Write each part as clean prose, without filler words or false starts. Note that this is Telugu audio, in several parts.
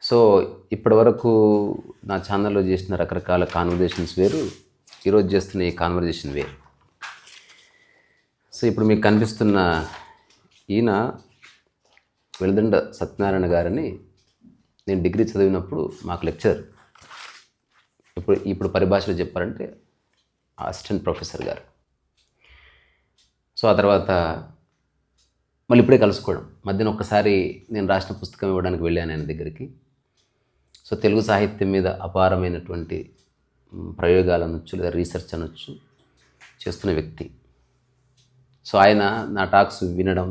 సో ఇప్పటివరకు నా ఛానల్లో చేసిన రకరకాల కాన్వర్జేషన్స్ వేరు, ఈరోజు చేస్తున్న ఈ కాన్వర్జేషన్ వేరు. సో ఇప్పుడు మీకు కనిపిస్తున్న ఈయన వెల్దండ సత్యనారాయణ గారని నేను డిగ్రీ చదివినప్పుడు మాకు లెక్చర్. ఇప్పుడు పరిభాషలో చెప్పారంటే అసిస్టెంట్ ప్రొఫెసర్ గారు. సో ఆ తర్వాత మళ్ళీ ఇప్పుడే కలుసుకోవడం. మధ్యన ఒక్కసారి నేను రాసిన పుస్తకం ఇవ్వడానికి వెళ్ళాను ఆయన దగ్గరికి. సో తెలుగు సాహిత్యం మీద అపారమైనటువంటి ప్రయోగాలు అనొచ్చు, లేదా రీసెర్చ్ అనొచ్చు చేస్తున్న వ్యక్తి. సో ఆయన నా టాక్స్ వినడం,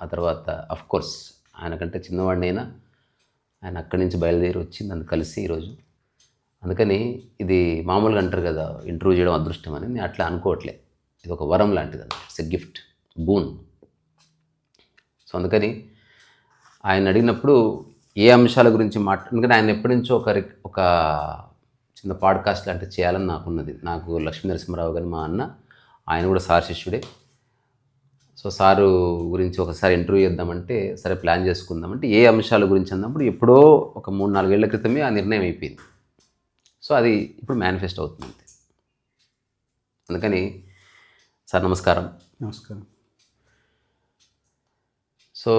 ఆ తర్వాత అఫ్కోర్స్ ఆయనకంటే చిన్నవాడినైనా ఆయన అక్కడి నుంచి బయలుదేరి వచ్చి నన్ను కలిసి ఈరోజు. అందుకని ఇది మామూలుగా అంటారు కదా ఇంటర్వ్యూ చేయడం అదృష్టం అని, నేను అట్లా అనుకోవట్లే. ఇది ఒక వరం లాంటిది, it's a gift, boon. So అందుకని ఆయన అడిగినప్పుడు ఏ అంశాల గురించి ఎందుకంటే ఆయన ఎప్పటి నుంచో ఒక చిన్న పాడ్కాస్ట్ లాంటివి చేయాలని నాకున్నది. నాకు లక్ష్మీ నరసింహారావు గారు మా అన్న, ఆయన కూడా సార్ శిష్యుడే. సో సారు గురించి ఒకసారి ఇంటర్వ్యూ చేద్దామంటే సరే ప్లాన్ చేసుకుందామంటే ఏ అంశాల గురించి అన్నప్పుడు ఎప్పుడో ఒక 3-4 ఏళ్ల క్రితమే ఆ నిర్ణయం అయిపోయింది. సో అది ఇప్పుడు మేనిఫెస్ట్ అవుతుంది. అందుకని సార్ నమస్కారం. నమస్కారం. సో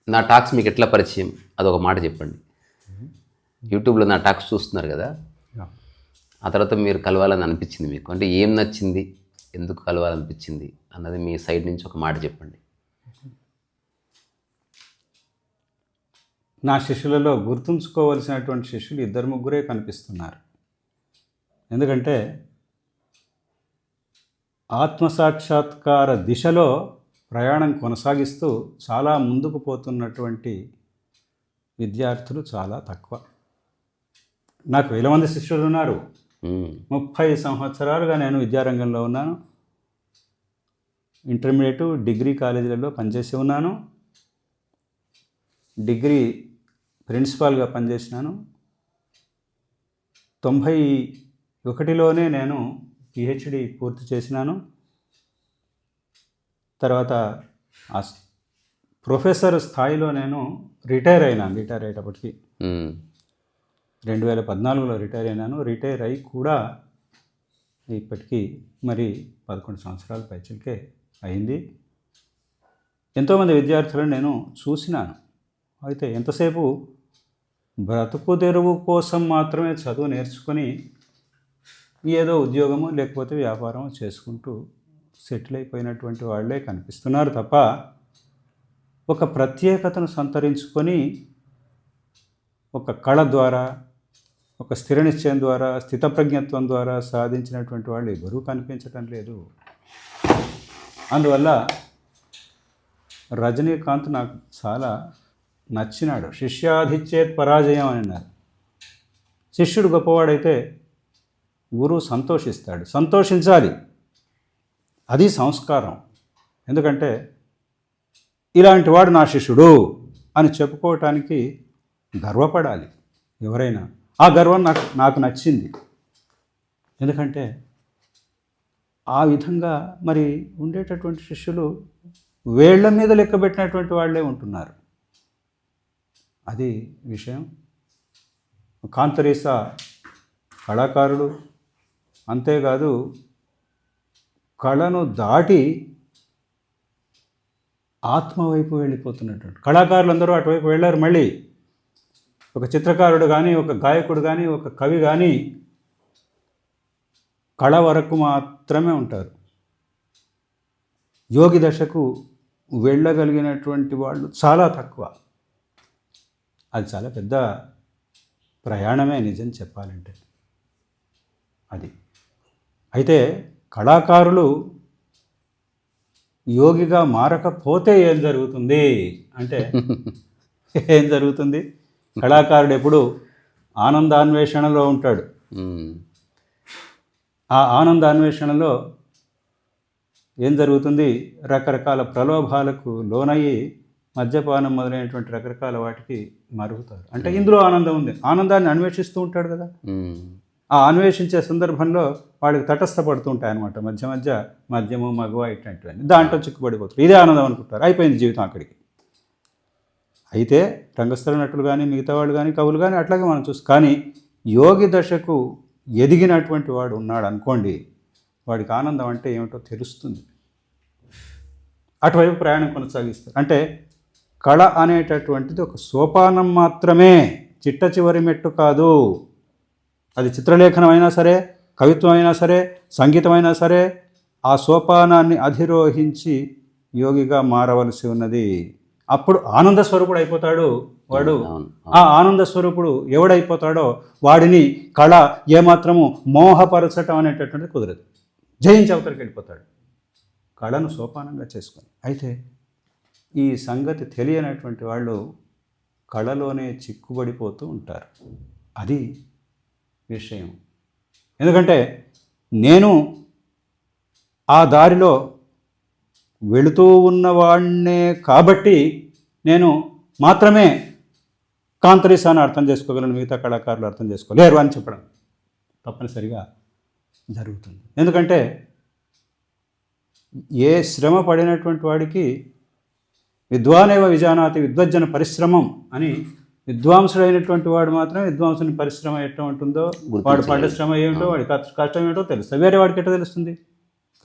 నా టాక్స్ మీకు ఎట్లా పరిచయం అదొక మాట చెప్పండి. యూట్యూబ్లో నా టాక్స్ చూస్తున్నారు కదా, ఆ తర్వాత మీరు కలవాలని అనిపించింది మీకు అంటే ఏం నచ్చింది, ఎందుకు కలవాలనిపించింది అన్నది మీ సైడ్ నుంచి ఒక మాట చెప్పండి. నా శిష్యులలో గుర్తుంచుకోవలసినటువంటి శిష్యులు 2-3 కనిపిస్తున్నారు. ఎందుకంటే ఆత్మసాక్షాత్కార దిశలో ప్రయాణం కొనసాగిస్తూ చాలా ముందుకు పోతున్నటువంటి విద్యార్థులు చాలా తక్కువ. నాకు 1000 మంది శిష్యులు ఉన్నారు. 30 సంవత్సరాలుగా నేను విద్యారంగంలో ఉన్నాను. ఇంటర్మీడియట్, డిగ్రీ కాలేజీలలో పనిచేసి ఉన్నాను. డిగ్రీ ప్రిన్సిపాల్గా పనిచేసినాను. 91లోనే నేను పిహెచ్డి పూర్తి చేసినాను. తర్వాత ప్రొఫెసర్ స్థాయిలో నేను రిటైర్ అయినాను. రిటైర్ అయ్యేటప్పటికి 2014లో రిటైర్ అయినాను. రిటైర్ అయ్యి కూడా ఇప్పటికీ మరి 11 సంవత్సరాల పైచిలకే అయింది. ఎంతోమంది విద్యార్థులను నేను చూసినాను. అయితే ఎంతసేపు బ్రతుకు తెరువు కోసం మాత్రమే చదువు నేర్చుకొని ఏదో ఉద్యోగము లేకపోతే వ్యాపారం చేసుకుంటూ సెటిల్ అయిపోయినటువంటి వాళ్ళే కనిపిస్తున్నారు తప్ప ఒక ప్రత్యేకతను సంతరించుకొని ఒక కళ ద్వారా, ఒక స్థిర నిశ్చయం ద్వారా, స్థితప్రజ్ఞత్వం ద్వారా సాధించినటువంటి వాళ్ళు ఎవరూ కనిపించటం లేదు. అందువల్ల రజనీకాంత్ నాకు చాలా నచ్చినాడు. శిష్యాధిచ్చేత్ పరాజయం అని అన్నారు. శిష్యుడు గొప్పవాడైతే గురువు సంతోషిస్తాడు, సంతోషించాలి. అది సంస్కారం. ఎందుకంటే ఇలాంటి వాడు నా శిష్యుడు అని చెప్పుకోవటానికి గర్వపడాలి ఎవరైనా. ఆ గర్వం నాకు నచ్చింది. ఎందుకంటే ఆ విధంగా మరి ఉండేటటువంటి శిష్యులు వేళ్ల మీద లెక్కబెట్టినటువంటి వాళ్ళే ఉంటున్నారు. అది విషయం. కాంతరీసా కళాకారుడు, అంతేకాదు కళను దాటి ఆత్మ వైపు వెళ్ళిపోతున్నటువంటి కళాకారులు అందరూ అటువైపు వెళ్ళారు. మళ్ళీ ఒక చిత్రకారుడు కానీ, ఒక గాయకుడు కానీ, ఒక కవి కానీ కళ వరకు మాత్రమే ఉంటారు. యోగి దశకు వెళ్ళగలిగినటువంటి వాళ్ళు చాలా తక్కువ. అది చాలా పెద్ద ప్రయాణమే నిజం చెప్పాలంటే. అది అయితే కళాకారులు యోగిగా మారకపోతే ఏం జరుగుతుంది అంటే ఏం జరుగుతుంది? కళాకారుడు ఎప్పుడు ఆనందాన్వేషణలో ఉంటాడు. ఆ ఆనందాన్వేషణలో ఏం జరుగుతుంది? రకరకాల ప్రలోభాలకు లోనయ్యి మద్యపానం మొదలైనటువంటి రకరకాల వాటికి మరుగుతారు. అంటే ఇందులో ఆనందం ఉంది, ఆనందాన్ని అన్వేషిస్తూ ఉంటాడు కదా. ఆ అన్వేషించే సందర్భంలో వాడికి తటస్థపడుతూ ఉంటాయి అన్నమాట. మద్యము మగువ ఇట్లాంటివన్నీ దాంట్లో చిక్కుపడిపోతారు. ఇదే ఆనందం అనుకుంటారు. అయిపోయింది జీవితం అక్కడికి. అయితే రంగస్థల నటులు కానీ మిగతా వాళ్ళు కానీ కవులు కానీ అట్లాగే మనం చూస్తాం. కానీ యోగి దశకు ఎదిగినటువంటి వాడు ఉన్నాడు అనుకోండి, వాడికి ఆనందం అంటే ఏమిటో తెలుస్తుంది. అటువైపు ప్రయాణం కొనసాగిస్తారు. అంటే కళ అనేటటువంటిది ఒక సోపానం మాత్రమే, చిట్ట చివరి మెట్టు కాదు. అది చిత్రలేఖనం అయినా సరే, కవిత్వం అయినా సరే, సంగీతం అయినా సరే, ఆ సోపానాన్ని అధిరోహించి యోగిగా మారవలసి ఉన్నది. అప్పుడు ఆనంద స్వరూపుడు అయిపోతాడు వాడు. ఆ ఆనంద స్వరూపుడు ఎవడైపోతాడో వాడిని కళ ఏమాత్రము మోహపరచటం అనేటటువంటిది కుదరదు. జయించి అవతలికి వెళ్ళిపోతాడు కళను సోపానంగా చేసుకొని. అయితే ఈ సంగతి తెలియనటువంటి వాళ్ళు కళలోనే చిక్కుబడిపోతూ ఉంటారు. అది విషయం. ఎందుకంటే నేను ఆ దారిలో వెళుతూ ఉన్నవాడినే కాబట్టి నేను మాత్రమే కాంతరీసాన్ని అర్థం చేసుకోగలను, మిగతా కళాకారులు అర్థం చేసుకోలేరు అని చెప్పడం తప్పనిసరిగా జరుగుతుంది. ఎందుకంటే ఏ శ్రమ పడినటువంటి వాడికి విద్వానేవ విజానాతి విద్వజ్జన పరిశ్రమం అని, విద్వాంసుడైనటువంటి వాడు మాత్రం విద్వాంసుని పరిశ్రమ ఎట్లా ఉంటుందో, వాడు పడ్డ శ్రమ ఏమిటో, వాడి కష్టం ఏమిటో తెలుస్తుంది. వేరే వాడికి ఎట్లా తెలుస్తుంది?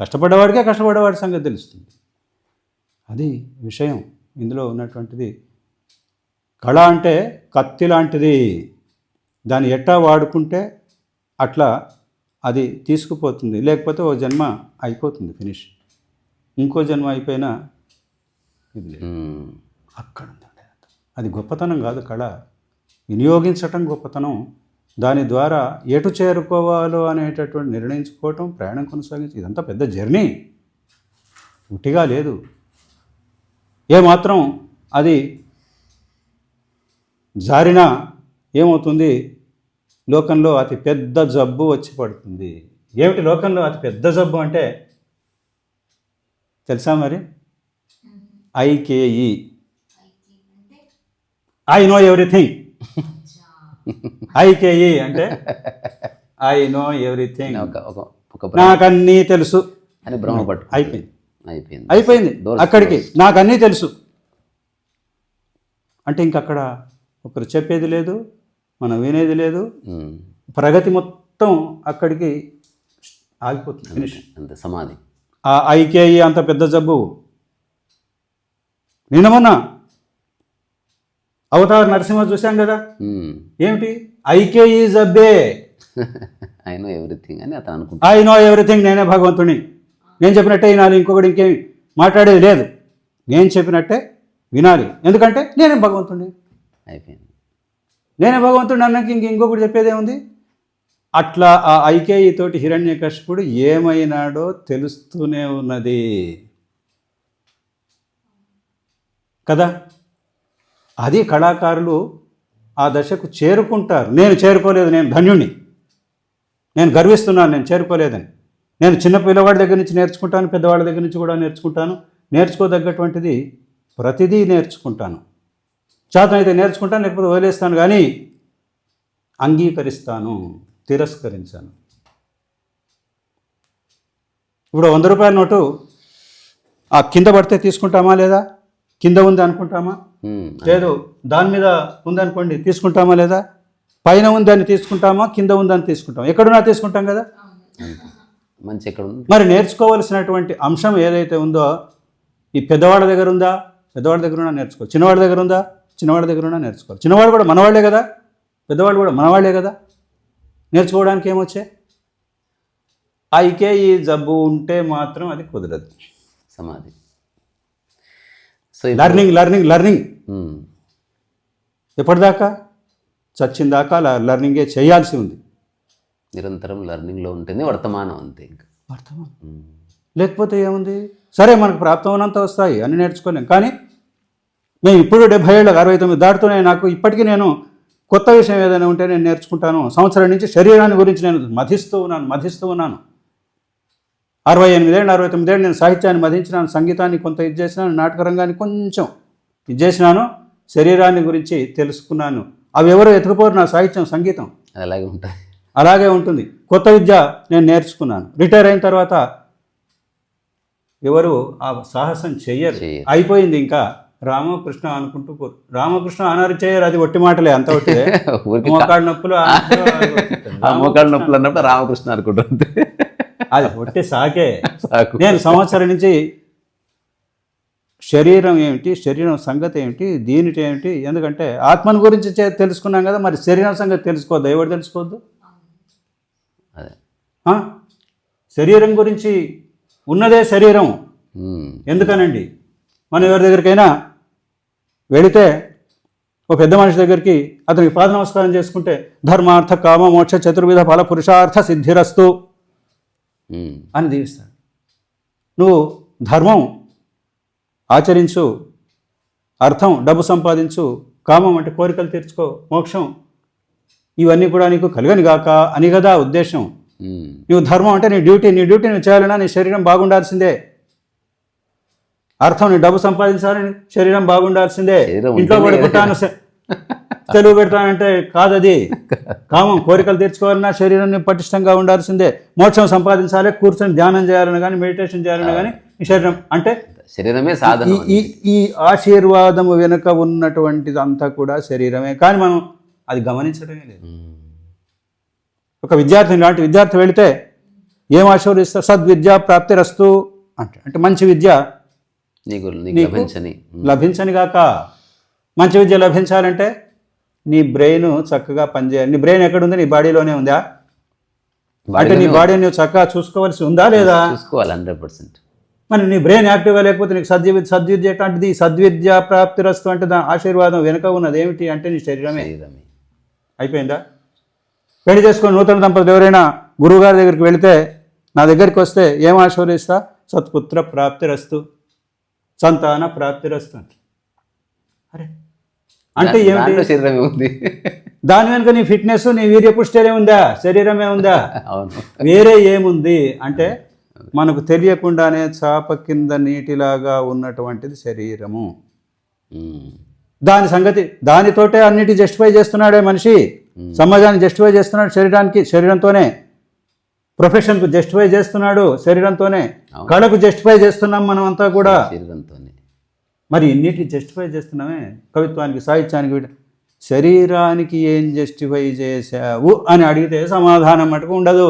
కష్టపడ్డవాడికే కష్టపడ్డవాడి సంగతి తెలుస్తుంది. అది విషయం ఇందులో ఉన్నటువంటిది. కళ అంటే కత్తి లాంటిది, దాన్ని ఎట్టా వాడుకుంటే అట్లా అది తీసుకుపోతుంది. లేకపోతే ఓ జన్మ అయిపోతుంది, ఫినిష్. ఇంకో జన్మ అయిపోయినా ఇది లేదు. అక్కడ ఉంది. అది గొప్పతనం కాదు కళ, వినియోగించటం గొప్పతనం. దాని ద్వారా ఎటు చేరుకోవాలో అనేటటువంటి నిర్ణయించుకోవటం, ప్రయాణం కొనసాగించి, ఇదంతా పెద్ద జర్నీ, ఉట్టిగా లేదు. ఏమాత్రం అది జారినా ఏమవుతుంది? లోకంలో అతి పెద్ద జబ్బు వచ్చి పడుతుంది. ఏమిటి లోకంలో అతి పెద్ద జబ్బు అంటే తెలుసా మరి? ఐకేఈ, ఐ నో ఎవ్రీథింగ్. ఐకేఈ అంటే ఐ నో ఎవ్రీథింగ్, నాకన్నీ తెలుసు అని భ్రమపట్టు. అయిపోయింది అక్కడికి, నాకన్నీ తెలుసు అంటే ఇంకక్కడ ఒకరు చెప్పేది లేదు, మనం వినేది లేదు, ప్రగతి మొత్తం అక్కడికి ఆగిపోతుంది, ఫినిష్, అంత సమాధి. ఆ ఐకేఈ అంత పెద్ద జబ్బు. నిన్న మొన్న అవతార్ నరసింహ చూశాం కదా, ఏమిటి? ఐకేఈ జబ్బే. ఐ నో ఎవ్రీథింగ్ అని అతను అనుకుంటా. ఐ నో ఎవ్రీథింగ్, నేనే భగవంతుని, నేను చెప్పినట్టే వినాలి, ఇంకొకటి ఇంకేం మాట్లాడేది లేదు, నేను చెప్పినట్టే వినాలి, ఎందుకంటే నేనే భగవంతుడిని. అయిపోయింది, నేనే భగవంతుడిని అన్నాక ఇంకొకటి చెప్పేదేముంది? అట్లా ఆ ఐకేఈ తోటి హిరణ్యకశిపుడు ఏమైనాడో తెలుస్తూనే ఉన్నది కదా. అది కళాకారులు ఆ దశకు చేరుకుంటారు. నేను చేరుకోలేదు, నేను ధన్యుణ్ణి, నేను గర్విస్తున్నాను నేను చేరుకోలేదని. నేను చిన్న పిల్లవాడి దగ్గర నుంచి నేర్చుకుంటాను, పెద్దవాళ్ళ దగ్గర నుంచి కూడా నేర్చుకుంటాను. నేర్చుకోదగ్గటువంటిది ప్రతిదీ నేర్చుకుంటాను. చేతనైతే నేర్చుకుంటాను, లేకపోతే వదిలేస్తాను, కానీ అంగీకరిస్తాను, తిరస్కరించాను. ఇప్పుడు 100 రూపాయల నోటు ఆ కింద పడితే తీసుకుంటామా లేదా? కింద ఉంది అనుకుంటామా? లేదు. దాని మీద ఉందనుకోండి, తీసుకుంటామా లేదా? పైన ఉందని తీసుకుంటామా, కింద ఉందని తీసుకుంటాం? ఎక్కడున్నా తీసుకుంటాం కదా. మంచి ఎక్కడ ఉంది? మరి నేర్చుకోవలసినటువంటి అంశం ఏదైతే ఉందో, ఈ పెద్దవాళ్ళ దగ్గర ఉందా? పెద్దవాళ్ళ దగ్గర ఉన్నా నేర్చుకోవాలి. చిన్నవాళ్ళ దగ్గర ఉందా? చిన్నవాళ్ళ దగ్గర ఉన్నా నేర్చుకోవాలి. చిన్నవాళ్ళు కూడా మనవాళ్లే కదా, పెద్దవాళ్ళు కూడా మనవాళ్లే కదా. నేర్చుకోవడానికి ఏమొచ్చాయి? ఐకేఈ జబ్బు ఉంటే మాత్రం అది కుదరదు. సమాధి. లర్నింగ్ లర్నింగ్ లర్నింగ్ ఎప్పటిదాకా? చచ్చిన దాకా లర్నింగే చేయాల్సి ఉంది. నిరంతరం లర్నింగ్లో ఉంటుంది వర్తమానం అంతే. ఇంకా వర్తమానం లేకపోతే ఏముంది? సరే, మనకు ప్రాప్తమైనంత వస్తాయి, అన్ని నేర్చుకోలేం. కానీ మేము ఇప్పుడు 70 ఏళ్ళకి 69 దాటుతూనే నాకు ఇప్పటికీ నేను కొత్త విషయం ఏదైనా ఉంటే నేను నేర్చుకుంటాను. సంవత్సరం నుంచి శరీరాన్ని గురించి నేను మధిస్తూ ఉన్నాను. 68 ఏళ్ళు 69 ఏళ్ళు నేను సాహిత్యాన్ని మధించినాను, సంగీతాన్ని కొంత ఇది చేసినాను, నాటక రంగాన్ని కొంచెం ఇది చేసినాను, శరీరాన్ని గురించి తెలుసుకున్నాను. అవి ఎవరో ఎత్తుకుపోరు, నా సాహిత్యం సంగీతం అలాగే ఉంటుంది. కొత్త విద్య నేను నేర్చుకున్నాను. రిటైర్ అయిన తర్వాత ఎవరు ఆ సాహసం చెయ్యరు. అయిపోయింది. ఇంకా రామకృష్ణ అనుకుంటూ పోరు. రామకృష్ణ అనారు చేయరు, అది ఒట్టి మాటలే, అంత ఒట్టిదే. ఊరికి మోకాళ్ళ నొప్పులు ఆ నొప్పులు, ఆ నొప్పులు. ఆ మోకాళ్ళ నొప్పులు అన్నప్పుడు రామకృష్ణ అనుకుంటుంది. అది ఒట్టి సాకే. సాకు. నేను సంవత్సరం నుంచి శరీరం ఏమిటి, శరీరం సంగతి ఏమిటి, దీనిటి ఏమిటి, ఎందుకంటే ఆత్మను గురించి తెలుసుకున్నాం కదా, మరి శరీరం సంగతి తెలుసుకోవద్దు, ఎవరు తెలుసుకోవద్దు? అదే. ఆ? శరీరం గురించి ఉన్నదే శరీరం. ఉమ్. ఎందుకనండి, మనం ఎవరి దగ్గరికైనా వెళితే ఒక పెద్ద మనిషి దగ్గరికి అతనికి పాద నమస్కారం చేసుకుంటే ధర్మార్థ కామ మోక్ష చతుర్విధ ఫల పురుషార్థ సిద్ధిరస్తు ఉమ్. అని దీవిస్తాడు. నువ్వు ధర్మం ఆచరించు, అర్థం డబ్బు సంపాదించు, కామం అంటే కోరికలు తీర్చుకో, మోక్షం ఇవన్నీ కూడా నీకు కలగని గాక అని కదా ఉద్దేశం. ఉమ్. నువ్వు ధర్మం అంటే నీ డ్యూటీ నువ్వు చేయాలన్నా నీ శరీరం బాగుండాల్సిందే. అర్థం నీ డబ్బు సంపాదించాలని శరీరం బాగుండాల్సిందే. శరీరం ఇంట్లో ఉంటేనే పడుకుంటాను తెలుగు పెడతానంటే కాదది. కామం కోరికలు తీర్చుకోవాలన్నా శరీరాన్ని పటిష్టంగా ఉండాల్సిందే. మోక్షం సంపాదించాలి, కూర్చొని ధ్యానం చేయాలని కానీ మెడిటేషన్ చేయాలని కానీ ఈ శరీరం అంటే శరీరమే సాధన. ఈ ఈ ఆశీర్వాదము వెనుక ఉన్నటువంటిది అంతా కూడా శరీరమే. కానీ మనం అది గమనించడమే లేదు. ఒక విద్యార్థి లాంటి విద్యార్థి వెళితే ఏం ఆశీర్వదిస్తారు? సద్విద్యా ప్రాప్తిరస్తు అంటే మంచి విద్య నీకు నీకు లభించని గాక. మంచి విద్య లభించాలంటే నీ బ్రెయిన్ చక్కగా పనిచేయాలి. నీ బ్రెయిన్ ఎక్కడుంది? నీ బాడీలోనే ఉందా? అంటే నీ బాడీని నువ్వు చక్కగా చూసుకోవాల్సి ఉందా లేదా? చూసుకోవాలి 100%. మరి నీ బ్రెయిన్ యాక్టివ్గా లేకపోతే నీకు సద్విద్య ఎట్లాంటిది? సద్విద్య ప్రాప్తిరస్తు అంటే దాని ఆశీర్వాదం వెనుక ఉన్నది ఏమిటి అంటే నీ శరీరమే. అయిపోయిందా? పెళ్లి చేసుకొని నూతన దంపతులు ఎవరైనా గురువుగారి దగ్గరికి వెళితే, నా దగ్గరికి వస్తే ఏం ఆశీర్వదిస్తా? సత్పుత్ర ప్రాప్తిరస్తు, సంతాన ప్రాప్తిరస్తు. అరే అంటే ఏమిటి? శరీరమే ఉంది. దాని వెనుక నీ ఫిట్నెస్, నీ వీర్యపుష్టలే ఉందా? శరీరమే ఉందా? అవును. వేరే ఏముంది అంటే మనకు తెలియకుండానే చాప కింద నీటిలాగా ఉన్నటువంటిది శరీరము. దాని సంగతి దానితోటే అన్నిటి జస్టిఫై చేస్తున్నాడే మనిషి. సమాజాన్ని జస్టిఫై చేస్తున్నాడు శరీరానికి, శరీరంతోనే. ప్రొఫెషన్కు జస్టిఫై చేస్తున్నాడు శరీరంతోనే. కళకు జస్టిఫై చేస్తున్నాం మనం అంతా కూడా శరీరంతోనే. మరి ఇన్నిటి జస్టిఫై చేస్తున్నామే. కవిత్వానికి, సాహిత్యానికి, శరీరానికి ఏం జస్టిఫై చేశావు అని అడిగితే సమాధానం మటుకు ఉండదు.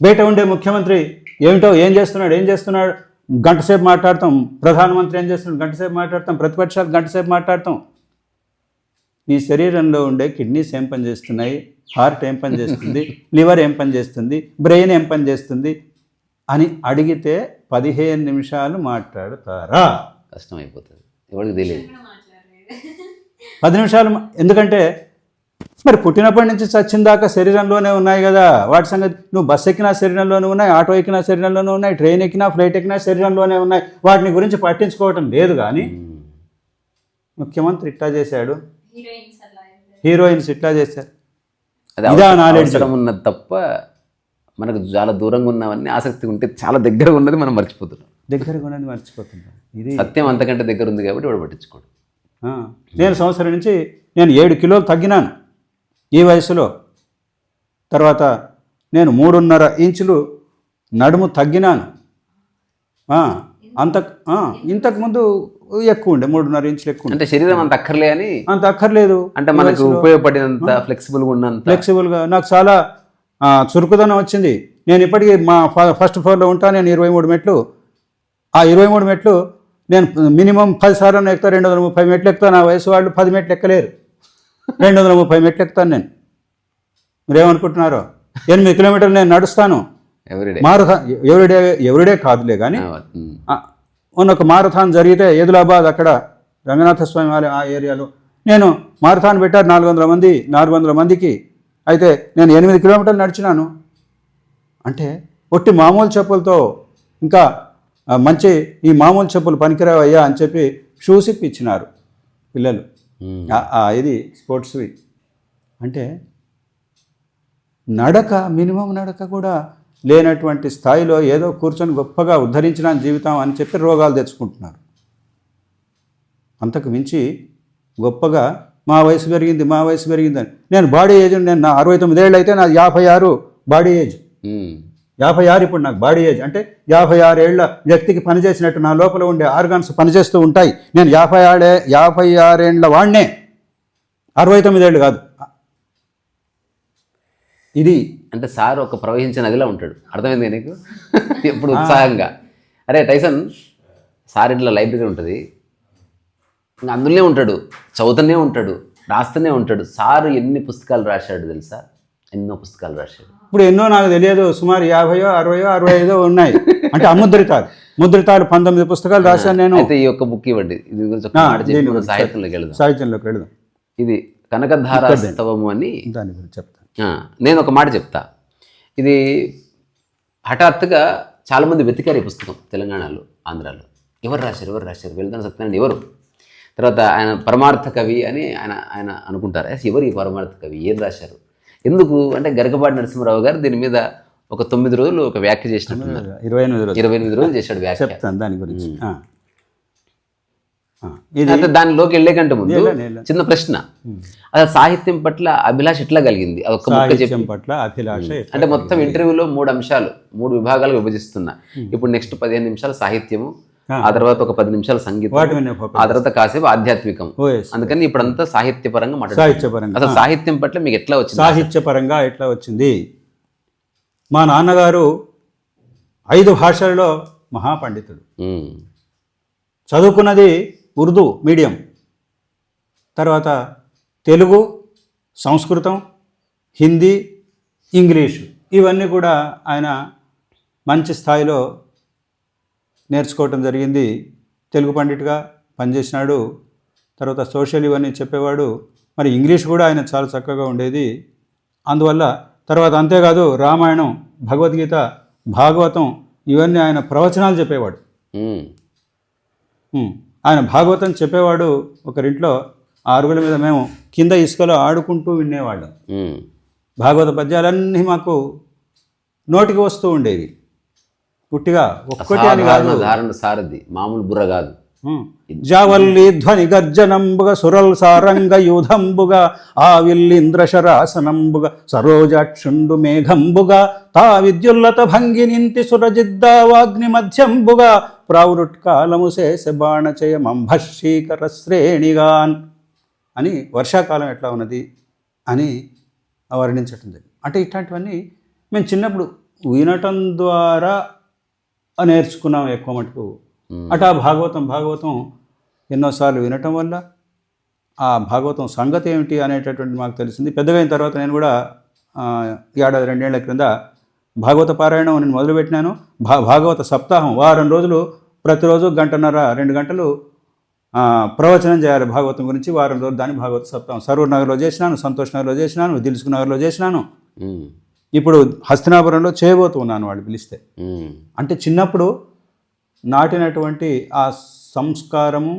బయట ఉండే ముఖ్యమంత్రి ఏమిటో ఏం చేస్తున్నాడు గంటసేపు మాట్లాడతాం. ప్రధానమంత్రి ఏం చేస్తున్నాడు గంటసేపు మాట్లాడతాం. ప్రతిపక్షాలు గంటసేపు మాట్లాడతాం. నీ శరీరంలో ఉండే కిడ్నీస్ ఏం పని చేస్తున్నాయి, హార్ట్ ఏం పని చేస్తుంది, లివర్ ఏం పని చేస్తుంది, బ్రెయిన్ ఏం పని చేస్తుంది అని అడిగితే 15 నిమిషాలు మాట్లాడతారా? కష్టమైపోతుంది, ఎవరికి తెలియదు. 10 నిమిషాలు. ఎందుకంటే మరి పుట్టినప్పటి నుంచి చచ్చిన దాకా శరీరంలోనే ఉన్నాయి కదా. వాటి సంగతి నువ్వు బస్సు ఎక్కినా శరీరంలోనే ఉన్నాయి, ఆటో ఎక్కినా శరీరంలోనే ఉన్నాయి, ట్రైన్ ఎక్కినా ఫ్లైట్ ఎక్కినా శరీరంలోనే ఉన్నాయి. వాటిని గురించి పట్టించుకోవటం లేదు. కానీ ముఖ్యమంత్రి ఇట్లా చేశాడు, హీరోయిన్స్ ఇట్లా చేశారు. అది అవసరం ఉన్నది తప్ప మనకు చాలా దూరంగా ఉన్నవన్నీ ఆసక్తి ఉంటే చాలా దగ్గరగా ఉన్నది మనం మర్చిపోతున్నాం. ఇది సత్యం అంతకంటే దగ్గర ఉంది కాబట్టి వాడు పట్టించుకోడు. నేను సంవత్సరం నుంచి 7 కిలోలు తగ్గినాను ఈ వయసులో. తర్వాత నేను 3.5 ఇంచులు నడుము తగ్గినాను. ఇంతకుముందు ఎక్కువ ఉండే, 3.5 ఇంచులు ఎక్కువ. అంటే శరీరం అంత అక్కర్లే అని? అంత అక్కర్లేదు. అంటే మనకు ఉపయోగపడినంత ఫ్లెక్సిబుల్గా ఉన్నంత ఫ్లెక్సిబుల్గా నాకు చాలా చురుకుదనం వచ్చింది. నేను ఇప్పటికీ మా ఫస్ట్ ఫ్లోర్లో ఉంటాను. నేను 23 మెట్లు. ఆ 23 మెట్లు నేను మినిమం 10 సార్లు ఎక్కుతా. 230 మెట్లు ఎక్కుతాను. నా వయసు వాళ్ళు 10 మెట్లు ఎక్కలేరు. 230 మెట్లు ఎక్కుతాను నేను. మీరేమనుకుంటున్నారో? 8 కిలోమీటర్లు నేను నడుస్తాను. మారథాన్ ఎవ్రీడే కాదులే కానీ మొన్న ఒక మారథాన్ జరిగితే ఆదిలాబాద్, అక్కడ రంగనాథ స్వామి వారి ఆ ఏరియాలో నేను మారథాన్ పెట్టారు 400 మందికి. అయితే నేను 8 కిలోమీటర్లు నడిచినాను. అంటే ఒట్టి మామూలు చెప్పులతో, ఇంకా మంచి ఈ మామూలు చెప్పులు పనికిరావయ్యా అని చెప్పి షూస్ ఇప్పించినారు పిల్లలు. ఇది స్పోర్ట్స్వి. అంటే నడక, మినిమం నడక కూడా లేనటువంటి స్థాయిలో ఏదో కూర్చొని గొప్పగా ఉద్ధరించిన జీవితం అని చెప్పి రోగాలు తెచ్చుకుంటున్నారు. అంతకు మించి గొప్పగా మా వయసు పెరిగిందని. నేను బాడీ ఏజ్, నేను నా 69 ఏళ్ళు అయితే నాది 56 బాడీ ఏజ్. 56 ఇప్పుడు నాకు బాడీ ఏజ్ అంటే 56 ఏళ్ల వ్యక్తికి పనిచేసినట్టు నా లోపల ఉండే ఆర్గాన్స్ పనిచేస్తూ ఉంటాయి. నేను 56 ఏళ్ల వాడినే, 69 ఏళ్ళు కాదు. ఇది అంటే సార్ ఒక ప్రవహించిన నదిలా ఉంటాడు, అర్థమైంది నీకు? ఎప్పుడు ఉత్సాహంగా. అరే టైసన్, సార్ ఇంట్లో లైబ్రరీ ఉంటుంది, ఇంకా అందులోనే ఉంటాడు, చదువుతూనే ఉంటాడు, రాస్తూనే ఉంటాడు. సారు ఎన్ని పుస్తకాలు రాశాడు తెలుసా? ఎన్నో పుస్తకాలు రాశాడు. ఇప్పుడు ఎన్నో నాకు తెలియదు, సుమారు 50, 60, 65 ఉన్నాయి. అంటే అముద్రితాలు 19 పుస్తకాలు రాశాను నేను. అయితే ఈ యొక్క బుక్ ఇవ్వండి, ఇది గురించి ఒక మాట చెప్పి మనం సాహిత్యంలోకి వెళ్దాం. ఇది కనకధారాస్తవము అని, దాని గురించి చెప్తాను. నేను ఒక మాట చెప్తా. ఇది హఠాత్తుగా చాలామంది వెతికారు ఈ పుస్తకం తెలంగాణలో, ఆంధ్రాలో. ఎవరు రాశారు వెళ్దాం సత్యనారాయణ ఎవరు? తర్వాత ఆయన పరమార్థ కవి అని ఆయన అనుకుంటారు. ఎవరు ఈ పరమార్థ కవి, ఏం రాశారు, ఎందుకు అంటే గరికపాటి నరసింహారావు గారు దీని మీద ఒక 9 రోజులు ఒక వ్యాఖ్య చేసినట్టున్నారు. 28 రోజులు చేశాడు వ్యాఖ్య. చెప్తాను దాని గురించి. అయితే దానిలోకి వెళ్ళే కంటే ముందు చిన్న ప్రశ్న, అసలు సాహిత్యం పట్ల అభిలాష ఎట్లా కలిగింది? అదొక ముక్క చెప్పి. పట్ల అభిలాష అంటే మొత్తం ఇంటర్వ్యూలో 3 అంశాలు, 3 విభాగాలు విభజిస్తున్నా. ఇప్పుడు నెక్స్ట్ 15 నిమిషాలు సాహిత్యము, ఆ తర్వాత ఒక 10 నిమిషాలు సంగీతం, ఆ తర్వాత కాసేపు ఆధ్యాత్మికం. అందుకని ఇప్పుడంతా సాహిత్యపరంగా మాట్లాడుతున్నాం. అసలు సాహిత్యం పట్ల మీకు ఎట్లా వచ్చింది? సాహిత్యపరంగా ఎట్లా వచ్చింది? మా నాన్నగారు 5 భాషలలో మహాపండితుడు. చదువుకున్నది ఉర్దూ మీడియం, తర్వాత తెలుగు, సంస్కృతం, హిందీ, ఇంగ్లీషు, ఇవన్నీ కూడా ఆయన మంచి స్థాయిలో నేర్చుకోవటం జరిగింది. తెలుగు పండిట్గా పనిచేసినాడు. తర్వాత సోషల్ ఇవన్నీ చెప్పేవాడు. మరి ఇంగ్లీష్ కూడా ఆయన చాలా చక్కగా ఉండేది. అందువల్ల తర్వాత అంతేకాదు రామాయణం, భగవద్గీత, భాగవతం ఇవన్నీ ఆయన ప్రవచనాలు చెప్పేవాడు. ఆయన భాగవతం చెప్పేవాడు. ఒకరింట్లో 6 మీద మేము కింద ఇసుకలో ఆడుకుంటూ వినేవాళ్ళం. భాగవత పద్యాలన్నీ మాకు నోటికి వస్తూ ఉండేవి. పుట్టిగా ఒక్కటి అని కాదు, సారథి మామూలు బుర్ర కాదు. జావల్లి ధ్వని గర్జనంబుగ సురల్ సారంగ యూధంబుగా ఆవిల్లింద్రశరాసనంబుగ సరోజాక్షుండు మేఘంబుగా తా విద్యుల్లత భంగి నింతి సురజిద్దావాగ్ని మధ్యంబుగా ప్రావృట్కాలము శేష బాణచయమంభశీకర శ్రేణిగాన్ అని వర్షాకాలం ఎట్లా ఉన్నది అని వర్ణించటం జరిగింది. అంటే ఇట్లాంటివన్నీ మేము చిన్నప్పుడు వినటం ద్వారా నేర్చుకున్నాం ఎక్కువ మటుకు. అటు ఆ భాగవతం ఎన్నోసార్లు వినటం వల్ల ఆ భాగవతం సంగతి ఏమిటి అనేటటువంటి మాకు తెలిసింది. పెద్దగా అయిన తర్వాత నేను కూడా 1-2 ఏళ్ల క్రింద భాగవత పారాయణం నేను మొదలుపెట్టినాను. భాగవత సప్తాహం వారం రోజులు, ప్రతిరోజు 1.5-2 గంటలు ప్రవచనం చేయాలి భాగవతం గురించి. వారం రోజులు దాన్ని భాగవత సప్తాహం సరూర్ నగర్లో చేసినాను, సంతోష్ నగర్లో చేసినాను, దిల్సుఖ్ నగర్లో చేసినాను. ఇప్పుడు హస్తినాపురంలో చేయబోతున్నాను వాళ్ళు పిలిస్తే. అంటే చిన్నప్పుడు నాటినటువంటి ఆ సంస్కారము,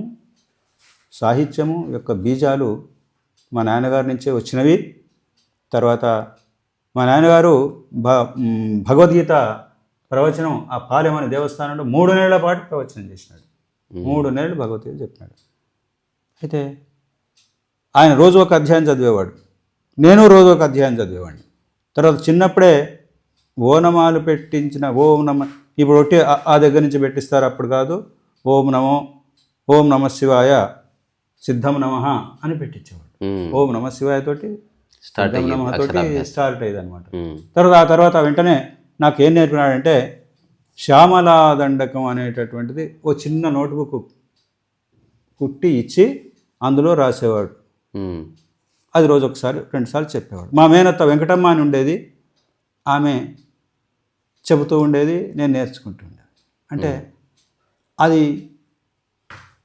సాహిత్యము యొక్క బీజాలు మా నాన్నగారి నుంచే వచ్చినవి. తర్వాత మా నాన్నగారు భగవద్గీత ప్రవచనం ఆ పాలెం అనే దేవస్థానంలో 3 నెలల పాటు ప్రవచనం చేసినాడు. 3 నెలలు భగవద్గీత చెప్పినాడు. అయితే ఆయన రోజు ఒక అధ్యాయం చదివేవాడు, నేను రోజు ఒక అధ్యాయం చదివేవాడిని. తర్వాత చిన్నప్పుడే ఓనమాలు పెట్టించిన ఓం నమ, ఇప్పుడు ఒట్టి ఆ దగ్గర నుంచి పెట్టిస్తారు, అప్పుడు కాదు. ఓం నమ శివాయ సిద్ధం నమః అని పెట్టించేవాడు. ఓం నమ శివాయ తోటి సిద్ధం నమః తోటి స్టార్ట్ అయ్యేది అనమాట. ఆ తర్వాత వెంటనే నాకు ఏం నేర్పినాడంటే శ్యామలా దండకం అనేటటువంటిది ఓ చిన్న నోట్బుక్ కుట్టి ఇచ్చి అందులో రాసేవాడు. అది రోజు 1-2 సార్లు చెప్పేవాడు. మా మేనత్త వెంకటమ్మ అని ఉండేది, ఆమె చెబుతూ ఉండేది, నేను నేర్చుకుంటూ ఉండేది. అంటే అది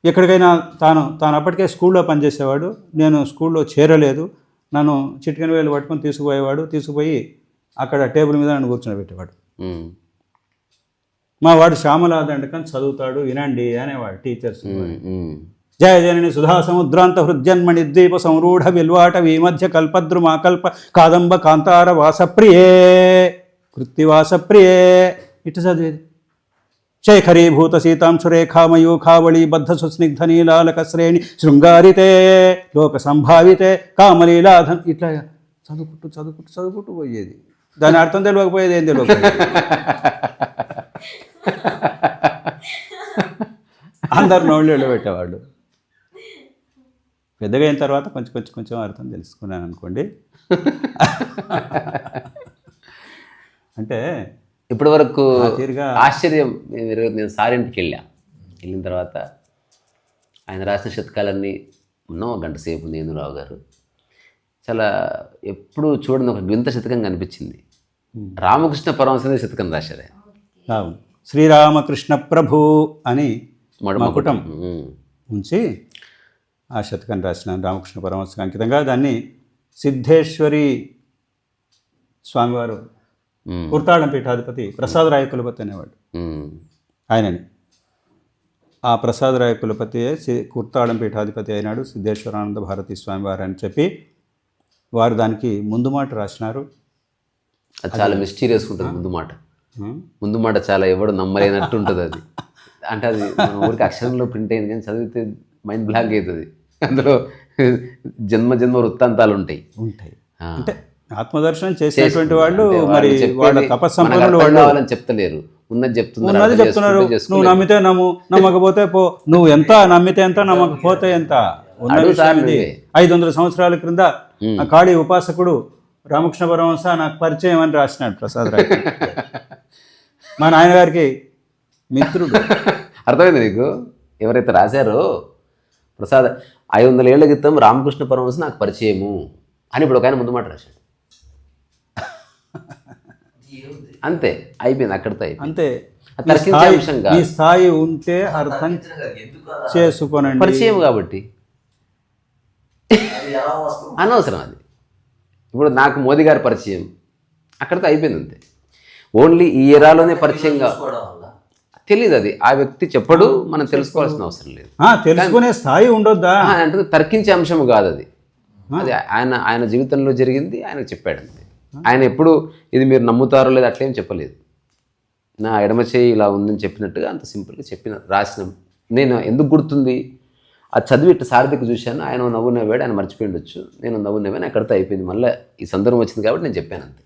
ఎక్కడికైనా తాను అప్పటికే స్కూల్లో పనిచేసేవాడు. నేను స్కూల్లో చేరలేదు. నన్ను చిటికెన వేలు పట్టుకొని తీసుకుపోయి అక్కడ టేబుల్ మీద నన్ను కూర్చోబెట్టేవాడు. మా వాడు శ్యామలా దండకం చదువుతాడు, వినండి అనేవాడు టీచర్స్. జయ జనని సుధా సముద్రాంత హృద్యన్మణి ద్వీప సంరూఢ విల్వాట విమధ్య కల్పద్రుమా కల్ప కాదంబ కాంతార వాసప్రియే కృత్తివాసప్రియే ఇటు చదివేది. శేఖరీభూత సీతాంశురేఖామయూఖావళీ బద్ధ సుస్నిగ్ధ నీలాలక శ్రేణి శృంగారితే లోక సంభావితే కామలీలాధన్ ఇట్లా చదువుకుంటూ పోయేది. దాని అర్థం తెలియకపోయేది ఏం తెలియకపోయేది. అందరు నోళ్ళు పెట్టేవాళ్ళు. పెద్దగా అయిన తర్వాత కొంచెం అర్థం తెలుసుకున్నాను అనుకోండి. అంటే ఇప్పటి వరకు తీరుగా ఆశ్చర్యం, నేను సార్ ఇంటికి వెళ్ళిన తర్వాత ఆయన రాసిన శతకాలన్నీ ఉన్నాం. ఒక గంట సేపు నేను రావు గారు చాలా ఎప్పుడు చూడని ఒక వింత శతకం కనిపించింది. రామకృష్ణ పరమహంస శతకం రాశారు ఆయన. అవును, శ్రీరామకృష్ణ ప్రభు అని మకుటం ఉంచి ఆ శతకం రాసినాను రామకృష్ణ పరమహంసకు అంకితంగా. దాన్ని సిద్ధేశ్వరి స్వామివారు కుర్తాళం పీఠాధిపతి ప్రసాదరాయ కులపతి అనేవాడు ఆయనని. ఆ ప్రసాదరాయ కులపతి కుర్తాళం పీఠాధిపతి అయినాడు సిద్ధేశ్వరానంద భారతి స్వామివారు అని చెప్పి వారు దానికి ముందు మాట రాసినారు. అది చాలా మిస్టీరియస్ ఉంటుంది ముందు మాట చాలా ఎవడు నమ్మలేనట్టు ఉంటుంది అది. అంటే అది మన ఊరికి అక్షరంలో ప్రింట్ అయింది కానీ చదివితే మైండ్ బ్లాక్ అవుతుంది. అందులో జన్మ వృత్తాంతాలు ఉంటాయి. అంటే ఆత్మదర్శనం చేసేటువంటి వాళ్ళు మరి వాళ్ళ తపస్సంపన్నులు వాళ్ళు చెప్తలేరు, ఉన్నది చెప్తున్నారు. నువ్వు నమ్మితే నమ్ము, నమ్మకపోతే పో. నువ్వు ఎంత నమ్మితే ఎంత, నమ్మకపోతే ఎంత. 500 సంవత్సరాల క్రింద ఆ కాళీ ఉపాసకుడు రామకృష్ణ పరమహంస నాకు పరిచయం అని రాసినాడు ప్రసాద్ రాయ్. మా నాయనగారికి మిత్రుడు. అర్థమైంది నీకు? ఎవరైతే రాశారో ప్రసాద్ 500 ఏళ్ల క్రితం రామకృష్ణ పరమహంస నాకు పరిచయము అని ఇప్పుడు ఒక ఆయన ముందు మాట రాశాడు. అంతే, అయిపోయింది, అక్కడితో అంతే. అంశంగా ఈ స్థాయి ఉంటే అర్థం చేసుకోనండి. పరిచయం కాబట్టి అనవసరం అది. ఇప్పుడు నాకు మోదీ గారి పరిచయం అక్కడితో అయిపోయింది, అంతే. ఓన్లీ ఈ ఎరాలోనే పరిచయంగా తెలియదు, అది ఆ వ్యక్తి చెప్పడు, మనం తెలుసుకోవాల్సిన అవసరం లేదు. తెలుసుకునే స్థాయి ఉండొద్దా అంటే తర్కించే అంశం కాదు అది. అది ఆయన జీవితంలో జరిగింది, ఆయనకు చెప్పాడు అంతే. ఆయన ఎప్పుడు ఇది మీరు నమ్ముతారో లేదు అట్లేం చెప్పలేదు. నా ఎడమ చేయి ఇలా ఉందని చెప్పినట్టుగా అంత సింపుల్గా రాసిన. నేను ఎందుకు గుర్తుంది, అది చదివి ఇట్టు సారథికి చూశాను, ఆయన నవ్వు నవ్వాడు, ఆయన మర్చిపోయి ఉండొచ్చు, నేను నవ్వు నవ్వాను, అక్కడితో అయిపోయింది. మళ్ళీ ఈ సందర్భం వచ్చింది కాబట్టి నేను చెప్పాను అంతే.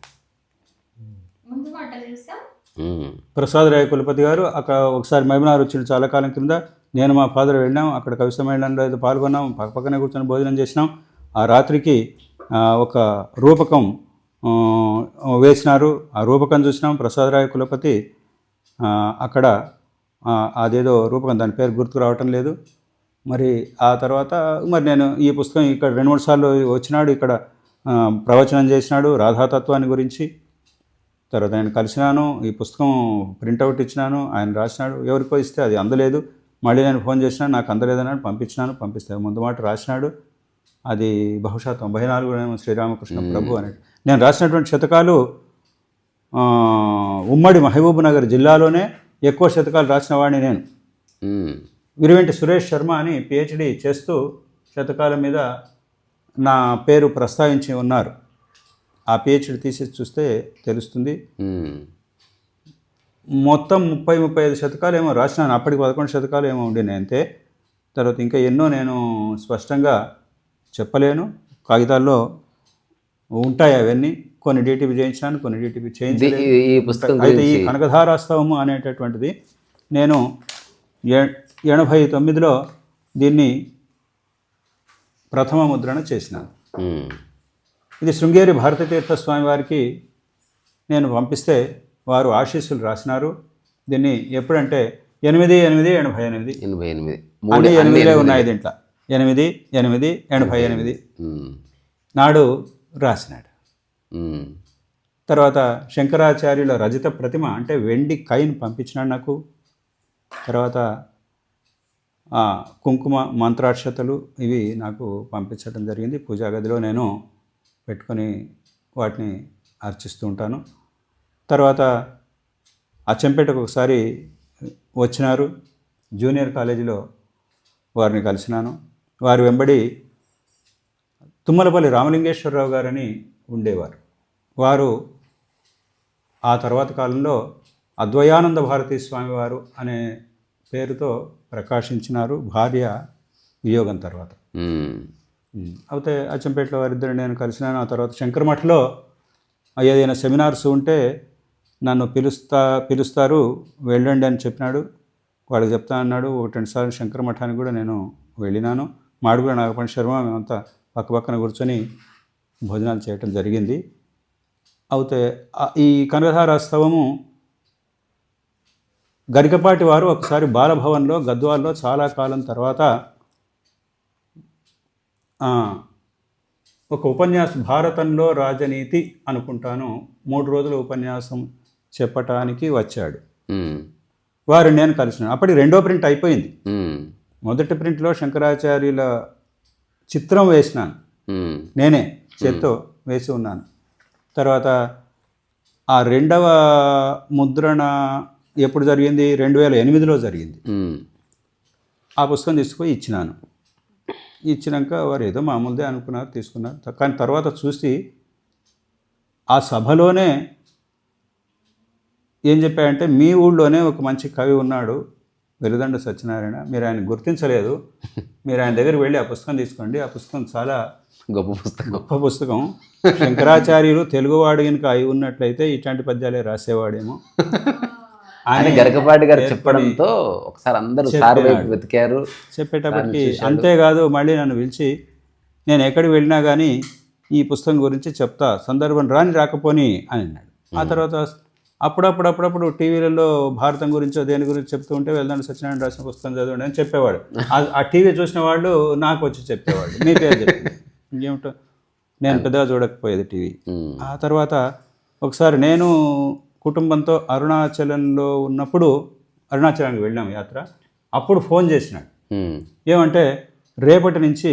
ప్రసాద్ రాయ్ కులపతి గారు అక్కడ ఒకసారి మహబూబ్నగర్ వచ్చిన చాలా కాలం కింద నేను మా ఫాదర్ వెళ్ళాం. అక్కడ కవి సమ్మేళనంలో ఏదో పాల్గొన్నాం, పక్కనే కూర్చొని భోజనం చేసినాం. ఆ రాత్రికి ఒక రూపకం వేసినారు. ఆ రూపకం చూసినాం. ప్రసాద్ రాయ్ కులపతి అక్కడ అదేదో రూపకం, దాని పేరు గుర్తుకు రావటం లేదు. మరి ఆ తర్వాత మరి నేను ఈ పుస్తకం ఇక్కడ 2-3 సార్లు వచ్చినాడు, ఇక్కడ ప్రవచనం చేసినాడు రాధాతత్వాన్ని గురించి. తర్వాత ఆయన కలిసినాను, ఈ పుస్తకం ప్రింటౌట్ ఇచ్చినాను, ఆయన రాసినాడు. ఎవరికో ఇస్తే అది అందలేదు, మళ్ళీ నేను ఫోన్ చేసినా నాకు అందలేదన్నాడు, పంపిస్తే ముందు మాట రాసినాడు. అది బహుశా 94 శ్రీరామకృష్ణ ప్రభు అనేది. నేను రాసినటువంటి శతకాలు ఉమ్మడి మహబూబ్ నగర్ జిల్లాలోనే ఎక్కువ శతకాలు రాసిన వాడిని నేను. విరివెంటి సురేష్ శర్మ అని పిహెచ్డి చేస్తూ శతకాల మీద నా పేరు ప్రస్తావించి ఉన్నారు. ఆ పిహెచ్డి తీసి చూస్తే తెలుస్తుంది. మొత్తం 30-35 శతకాలు ఏమో రాసినాను. అప్పటికి 11 శతకాలు ఏమో ఉండినాయి అంతే. తర్వాత ఇంకా ఎన్నో నేను స్పష్టంగా చెప్పలేను, కాగితాల్లో ఉంటాయి అవన్నీ. కొన్ని డీటీపీ చేయించినాను, కొన్ని డీటీపీ చేయించలేదు. అయితే ఈ కనకధారాస్తవము అనేటటువంటిది నేను 89లో దీన్ని ప్రథమ ముద్రణ చేసినాను. ఇది శృంగేరి భారతతీర్థ స్వామి వారికి నేను పంపిస్తే వారు ఆశీస్సులు రాసినారు. దీన్ని ఎప్పుడంటే 8/8/88 అన్ని 8లే ఉన్నాయి దీంట్లో. 8/8/88 నాడు రాసినాడు. తర్వాత శంకరాచార్యుల రజిత ప్రతిమ అంటే వెండి కైన్ పంపించినాడు నాకు. తర్వాత కుంకుమ మంత్రాక్షతలు ఇవి నాకు పంపించడం జరిగింది. పూజా గదిలో నేను పెట్టుకొని వాటిని అర్చిస్తూ ఉంటాను. తర్వాత అచ్చంపేటకు ఒకసారి వచ్చినారు, జూనియర్ కాలేజీలో వారిని కలిసినాను. వారి వెంబడి తుమ్మలపల్లి రామలింగేశ్వరరావు గారని ఉండేవారు. వారు ఆ తర్వాత కాలంలో అద్వయానంద భారతీ స్వామివారు అనే పేరుతో ప్రకాశించినారు భార్య వియోగం తర్వాత. అయితే అచ్చంపేటలో వారిద్దరు నేను కలిసినాను. ఆ తర్వాత శంకరమఠలో ఏదైనా సెమినార్స్ ఉంటే నన్ను పిలుస్తారు, వెళ్ళండి అని చెప్పినాడు. వాళ్ళకి చెప్తా అన్నాడు. 1-2 సార్లు శంకర మఠానికి కూడా నేను వెళ్ళినాను. మాడుగుల నాగపండి శర్మ మేమంతా పక్కపక్కన కూర్చొని భోజనాలు చేయటం జరిగింది. అయితే ఈ కనకధారాస్తవము గరికపాటి వారు ఒకసారి బాలభవన్లో గద్వాల్లో చాలా కాలం తర్వాత ఒక ఉపన్యాసం, భారతంలో రాజనీతి అనుకుంటాను, 3 రోజుల ఉపన్యాసం చెప్పటానికి వచ్చాడు. వారు నేను కలిసినాను. అప్పటికి 2వ ప్రింట్ అయిపోయింది. మొదటి ప్రింట్లో శంకరాచార్యుల చిత్రం వేసినాను, నేనే చేత్తో వేసి ఉన్నాను. తర్వాత ఆ 2వ ముద్రణ ఎప్పుడు జరిగింది? 2008లో జరిగింది. ఆ పుస్తకం తీసుకుపోయి ఇచ్చినాను. ఇచ్చినాక వారు ఏదో మామూలుదే అనుకున్నారు, తీసుకున్నారు. కానీ తర్వాత చూసి ఆ సభలోనే ఏం చెప్పాయంటే, మీ ఊళ్ళోనే ఒక మంచి కవి ఉన్నాడు, వెలుదండ సత్యనారాయణ, మీరు ఆయన గుర్తించలేదు, మీరు ఆయన దగ్గరికి వెళ్ళి ఆ పుస్తకం తీసుకోండి, ఆ పుస్తకం చాలా గొప్ప పుస్తకం. శంకరాచార్యులు తెలుగువాడు కనుక అయి ఉన్నట్లయితే ఇట్లాంటి పద్యాలే రాసేవాడేమో అని గరికపాటి గారు చెప్పడంతో ఒకసారి అందరూ సార్ వైపు వెతికారు. చెప్పేటప్పటికి అంతేకాదు, మళ్ళీ నన్ను పిలిచి, నేను ఎక్కడికి వెళ్ళినా కానీ ఈ పుస్తకం గురించి చెప్తా, సందర్భం రాకపోని అని అన్నాడు. ఆ తర్వాత అప్పుడప్పుడు టీవీలలో భారతం గురించో దేని గురించి చెప్తూ ఉంటే, వెల్దండ సత్యనారాయణ రాసిన పుస్తకం చదవండి అని చెప్పేవాడు. ఆ టీవీ చూసిన వాళ్ళు నాకు వచ్చి చెప్పేవాడు, మీ పేరు చెప్పి. ఇంకేమిటో నేను పెద్దగా చూడకపోయేది టీవీ. ఆ తర్వాత ఒకసారి నేను కుటుంబంతో అరుణాచలంలో ఉన్నప్పుడు, అరుణాచలానికి వెళ్ళాము యాత్ర, అప్పుడు ఫోన్ చేసినాడు. ఏమంటే, రేపటి నుంచి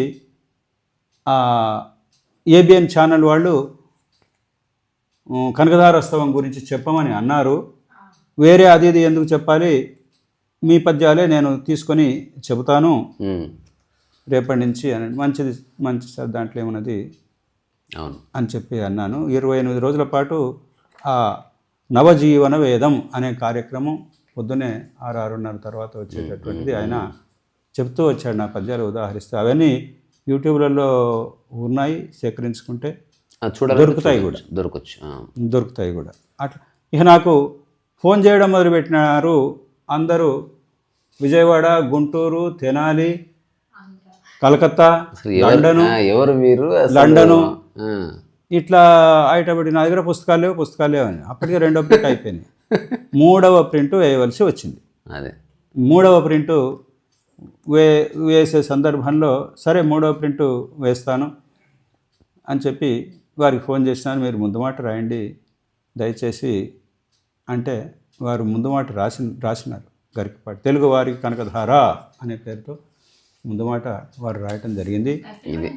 ఏబిఎన్ ఛానల్ వాళ్ళు కనకధారోత్సవం గురించి చెప్పమని అన్నారు, వేరే అది ఎందుకు చెప్పాలి, మీ పద్యాలే నేను తీసుకొని చెబుతాను రేపటి నుంచి అని. మంచి సార్, దాంట్లో ఏమున్నది అని చెప్పి అన్నాను. 28 రోజుల పాటు ఆ నవజీవన వేదం అనే కార్యక్రమం పొద్దునే 6-6:30 తర్వాత వచ్చేటటువంటిది ఆయన చెప్తూ వచ్చాడు, నా పద్యాలు ఉదాహరిస్తూ. అవన్నీ యూట్యూబ్లలో ఉన్నాయి, సేకరించుకుంటే దొరుకుతాయి కూడా. అట్లా ఇక నాకు ఫోన్ చేయడం మొదలుపెట్టినారు అందరూ. విజయవాడ, గుంటూరు, తెనాలి, కలకత్తా, లండను ఇట్లా అయ్యేటప్పటికి నా దగ్గర పుస్తకాలు లేవు అని. అప్పటికే 2వ ప్రింట్ అయిపోయింది. 3వ ప్రింట్ వేయవలసి వచ్చింది. 3వ ప్రింటు వేసే సందర్భంలో, సరే 3వ ప్రింటు వేస్తాను అని చెప్పి వారికి ఫోన్ చేసినాను. మీరు ముందు మాట రాయండి దయచేసి అంటే, వారు ముందు మాట రాసినారు. గరికపాటి తెలుగువారి కనకధార అనే పేరుతో ముందు మాట వారు రాయటం జరిగింది. ఇది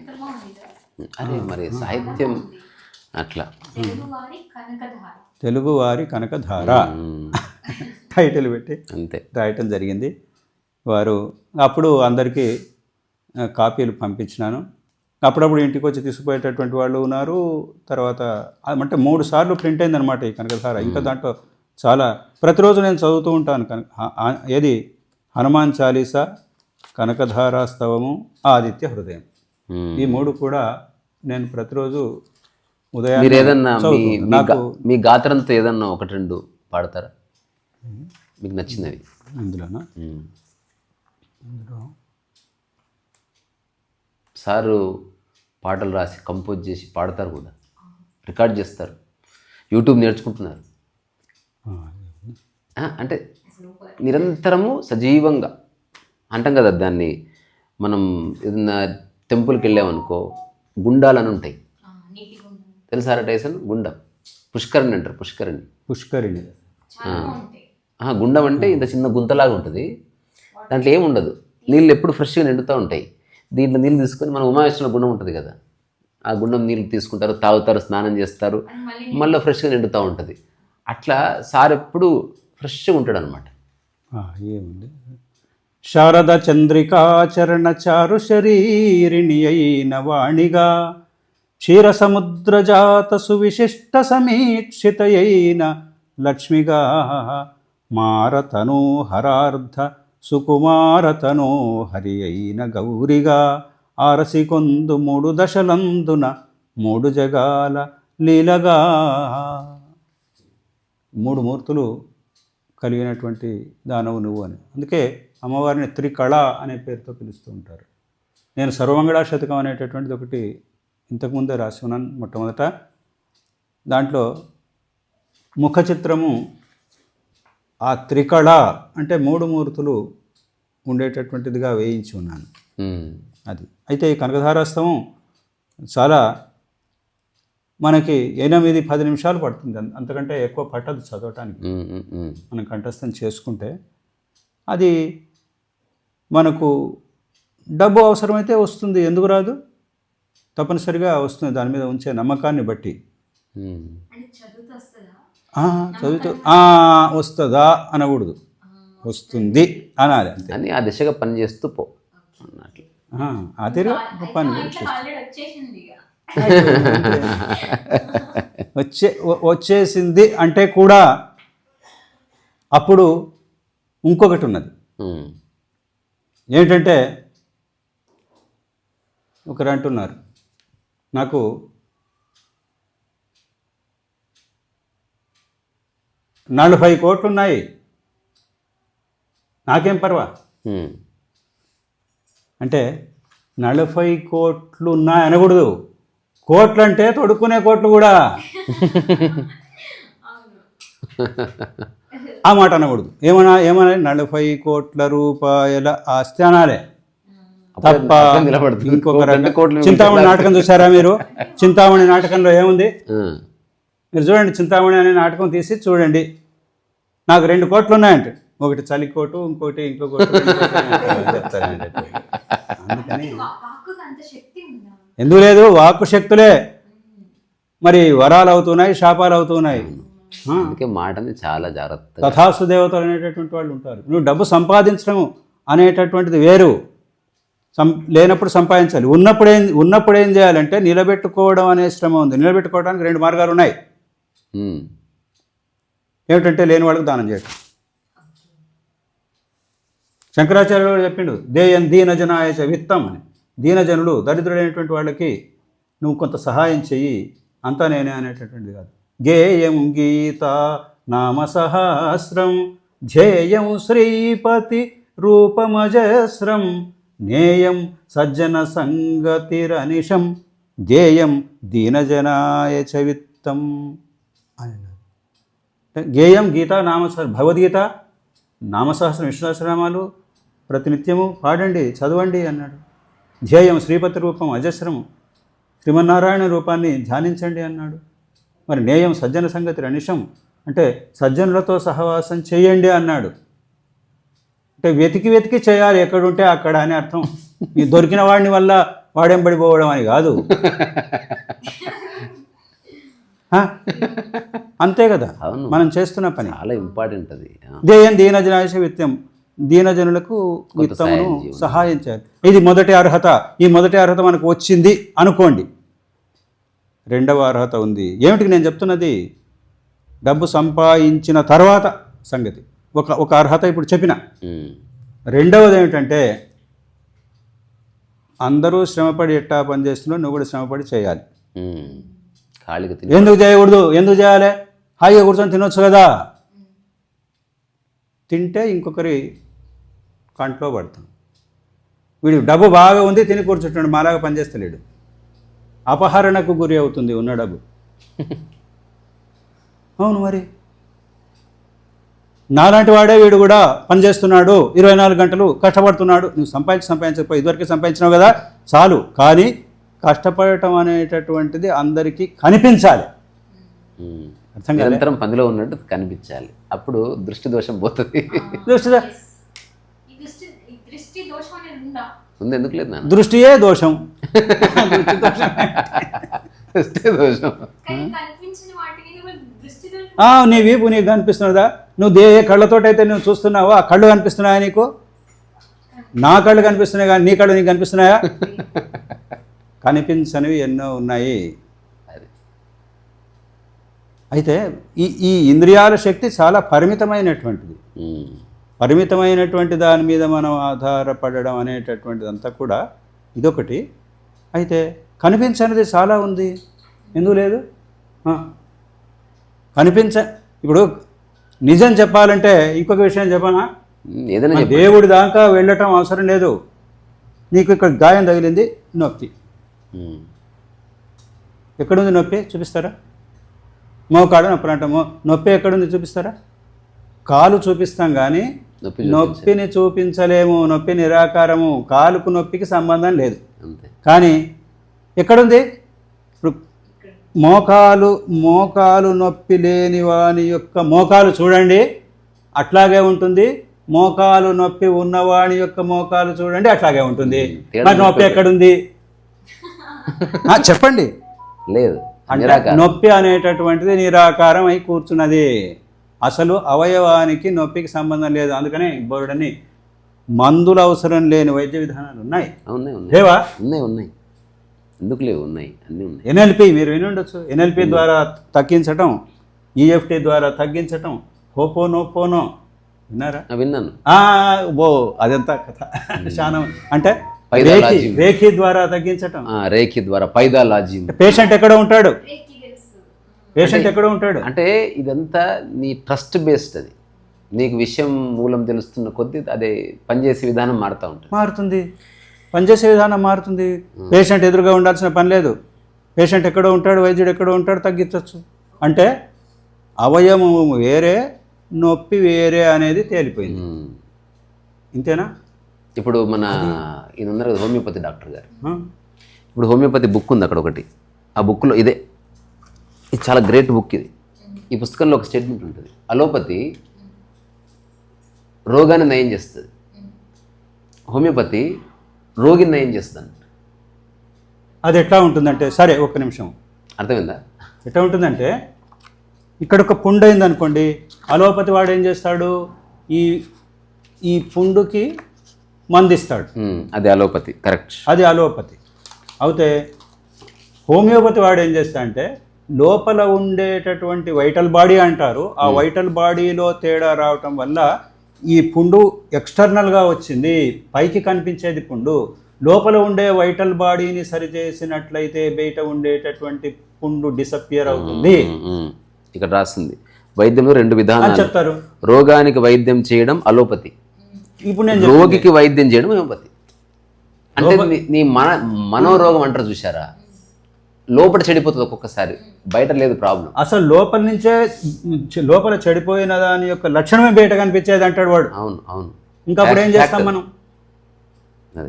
అదే మరి సాహిత్యం అట్లా, తెలుగువారి కనకధార టైటిల్ పెట్టి అంతే రాయటం జరిగింది. వారు అప్పుడు అందరికీ కాపీలు పంపించినాను. అప్పుడప్పుడు ఇంటికి వచ్చి తీసుకుపోయేటటువంటి వాళ్ళు ఉన్నారు. తర్వాత అంటే 3 సార్లు ప్రింట్ అయిందనమాట ఈ కనకధార. ఇంకా దాంట్లో చాలా, ప్రతిరోజు నేను చదువుతూ ఉంటాను. ఏది హనుమాన్ చాలీసా, కనకధారాస్తవము, ఆదిత్య హృదయం, ఈ 3 కూడా నేను ప్రతిరోజు ఉదయం. మీరు ఏదన్నా మీ గాత్రంతో ఏదన్నా 1-2 పాడతారా మీకు నచ్చినవి? ఇందులో సారు పాటలు రాసి కంపోజ్ చేసి పాడతారు కూడా, రికార్డ్ చేస్తారు, యూట్యూబ్ నేర్చుకుంటున్నారు. అంటే నిరంతరము సజీవంగా అంటాం కదా దాన్ని. మనం ఏదన్నా టెంపుల్కి వెళ్ళామనుకో, గుండాలని ఉంటాయి, తెలుసారా టైసన్? గుండం, పుష్కరిణి అంటారు. పుష్కరిణి గుండం అంటే ఇంత చిన్న గుంతలాగా ఉంటుంది, దాంట్లో ఏముండదు, నీళ్ళు ఎప్పుడు ఫ్రెష్గా నిండుతూ ఉంటాయి. దీంట్లో నీళ్ళు తీసుకొని మనం ఉమావేశ్వర గుండం ఉంటుంది కదా, ఆ గుండం నీళ్ళు తీసుకుంటారు, తాగుతారు, స్నానం చేస్తారు, మళ్ళీ ఫ్రెష్గా నిండుతూ ఉంటుంది. అట్లా సార్ ఎప్పుడు ఫ్రెష్గా ఉంటాడు అనమాట. ఏముంది, శారద చంద్రికాచరణ చారు శరీరిణి అయిన వాణిగా, క్షీర సముద్రజాత సువిశిష్ట సమీక్షితయైన లక్ష్మిగా, మారతనో హరార్ధ సుకుమారతనో హరి అయిన గౌరిగా, ఆరసి కొందు 3 దశలందున 3 జగాల లీలగా. మూడు మూర్తులు కలిగినటువంటి దానవు నువ్వు అని. అందుకే అమ్మవారిని త్రికళ అనే పేరుతో పిలుస్తూ ఉంటారు. నేను సర్వమంగళ శతకం అనేటటువంటిది ఒకటి ఇంతకుముందే రాసి ఉన్నాను మొట్టమొదట. దాంట్లో ముఖ చిత్రము ఆ త్రికళ అంటే మూడు మూర్తులు ఉండేటటువంటిదిగా వేయించి ఉన్నాను. అది అయితే ఈ కనకధారాస్తవం చాలా మనకి 8-10 నిమిషాలు పడుతుంది, అంతకంటే ఎక్కువ పట్టదు చదవటానికి. మనం కంఠస్థం చేసుకుంటే అది మనకు డబ్బు అవసరమైతే వస్తుంది, ఎందుకు రాదు, తప్పనిసరిగా వస్తుంది దాని మీద ఉంచే నమ్మకాన్ని బట్టి. చదువుతూ వస్తుందా అనకూడదు, వస్తుంది అనాలి అంతే. అని ఆ దిశగా పని చేస్తూ పో అన్నట్లు. అదే పని వచ్చేసింది అంటే కూడా అప్పుడు ఇంకొకటి ఉన్నది. ఏంటంటే ఒకరు అంటున్నారు, నాకు $40 కోట్లు ఉన్నాయి, నాకేం పర్వా అంటే 40 కోట్లు ఉన్నాయి అనకూడదు, కోట్లు అంటే తొడుక్కునే కోట్లు కూడా ఆ మాట అనకూడదు. ఏమన్నా 40 కోట్ల రూపాయల ఆస్తి అనాలే తప్ప ఇంకొక చింతామణి నాటకం చూసారా మీరు? చింతామణి నాటకంలో ఏముంది మీరు చూడండి. చింతామణి అనే నాటకం తీసి చూడండి. నాకు 2 కోట్లు ఉన్నాయంటే ఒకటి చలికోటు, ఇంకోటి ఇంకో కోటు చెప్తారండి. అందుకని ఎందుకు లేదు, వాక్కు శక్తులే మరి వరాలు అవుతున్నాయి, శాపాలు అవుతున్నాయి. అందుకే మాటని చాలా జాగ్రత్త. తథాస్తు దేవతలు అనేటటువంటి వాళ్ళు ఉంటారు. నువ్వు డబ్బు సంపాదించడం అనేటటువంటిది వేరు, లేనప్పుడు సంపాదించాలి. ఉన్నప్పుడు ఏం చేయాలంటే నిలబెట్టుకోవడం అనే శ్రమ ఉంది. నిలబెట్టుకోవడానికి 2 మార్గాలు ఉన్నాయి. ఏమిటంటే లేని వాళ్ళకి దానం చేయటం. శంకరాచార్యులు చెప్పిండు, దేయం దీనజనాయ చ విత్తం అని. దీనజనులు దరిద్రుడైనటువంటి వాళ్ళకి నువ్వు కొంత సహాయం చెయ్యి, అంతా నేనే అనేటటువంటిది కాదు. గేయం గీత నామ సహస్రం ధ్యేయం శ్రీపతి రూపమజస్రం నేయం సజ్జన సంగతిరనిశం గేయం దీనజనాయ చ విత్తం అని. గేయం గీత భగవద్గీత నామసహస్రం విష్ణు సహస్రనామాలు ప్రతినిత్యము పాడండి, చదవండి అన్నాడు. ధ్యేయం శ్రీపతి రూపం అజస్రము, శ్రీమన్నారాయణ రూపాన్ని ధ్యానించండి అన్నాడు. మరి నేయం సజ్జన సంగతి అనిశం అంటే సజ్జనులతో సహవాసం చేయండి అన్నాడు. అంటే వెతికి చేయాలి, ఎక్కడుంటే అక్కడ అని అర్థం. ఈ దొరికిన వాడిని వల్ల వాడెంబడిపోవడం అని కాదు. అంతే కదా మనం చేస్తున్న పని. చాలా ఇంపార్టెంట్ అది. దేయం దీనజనాయ విత్తం, దీనజనులకు విత్తమును సహాయం చేయాలి. ఇది మొదటి అర్హత. ఈ మొదటి అర్హత మనకు వచ్చింది అనుకోండి. 2వ అర్హత ఉంది. ఏమిటికి నేను చెప్తున్నది? డబ్బు సంపాదించిన తర్వాత సంగతి. ఒక అర్హత ఇప్పుడు చెప్పిన. 2వది ఏమిటంటే అందరూ శ్రమపడి ఎట్టా పని చేస్తున్నావు, నువ్వు కూడా శ్రమపడి చేయాలి. ఎందుకు చేయకూడదు? ఎందుకు చేయాలి? హాయిగా కూర్చొని తినొచ్చు కదా. తింటే ఇంకొకరి కంట్లో పడతాం. వీడు డబ్బు బాగా ఉంది, తిని కూర్చుంటున్నాడు, మాలాగా పనిచేస్తలేడు, అపహరణకు గురి అవుతుంది ఉన్న డబ్బు. అవును, మరి నాలాంటి వాడే వీడు కూడా పనిచేస్తున్నాడు, 24 గంటలు కష్టపడుతున్నాడు. నువ్వు సంపాదించకపోయి ఇదివరకు సంపాదించినావు కదా చాలు. కానీ కష్టపడటం అనేటటువంటిది అందరికీ కనిపించాలి. నిరంతరం పనిలో ఉన్నట్టు కనిపించాలి. అప్పుడు దృష్టి దోషం పోతుంది. ఉంది, ఎందుకు లేదు? దృష్టియే దోషం. నీ వీపు నీకు కనిపిస్తున్నదా? నువ్వు ఏ కళ్ళతోటైతే నువ్వు చూస్తున్నావో ఆ కళ్ళు కనిపిస్తున్నాయా నీకు? నా కళ్ళు కనిపిస్తున్నాయి కానీ నీ కళ్ళు నీకు కనిపిస్తున్నాయా? కనిపించనివి ఎన్నో ఉన్నాయి. అయితే ఈ ఇంద్రియాల శక్తి చాలా పరిమితమైనటువంటిది. పరిమితమైనటువంటి దాని మీద మనం ఆధారపడడం అనేటటువంటిదంతా కూడా ఇదొకటి. అయితే కనిపించనిది చాలా ఉంది, ఎందుకు లేదు? ఇప్పుడు నిజం చెప్పాలంటే ఇంకొక విషయం చెప్పనా, ఏదైనా చెప్పండి. దేవుడి దాకా వెళ్ళటం అవసరం లేదు. నీకు ఇక్కడ గాయం తగిలింది, నొప్పి. ఎక్కడుంది నొప్పి చూపిస్తారా? మోకాడు నొప్పి అంటాము, నొప్పి ఎక్కడుంది చూపిస్తారా? కాలు చూపిస్తాం కానీ నొప్పిని చూపించలేము. నొప్పి నిరాకారము. కాలుకు నొప్పికి సంబంధం లేదు. కానీ ఎక్కడుంది? ఇప్పుడు మోకాలు నొప్పి లేని వాని యొక్క మోకాలు చూడండి, అట్లాగే ఉంటుంది. మోకాలు నొప్పి ఉన్నవాని యొక్క మోకాలు చూడండి, అట్లాగే ఉంటుంది. మరి నొప్పి ఎక్కడుంది చెప్పండి. లేదు. నొప్పి అనేటటువంటిది నిరాకారం అయి కూర్చున్నది. అసలు అవయవానికి నొప్పికి సంబంధం లేదు. అందుకనే బోర్డని మందులు అవసరం లేని వైద్య విధానాలు ఉన్నాయి. లేవా? ఉన్నాయి. ఎందుకు లేవు? ఉన్నాయి, అన్నీ ఉన్నాయి. ఎన్ఎల్పి మీరు విని ఉండొచ్చు. ఎన్ఎల్పి ద్వారా తగ్గించటం, ఈఎఫ్టీ ద్వారా తగ్గించటం, హోపోనోపోనో విన్నారా? విన్నాను. అదంతా కథ చాలా. అంటే రేఖీ ద్వారా తగ్గించటం, రేఖీ ద్వారా పైదాలజీ. పేషెంట్ ఎక్కడ ఉంటాడు? అంటే ఇదంతా నీ ట్రస్ట్ బేస్డ్. అది నీకు విషయం మూలం తెలుస్తున్న కొద్దీ అదే పనిచేసే విధానం మారుతుంది. పనిచేసే విధానం మారుతుంది. పేషెంట్ ఎదురుగా ఉండాల్సిన పని లేదు. పేషెంట్ ఎక్కడో ఉంటాడు, వైద్యుడు ఎక్కడో ఉంటాడు, తగ్గించవచ్చు. అంటే అవయవం వేరే, నొప్పి వేరే అనేది తేలిపోయింది. ఇంతేనా? ఇప్పుడు మన ఈయన ఉన్నారు కదా హోమియోపతి డాక్టర్ గారు. ఇప్పుడు హోమియోపతి బుక్ ఉంది అక్కడ ఒకటి. ఆ బుక్లో ఇది చాలా గ్రేట్ బుక్. ఈ పుస్తకంలో ఒక స్టేట్మెంట్ ఉంటుంది. అలోపతి రోగాన్ని నయం చేస్తుంది, హోమియోపతి రోగిని నయం చేస్తుంది. అది ఎట్లా ఉంటుందంటే, సరే ఒక్క నిమిషం, అర్థమైందా? ఎట్లా ఉంటుందంటే, ఇక్కడ ఒక పుండు అయింది అనుకోండి, అలోపతి వాడు ఏం చేస్తాడు? ఈ పుండుకి మందిస్తాడు. అది అలోపతి. కరెక్ట్. అది అలోపతి. అయితే హోమియోపతి వాడు ఏం చేస్తాడంటే, లోపల ఉండేటటువంటి వైటల్ బాడీ అంటారు, ఆ వైటల్ బాడీలో తేడా రావటం వల్ల ఈ పుండు ఎక్స్టర్నల్గా వచ్చింది, పైకి కనిపించేది పుండు. లోపల ఉండే వైటల్ బాడీని సరిచేసినట్లయితే బయట ఉండేటటువంటి పుండు డిసపియర్ అవుతుంది. ఇక్కడ రాసింది వైద్యంలో 2 విధానాలు చెప్తారు. రోగానికి వైద్యం చేయడం అలోపతి, ఇప్పుడు నేను రోగికి వైద్యం చేయడం హోమియోపతి. అంటే నీ మనోరోగం అంటారు చూసారా, లోపల చెడిపోతుంది ఒక్కొక్కసారి, బయట లేదు ప్రాబ్లం. అసలు లోపల నుంచే లోపల చెడిపోయిన దాని యొక్క లక్షణమే బయట కనిపించేది అంటాడు వాడు. అవును. ఇంకా అప్పుడు ఏం చేస్తాం మనం?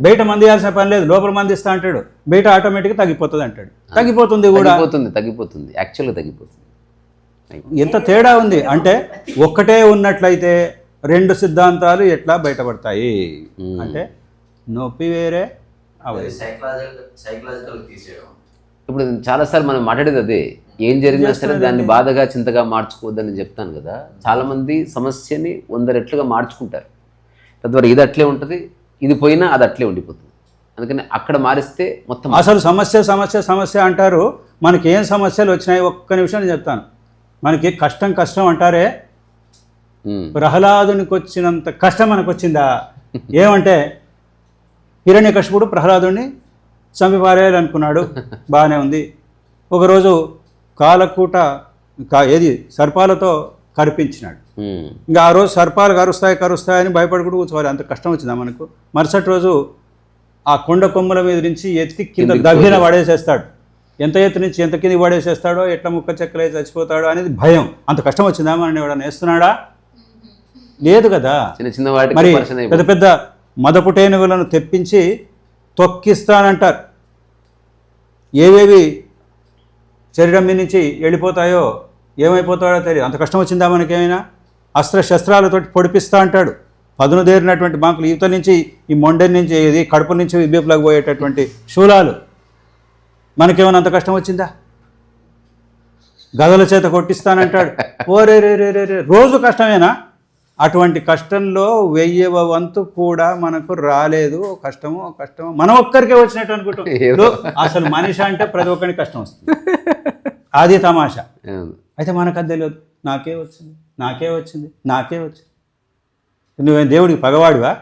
బయట మంది చేయాల్సిన పని లేదు, లోపల మందిస్తా అంటాడు, బయట ఆటోమేటిక్గా తగ్గిపోతుంది అంటాడు. తగ్గిపోతుంది కూడా, తగ్గిపోతుంది యాక్చువల్గా తగ్గిపోతుంది. ఎంత తేడా ఉంది అంటే, ఒక్కటే ఉన్నట్లయితే 2 సిద్ధాంతాలు ఎట్లా బయటపడతాయి అంటే, నొప్పి వేరే, ఇప్పుడు చాలాసార్లు మనం మాట్లాడేది అదే. ఏం జరిగినా సరే దాన్ని బాధగా చింతగా మార్చుకోవద్దని చెప్తాను కదా. చాలామంది సమస్యని 100 రెట్లుగా మార్చుకుంటారు. తద్వారా ఇది అట్లే ఉంటుంది, ఇది పోయినా అది అట్లే ఉండిపోతుంది. అందుకని అక్కడ మారిస్తే మొత్తం అసలు సమస్య అంటారు. మనకి ఏం సమస్యలు వచ్చినాయి ఒక్క నిమిషం నేను చెప్తాను. మనకి కష్టం అంటారే, ప్రహ్లాదునికి వచ్చినంత కష్టం మనకు వచ్చిందా? ఏమంటే హిరణ్యకశిపుడు ప్రహ్లాదుని చంపిపారేయాలనుకున్నాడు, బాగానే ఉంది. ఒకరోజు కాలకూట సర్పాలతో కరిపించినాడు. ఇంకా ఆ రోజు సర్పాలు కరుస్తాయని భయపడుకుంటూ కూర్చోవాలి. అంత కష్టం వచ్చిందా మనకు? మరుసటి రోజు ఆ కొండ కొమ్మల మీద నుంచి ఎత్తి కింద దవ్విన పడేసేస్తాడు. ఎంత ఎత్తు నుంచి ఎంత కింద పడేసేస్తాడో, ఎట్లా ముక్క చెక్కలే చచ్చిపోతాడో అనేది భయం. అంత కష్టం వచ్చిందా? మనం ఎవడన్నా వేస్తున్నాడా? లేదు కదా. చిన్న వాటికి మరి పెద్ద మదపుటేనుగులను తెప్పించి తొక్కిస్తానంటారు. ఏవేవి శరీరం మీద నుంచి వెళ్ళిపోతాయో, ఏమైపోతాడో తెలియదు. అంత కష్టం వచ్చిందా మనకేమైనా? అస్త్రశస్త్రాలతోటి పొడిపిస్తా అంటాడు. పదునుదేరినటువంటి బాంకులు, యువతల నుంచి ఈ మొండెని నుంచి ఇది కడుపు నుంచి విబ్బేపులకు పోయేటటువంటి శూలాలు, మనకేమైనా అంత కష్టం వచ్చిందా? గదల చేత కొట్టిస్తానంటాడు. ఓరే రే రే రే రే రోజు కష్టమేనా? అటువంటి కష్టంలో 1000వ వంతు కూడా మనకు రాలేదు. కష్టము మనం ఒక్కరికే వచ్చినట్టు అనుకుంటాం. అసలు మనిషి అంటే ప్రతి ఒక్కరికి కష్టం వస్తుంది, అది తమాషా. అయితే మనకు అది తెలియదు. నాకే వచ్చింది. నువ్వేం దేవుడికి పగవాడివా?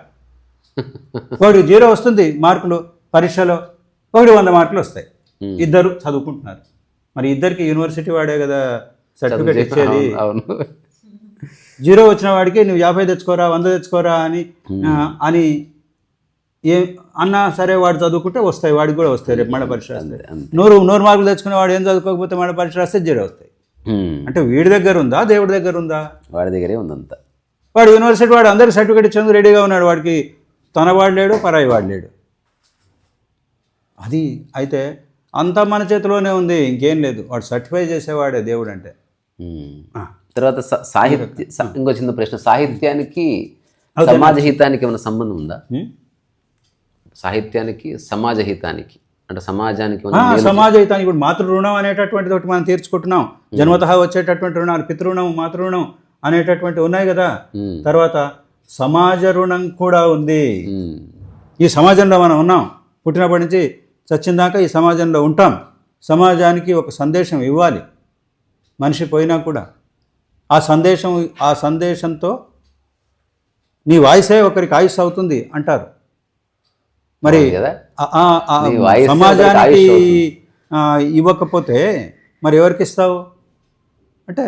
వాడికి 0 వస్తుంది మార్కులు పరీక్షలో, 100 మార్కులు వస్తాయి. 2 చదువుకుంటున్నారు. మరి ఇద్దరికి యూనివర్సిటీ వాడే కదా సర్టిఫికేట్ ఇచ్చేది. అవును. 0 వచ్చిన వాడికి నువ్వు 50 తెచ్చుకోరా 100 తెచ్చుకోరా అని ఏం అన్నా సరే వాడు చదువుకుంటే వస్తాయి, వాడికి కూడా వస్తాయి రేపు మళ్ళీ పరీక్ష వస్తాయి. 100 మార్కులు తెచ్చుకునే వాడు ఏం చదువుకోకపోతే మళ్ళీ పరీక్ష వస్తే 0 వస్తాయి. అంటే వీడి దగ్గర ఉందా దేవుడి దగ్గర ఉందా? వాడి దగ్గరే ఉందంతా. వాడు యూనివర్సిటీ వాడు అందరికి సర్టిఫికేట్ ఇచ్చేందుకు రెడీగా ఉన్నాడు. వాడికి తన వాడు లేడు, పరాయి వాడు లేడు. అది అయితే అంతా మన చేతిలోనే ఉంది, ఇంకేం లేదు. వాడు సర్టిఫై చేసేవాడే దేవుడు అంటే. తర్వాత సాహిత్య ఇంకో చిన్న ప్రశ్న, సాహిత్యానికి సమాజ హితానికి ఏమైనా సంబంధం ఉందా? సాహిత్యానికి సమాజ హితానికి అంటే సమాజానికి సమాజ హితానికి ఇప్పుడు మాతృ రుణం అనేటటువంటిది ఒకటి మనం తీర్చుకుంటున్నాం. జన్మతహా వచ్చేటటువంటి రుణాలు, పితృణం, మాతృణం అనేటటువంటి ఉన్నాయి కదా. తర్వాత సమాజ రుణం కూడా ఉంది. ఈ సమాజంలో మనం ఉన్నాం, పుట్టినప్పటి నుంచి చచ్చిన దాకా ఈ సమాజంలో ఉంటాం. సమాజానికి ఒక సందేశం ఇవ్వాలి. మనిషి పోయినా కూడా ఆ సందేశంతో నీ వాయిసే ఒకరికి ఆయుష్ అవుతుంది అంటారు. మరి సమాజానికి ఇవ్వకపోతే మరి ఎవరికి ఇస్తావు అంటే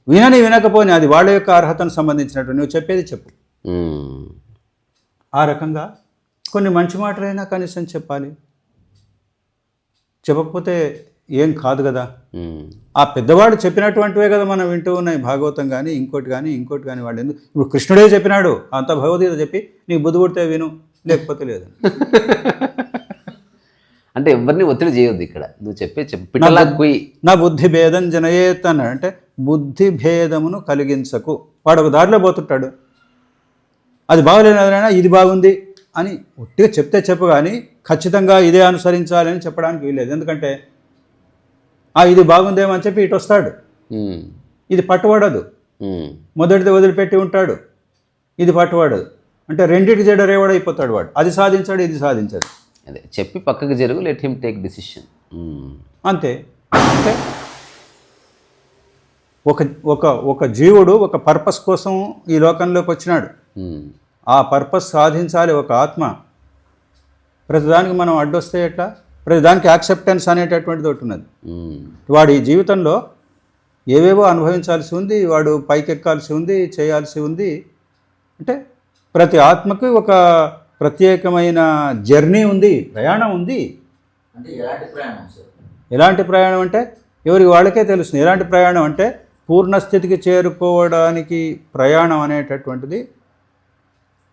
వినకపోని అది వాళ్ళ యొక్క అర్హతను సంబంధించినట్టు నువ్వు చెప్పేది చెప్పు. ఆ రకంగా కొన్ని మంచి మాటలైనా కనీసం చెప్పాలి. చెప్పకపోతే ఏం కాదు కదా. ఆ పెద్దవాళ్ళు చెప్పినటువంటివే కదా మనం వింటూ ఉన్నాయి. భాగవతం కానీ ఇంకోటి కానీ వాళ్ళు ఎందుకు ఇప్పుడు కృష్ణుడే చెప్పినాడు అంత భగవద్గీత చెప్పి నీకు బుద్ధి పుడితే విను, లేకపోతే లేదు. అంటే ఎవరిని ఒత్తిడి చేయొద్దు ఇక్కడ, నువ్వు చెప్పు. నా బుద్ధి భేదం జనయేత్ అన్నాడు. అంటే బుద్ధి భేదమును కలిగించకు. వాడు ఒక దారిలో పోతుంటాడు, అది బాగలేనదైనా ఇది బాగుంది అని ఒట్టిగా చెప్తే చెప్పు, కానీ ఖచ్చితంగా ఇదే అనుసరించాలని చెప్పడానికి వీల్లేదు. ఎందుకంటే ఇది బాగుందేమో అని చెప్పి ఇటు వస్తాడు, ఇది పట్టుబడదు. మొదటిది వదిలిపెట్టి ఉంటాడు, ఇది పట్టుబడదు. అంటే రెండింటికి జడరేవాడైపోతాడు వాడు. అది సాధించాడు, ఇది సాధించాడు. అదే చెప్పి పక్కకు జరుగు, లెట్ హిమ్ టేక్ డిసిషన్. అంతే. అంటే ఒక జీవుడు ఒక పర్పస్ కోసం ఈ లోకంలోకి వచ్చినాడు. ఆ పర్పస్ సాధించాలి ఒక ఆత్మ. ప్రతిదానికి మనం అడ్డొస్తే ఎట్లా? ప్రతిదానికి యాక్సెప్టెన్స్ అనేటటువంటిది ఒకటి ఉన్నది. వాడు ఈ జీవితంలో ఏవేవో అనుభవించాల్సి ఉంది, వాడు పైకెక్కాల్సి ఉంది, చేయాల్సి ఉంది. అంటే ప్రతి ఆత్మకి ఒక ప్రత్యేకమైన జర్నీ ఉంది, ప్రయాణం ఉంది. ఎలాంటి ప్రయాణం అంటే ఎవరికి వాళ్ళకే తెలుస్తుంది. ఎలాంటి ప్రయాణం అంటే పూర్ణస్థితికి చేరుకోవడానికి ప్రయాణం అనేటటువంటిది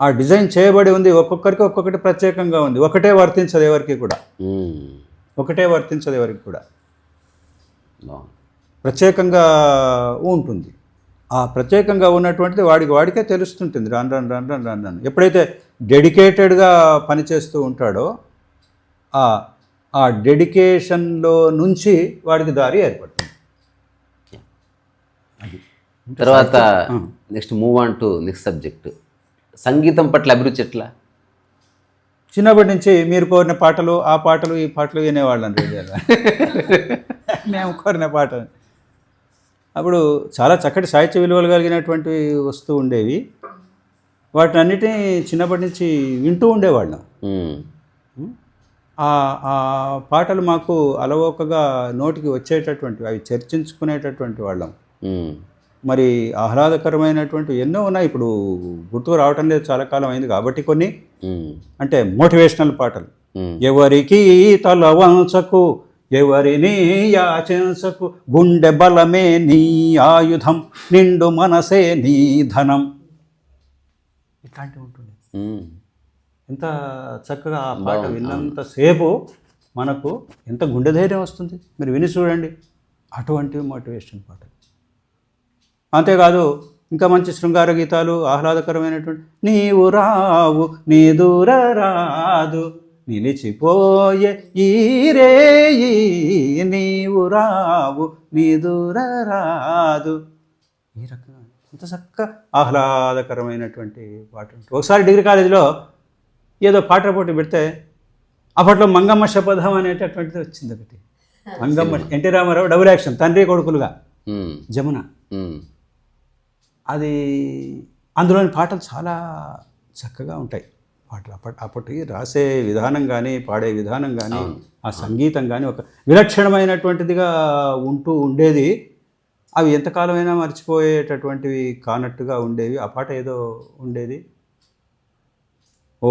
ఆ డిజైన్ చేయబడి ఉంది. ఒక్కొక్కరికి ఒక్కొక్కటి ప్రత్యేకంగా ఉంది. ఒకటే వర్తించదు ఎవరికి కూడా. ప్రత్యేకంగా ఉంటుంది. ఆ ప్రత్యేకంగా ఉన్నటువంటిది వాడికే తెలుస్తుంటుంది. రాను ఎప్పుడైతే డెడికేటెడ్గా పనిచేస్తూ ఉంటాడో ఆ డెడికేషన్లో నుంచి వాడికి దారి ఏర్పడుతుంది. తర్వాత next move on to next subject, సంగీతం పట్ల అభిరుచి ఎట్లా? చిన్నప్పటి నుంచి మీరు కోరిన పాటలు, ఆ పాటలు, ఈ పాటలు వినేవాళ్ళం రేడియోలో. మేము కోరిన పాటలు అప్పుడు చాలా చక్కటి సాహిత్య విలువలు కలిగినటువంటివి వస్తూ ఉండేవి. వాటిని అన్నిటినీ చిన్నప్పటి నుంచి వింటూ ఉండేవాళ్ళం. ఆ పాటలు మాకు అలవోకగా నోటికి వచ్చేటటువంటివి, అవి చర్చించుకునేటటువంటి వాళ్ళం. మరి ఆహ్లాదకరమైనటువంటి ఎన్నో ఉన్నాయి, ఇప్పుడు గుర్తుకు రావటం లేదు, చాలా కాలం అయింది కాబట్టి. కొన్ని అంటే మోటివేషనల్ పాటలు, ఎవరికి తల వంచకు, ఎవరిని యాచించకు, గుండె బలమే నీ ఆయుధం, నిండు మనసే నీ ధనం, ఇట్లాంటివి ఉంటుంది. ఎంత చక్కగా ఆ పాట విన్నంతసేపు మనకు ఎంత గుండె ధైర్యం వస్తుంది. మీరు విని చూడండి, అటువంటివి మోటివేషన్ పాటలు. అంతేకాదు ఇంకా మంచి శృంగార గీతాలు, ఆహ్లాదకరమైనటువంటి నీవు రావు నీ దూర రాదు, నిలిచిపోయే ఈ రేయి నీవు రావు నీ దూర రాదు, ఈ రకంగా ఇంత చక్కగా ఆహ్లాదకరమైనటువంటి పాట. ఒకసారి డిగ్రీ కాలేజీలో ఏదో పాటల పోటీ పెడితే అప్పట్లో మంగమ్మ శపథం అనేటటువంటిది వచ్చింది ఒకటి. Mangamma, NT Ramarao double action, తండ్రి కొడుకులుగా, జమున. అది అందులోని పాటలు చాలా చక్కగా ఉంటాయి. పాటలు అప్పటికి రాసే విధానం కానీ, పాడే విధానం కానీ ఆ సంగీతం కానీ ఒక విలక్షణమైనటువంటిదిగా ఉంటూ ఉండేది. అవి ఎంతకాలమైనా మర్చిపోయేటటువంటివి కానట్టుగా ఉండేవి. ఆ పాట ఏదో ఉండేది, ఓ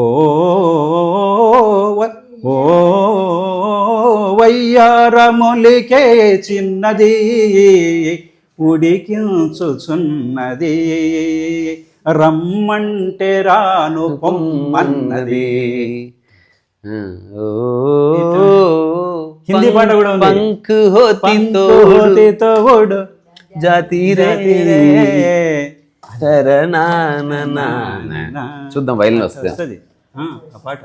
ఓ వయ్యారములికే చిన్నది ఉడికించుచున్నది రమ్మంటే రాను పొమ్మన్నది. హిందీ పాట కూడా ఉంది, పంక్ హోతి తోడు జాతి రే చూద్దాం వైలిన్ వస్తుంది. వస్తుంది ఆ పాట.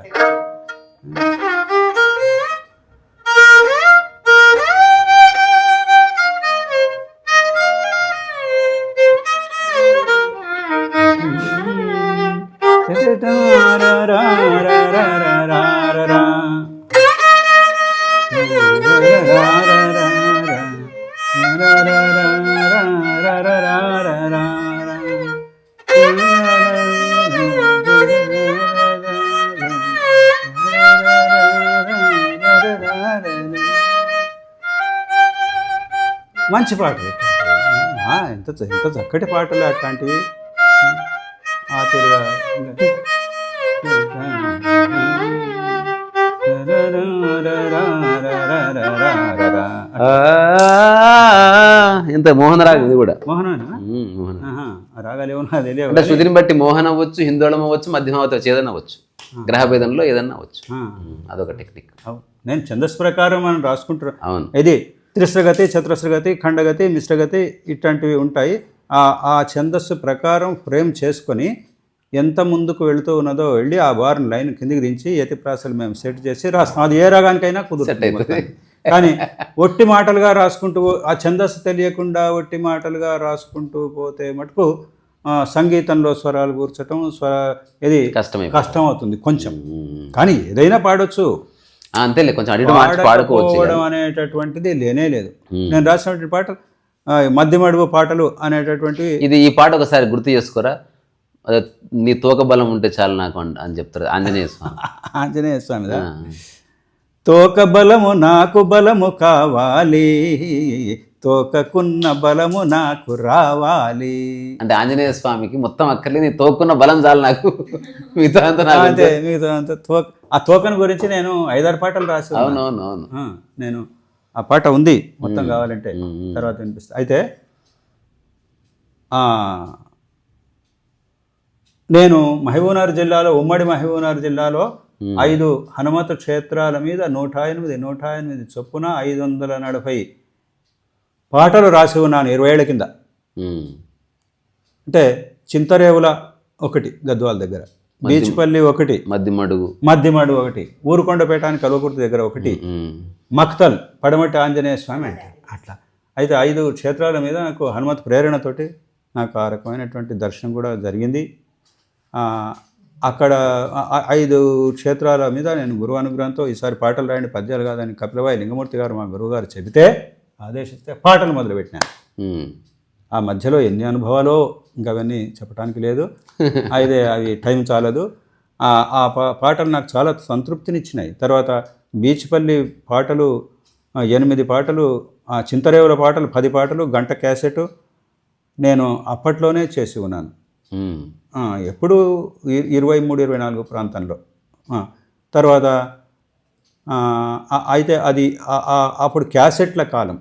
మంచి పాటలు ఎంత ఎంత చక్కటి పాటలు అట్లాంటివి. ఆ తిరుగా ఎంత మోహన రాగం ఇది కూడా. మోహన మోహన రాగాలు ఏమన్నా తెలియదు. అంటే శృతిని బట్టి మోహన అవ్వచ్చు, హిందోళం అవ్వచ్చు, మధ్యమ అవ్వచ్చు, ఏదైనా అవ్వచ్చు, గ్రహభేదంలో ఏదన్నా అవ్వచ్చు. అదొక టెక్నిక్. నేను ఛందస్సు ప్రకారం మనం రాసుకుంటున్నాను. అవును, ఇది త్రిశ్రగతి, చతురస్రగతి, ఖండగతి, మిశ్రగతి ఇట్లాంటివి ఉంటాయి. ఆ ఛందస్సు ప్రకారం ఫ్రేమ్ చేసుకొని ఎంత ముందుకు వెళుతూ ఉన్నదో వెళ్ళి ఆ బార్ని లైన్ కిందికి దించి యతిప్రాసలు మేము సెట్ చేసి రాస్తాం. అది ఏ రాగానికైనా కుదురుతుంది. కానీ ఒట్టి మాటలుగా రాసుకుంటూ ఆ ఛందస్సు తెలియకుండా ఒట్టి మాటలుగా రాసుకుంటూ పోతే మటుకు సంగీతంలో స్వరాలు కూర్చటం ఇది కష్టం అవుతుంది కొంచెం. కానీ ఏదైనా పాడొచ్చు, అంతేలే, కొంచెం పాడుకోవడం అనేటటువంటిది లేనే లేదు. నేను రాసినటువంటి పాట మధ్యమడుగు పాటలు అనేటటువంటివి. ఇది ఈ పాట ఒకసారి గుర్తు చేసుకోరా, నీ తోక బలం ఉంటే చాలు నాకు అని చెప్తారు ఆంజనేయ స్వామి. ఆంజనేయ స్వామి తోక బలము నాకు బలము కావాలి, తోకకున్న బలము నాకు రావాలి. అంటే ఆంజనేయ స్వామికి మొత్తం అక్కర్లేదు, నీ తోకున్న బలం చాలు నాకు, మిగతా అంతే. మిగతా అంతా ఆ తోకను గురించి నేను 5-6 పాటలు రాసి. అవునవునవును, నేను ఆ పాట ఉంది మొత్తం, కావాలంటే తర్వాత వినిపిస్తా. అయితే నేను మహబూబ్నగర్ జిల్లాలో, ఉమ్మడి మహబూబ్నగర్ జిల్లాలో 5 హనుమత క్షేత్రాల మీద 108 చొప్పున 540 పాటలు రాసి ఉన్నాను 20 ఏళ్ల కింద. అంటే చింతరేవుల ఒకటి గద్వాల దగ్గర, బీచ్పల్లి ఒకటి, మద్దిమడుగు ఒకటి, ఊరుకొండపేటానికి కల్వకుర్తి దగ్గర ఒకటి, మక్తల్ పడమటి ఆంజనేయ స్వామి అంటే అట్లా. అయితే 5 క్షేత్రాల మీద నాకు హనుమత్ ప్రేరణతోటి నాకు ఆ రకమైనటువంటి దర్శనం కూడా జరిగింది. అక్కడ 5 క్షేత్రాల మీద నేను గురువు అనుగ్రహంతో ఈసారి పాటలు రాయండి, పద్యాలు కాదని కపిలవాయి లింగమూర్తి గారు మా గురువు గారు చెబితే ఆదేశిస్తే పాటలు మొదలుపెట్టినాను. ఆ మధ్యలో ఎన్ని అనుభవాలో ఇంకా అవన్నీ చెప్పడానికి లేదు, అయితే అవి టైం చాలదు. ఆ పాటలు నాకు చాలా సంతృప్తినిచ్చినాయి. తర్వాత బీచ్పల్లి పాటలు 8 పాటలు, చింతరేవుల పాటలు 10 పాటలు, గంట క్యాసెట్ నేను అప్పట్లోనే చేసి ఉన్నాను. ఎప్పుడు 23-24 ప్రాంతంలో. తర్వాత అయితే అది అప్పుడు క్యాసెట్ల కాలం.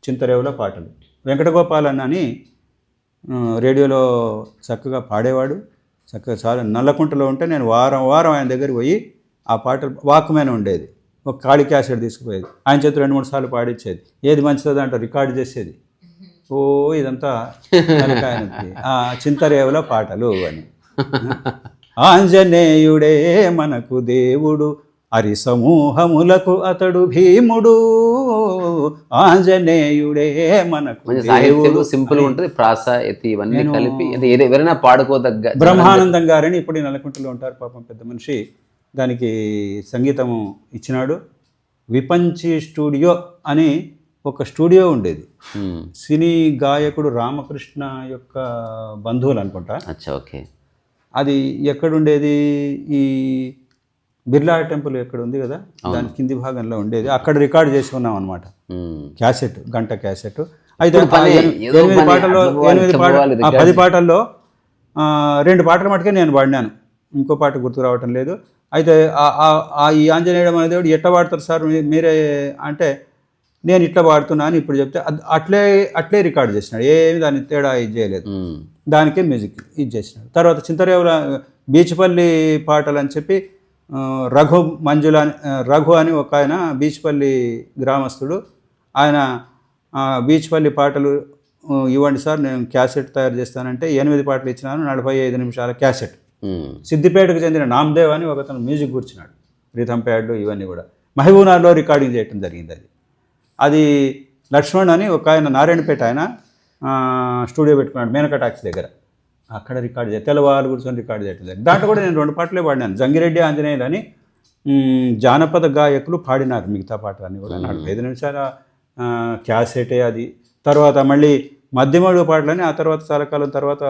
చింతరేవుల పాటలు వెంకటగోపాల్ అని రేడియోలో చక్కగా పాడేవాడు. చక్కగా చాలా నల్లకుంటలో ఉంటే నేను వారం ఆయన దగ్గరికి పోయి ఆ పాటలు వాక్మెన్ ఉండేది, ఒక ఖాళీ క్యాసెట్ తీసుకుపోయేది, ఆయన చేతి 2-3 సార్లు పాడించేది. ఏది మంచిదో దాంట్లో రికార్డు చేసేది. ఓ ఇదంతా చింతరేవుల పాటలు అని. ఆంజనేయుడే మనకు దేవుడు, హరి సమూహములకు అతడు భీముడు, ఆంజనేయుడే మనకు దేవుడు. సింపుల్ ఉంటుంది, ప్రాస ఇవన్నీ కలిపి ఎవరైనా పాడుకోదగ్గ. బ్రహ్మానందం గారని ఇప్పుడు నల్లకుంటలో ఉంటారు, పాపం పెద్ద మనిషి, దానికి సంగీతము ఇచ్చినాడు. విపంచి స్టూడియో అని ఒక స్టూడియో ఉండేది, సినీ గాయకుడు రామకృష్ణ యొక్క బంధువులు అనుకుంటా. ఓకే. అది ఎక్కడుండేది, ఈ బిర్లా టెంపుల్ ఎక్కడ ఉంది కదా, దాని కింది భాగంలో ఉండేది, అక్కడ రికార్డ్ చేసి ఉన్నాం అనమాట. క్యాసెట్, గంట క్యాసెట్. అయితే ఇప్పుడు పని, ఏదో 8 పని, పాటల్లో అనుభవాలు 8 చెప్పవాలి, పాటలు, 10 పాటల్లో 2 పాటల మటుకే నేను పాడినాను, ఇంకో పాట గుర్తు రావటం లేదు. అయితే ఈ ఆంజనేయుడు అనే దేవుడు ఎట్లా పాడతారు సార్ మీరే అంటే, నేను ఇట్లా పాడుతున్నా అని ఇప్పుడు చెప్తే అట్లే రికార్డ్ చేసినాడు, ఏమి దాన్ని తేడా ఇది చేయలేదు, దానికే మ్యూజిక్ ఇది చేసినాడు. తర్వాత చింతరేవుల బీచ్పల్లి పాటలు అని చెప్పి రఘు అని ఒక ఆయన బీచ్పల్లి గ్రామస్తుడు, ఆయన బీచ్పల్లి పాటలు ఇవ్వండి సార్ నేను క్యాసెట్ తయారు చేస్తానంటే 8 పాటలు ఇచ్చినాను, 45 నిమిషాల క్యాసెట్. సిద్దిపేటకు చెందిన నామ్దేవ్ అని ఒకతను మ్యూజిక్ కూర్చున్నాడు, రిథమ్ ప్యాడ్లు ఇవన్నీ కూడా మహబూబ్నగర్లో రికార్డింగ్ చేయడం జరిగింది. అది లక్ష్మణ్ అని ఒక ఆయన నారాయణపేట ఆయన స్టూడియో పెట్టుకున్నాడు మేనకా టాక్స్ దగ్గర, అక్కడ రికార్డ్ చేయాలి, తెల్లవారు కూర్చొని రికార్డ్ చేయడం జరిగింది. దాంట్లో కూడా నేను 2 పాటలే పాడినాను. జంగిరెడ్డి ఆంజనేయులు అని జానపద గాయకులు పాడినారు మిగతా పాటలన్నీ కూడా. 45 నిమిషాల క్యాసెటే అది. తర్వాత మళ్ళీ మధ్యమడుగు పాటలని ఆ తర్వాత చాలా కాలం తర్వాత